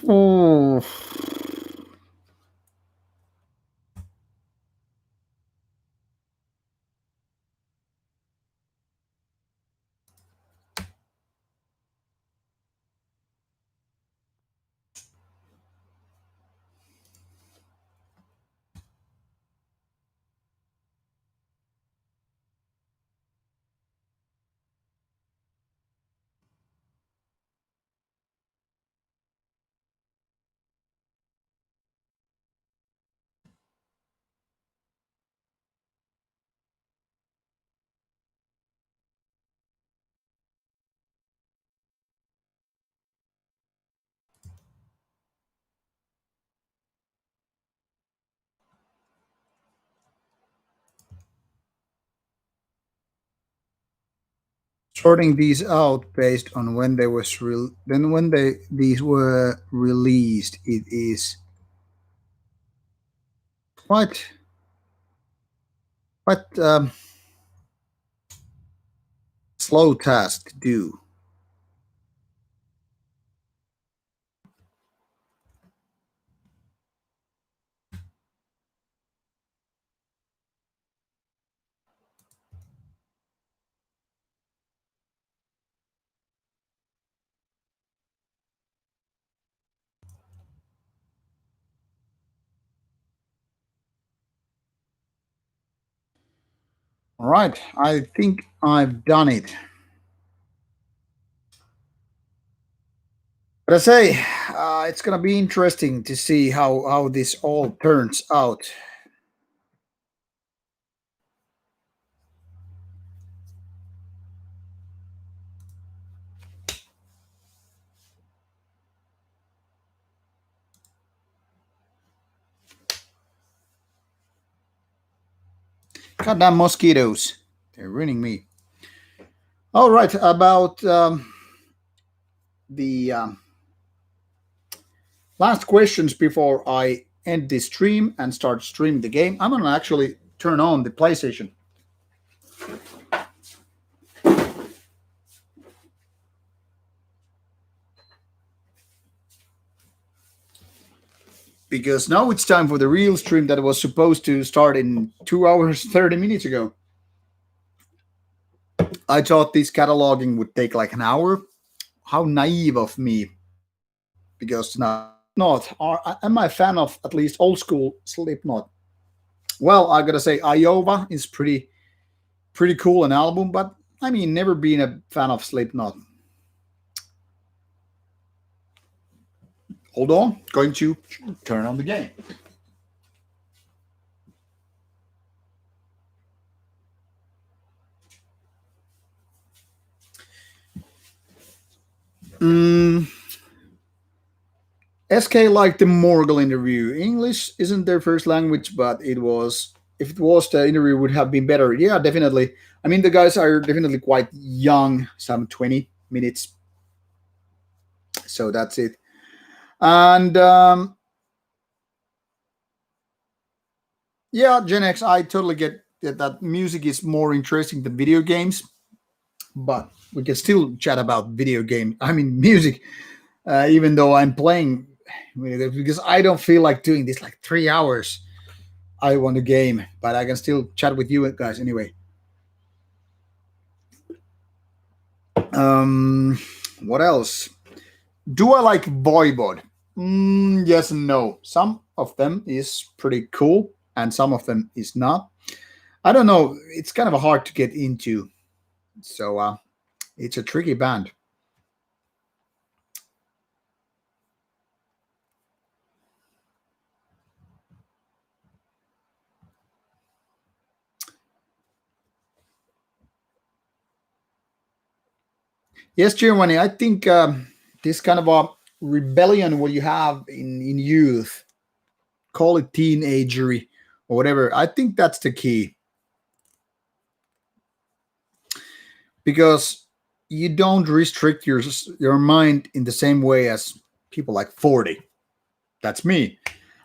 Oh. Sorting these out based on when they was then when these were released, it is quite quite slow task to do. All right, I think I've done it. But I say, it's gonna be interesting to see how this all turns out. Goddamn mosquitoes, they're ruining me. All right, about the last questions before I end this stream and start streaming the game. I'm gonna actually turn on the PlayStation. Because now it's time for the real stream that was supposed to start in 2 hours 30 minutes ago. I thought this cataloging would take like an hour. How naive of me, because not am I a fan of at least old school Slipknot? Well, I gotta say, Iowa is pretty cool an album, but I mean, never been a fan of Slipknot. Hold on, going to turn on the game. Mm, SK liked the Morgul interview. English isn't their first language, but it was. If it was, the interview would have been better. Yeah, definitely. I mean, the guys are definitely quite young, some 20 minutes. So that's it. And yeah, Gen X, I totally get that music is more interesting than video games, but we can still chat about video game. I mean, music, even though I'm playing, because I don't feel like doing this like 3 hours. I want a game, but I can still chat with you guys anyway. Um, what else? Do I like Voivod? Yes and no. Some of them is pretty cool, and some of them is not. I don't know. It's kind of hard to get into, so it's a tricky band. Yes, Germany. I think this kind of a rebellion what you have in youth, call it teenagery or whatever. I think that's the key because you don't restrict your mind in the same way as people like 40. That's me.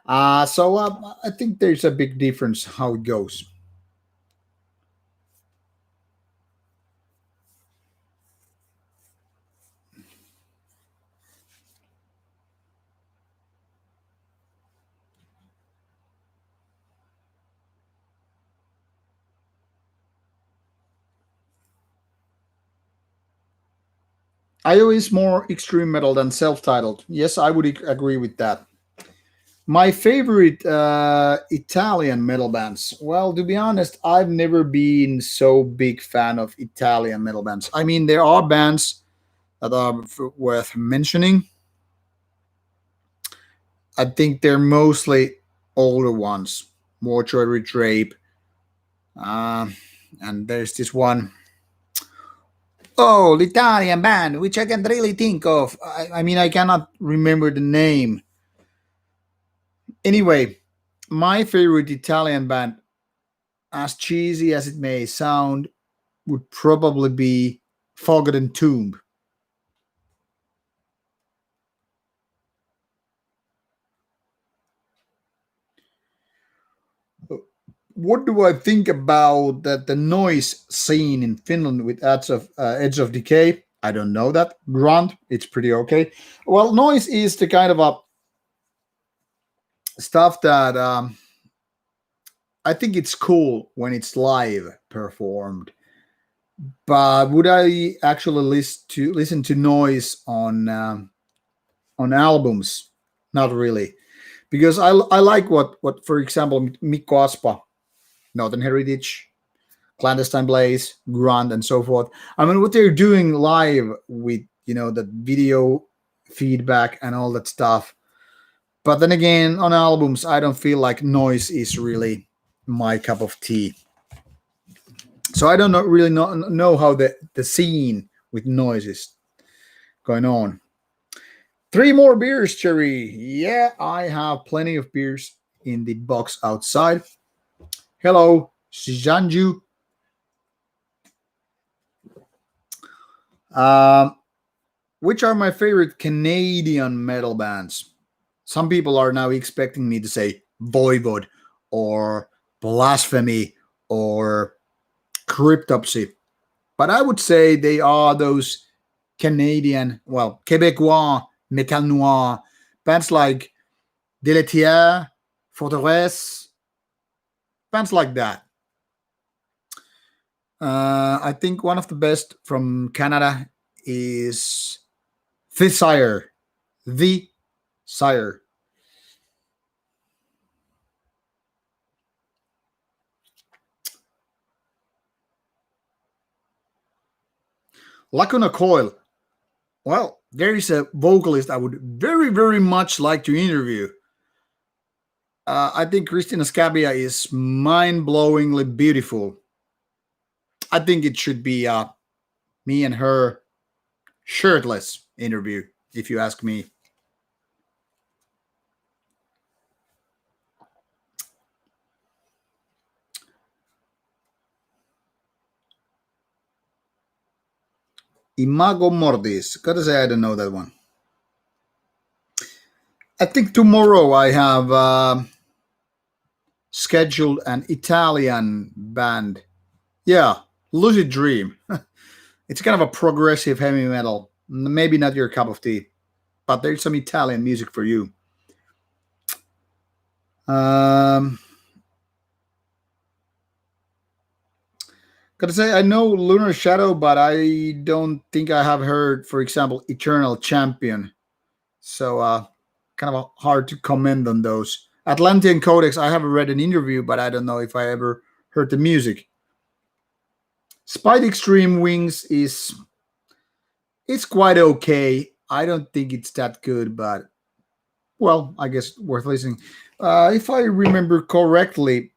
So I think there's a big difference how it goes. IO is more extreme metal than self-titled. Yes, I would agree with that. My favorite Italian metal bands. Well, to be honest, I've never been so big fan of Italian metal bands. I mean, there are bands that are worth mentioning. I think they're mostly older ones. Mortuary Drape. Uh, and there's this one. Oh, the Italian band, which I can't really think of. I mean, I cannot remember the name. Anyway, my favorite Italian band, as cheesy as it may sound, would probably be Forgotten Tomb. What do I think about the noise scene in Finland with Edge of Decay? I don't know that. Grunt, it's pretty okay. Well, noise is the kind of a stuff that I think it's cool when it's live performed. But would I actually listen to noise on albums? Not really, because I like what for example Mikko Aspa, Northern Heritage, Clandestine Blaze, Grunt, and so forth. I mean, what they're doing live with the video feedback and all that stuff. But then again, on albums, I don't feel like noise is really my cup of tea. So I don't really know how the scene with noise is going on. Three more beers, Cherry. Yeah, I have plenty of beers in the box outside. Hello, Shijanju. Um, which are my favorite Canadian metal bands? Some people are now expecting me to say Voivod or Blasphemy or Cryptopsy, but I would say they are those Canadian, well, Québécois, Metal Noir, bands like Deletier, Forteresse, bands like that. I think one of the best from Canada is The Sire. The Sire. Lacuna Coil. Well, there is a vocalist I would very, very much like to interview. I think Christina Scabia is mind-blowingly beautiful. I think it should be me and her shirtless interview, if you ask me. Imago Mortis. Gotta say, I don't know that one. I think tomorrow I have scheduled an Italian band. Yeah, Lucid Dream. It's kind of a progressive heavy metal. Maybe not your cup of tea, but there's some Italian music for you. Gotta say, I know Lunar Shadow, but I don't think I have heard, for example, Eternal Champion. So, kind of hard to comment on those. Atlantean Codex, I haven't read an interview, but I don't know if I ever heard the music. Spite Extreme Wings is it's quite okay. I don't think it's that good, but well, I guess worth listening. If I remember correctly,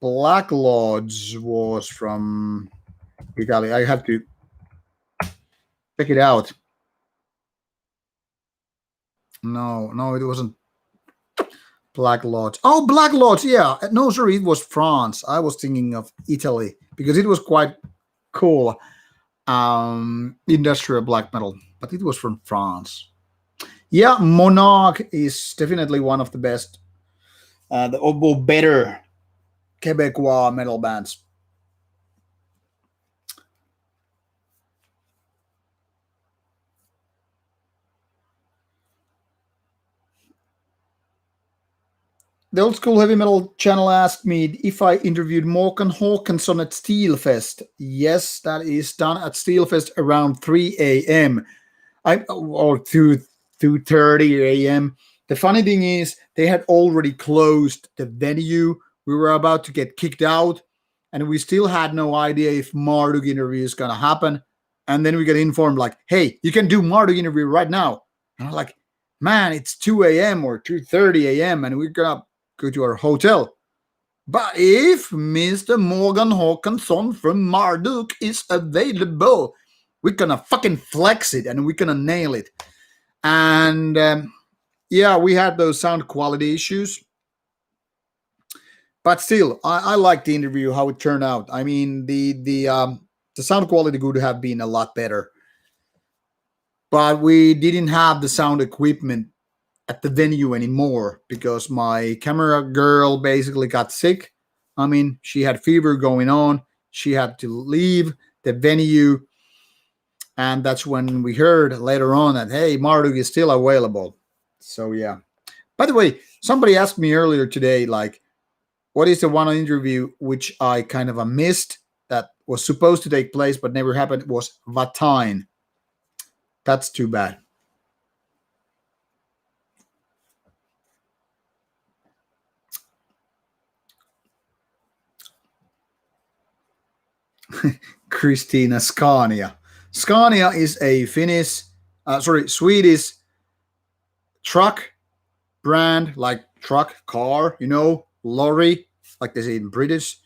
Black Lodge was from Italy. I have to check it out. No, it wasn't Black Lodge. Oh, Black Lodge, yeah. No, sorry, it was France. I was thinking of Italy because it was quite cool. Industrial black metal, but it was from France. Yeah, Monarch is definitely one of the best, or better Quebecois metal bands. The Old School Heavy Metal channel asked me if I interviewed Morgan Hawkinson at Steelfest. Yes, that is done at Steelfest around 3 a.m. Or 2:30 a.m. The funny thing is, they had already closed the venue. We were about to get kicked out, and we still had no idea if Marduk interview is gonna happen. And then we get informed, like, "Hey, you can do Marduk interview right now." And I'm like, "Man, it's 2 a.m. or 2:30 a.m. and we're gonna go to our hotel." But if Mr. Morgan Hawkinson from Marduk is available, we're gonna fucking flex it and we're gonna nail it. And yeah, we had those sound quality issues, but still, I like the interview how it turned out. I mean, the sound quality could have been a lot better, but we didn't have the sound equipment at the venue anymore because my camera girl basically got sick. I mean, she had fever going on. She had to leave the venue. And that's when we heard later on that, hey, Marduk is still available. So, yeah. By the way, somebody asked me earlier today, like, what is the one interview which I kind of missed that was supposed to take place but never happened? It was Vatine. That's too bad. Christina Scania. Scania is a Swedish truck brand, like truck, car, lorry, like they say in British.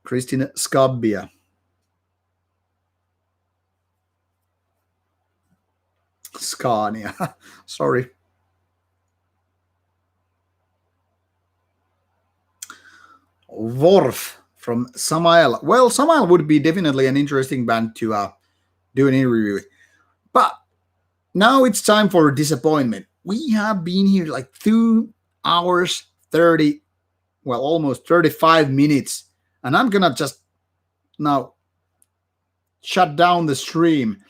Christina Scabia. Scania. Sorry. Worf from Samael. Well, Samael would be definitely an interesting band to do an interview with. But now it's time for disappointment. We have been here like 2 hours 30, well, almost 35 minutes. And I'm going to just now shut down the stream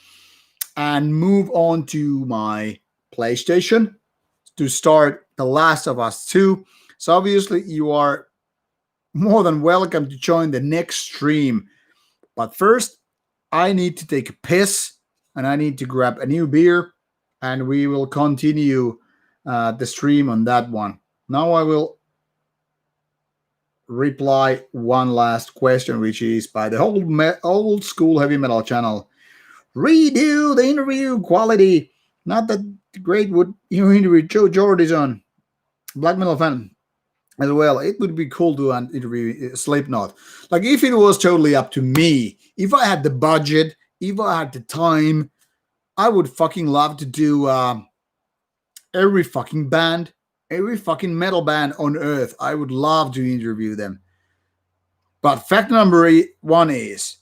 and move on to my PlayStation to start The Last of Us 2. So obviously you are more than welcome to join the next stream. But first, I need to take a piss and I need to grab a new beer, and we will continue the stream on that one. Now I will reply one last question, which is by the old school heavy metal channel. Redo the interview quality. Not that great would you interview Joe Jordison, black metal fan as well. It would be cool to interview Slipknot. Like if it was totally up to me, if I had the budget, if I had the time, I would fucking love to do every fucking band, every fucking metal band on earth. I would love to interview them. But fact number one is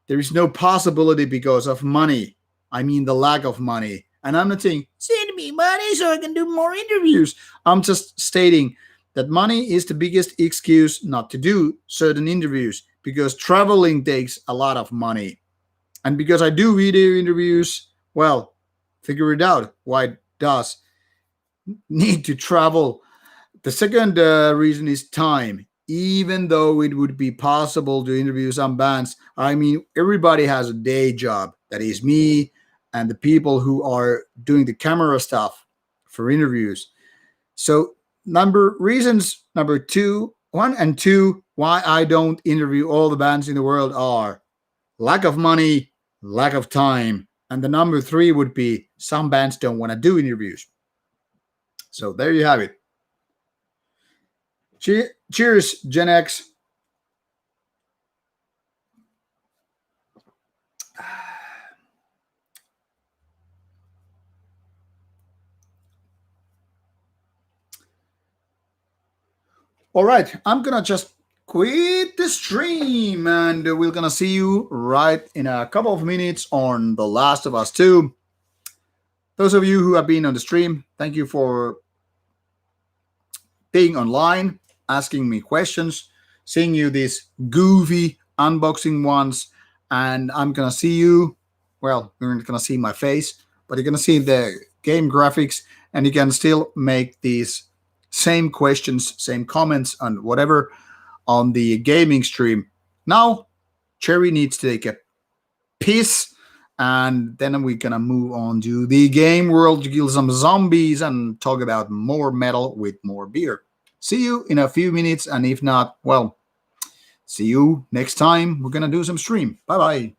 there is no possibility because of money. I mean the lack of money. And I'm not saying, send me money so I can do more interviews. I'm just stating that money is the biggest excuse not to do certain interviews because traveling takes a lot of money. And because I do video interviews, well, figure it out why it does need to travel. The second reason is time. Even though it would be possible to interview some bands, I mean, everybody has a day job. That is me and the people who are doing the camera stuff for interviews. So reasons number one and two, why I don't interview all the bands in the world are lack of money, lack of time. And the number three would be some bands don't want to do interviews. So there you have it. Cheers, Gen X. All right, I'm gonna just quit the stream and we're gonna see you right in a couple of minutes on The Last of Us 2. Those of you who have been on the stream, thank you for being online, asking me questions, seeing you these goofy unboxing ones, and I'm gonna see you. Well, you're not gonna see my face, but you're gonna see the game graphics, and you can still make these same questions, same comments, and whatever on the gaming stream. Now, Cherry needs to take a piss, and then we're gonna move on to the game world to kill some zombies and talk about more metal with more beer. See you in a few minutes, and if not, well, see you next time. We're gonna do some stream. Bye bye.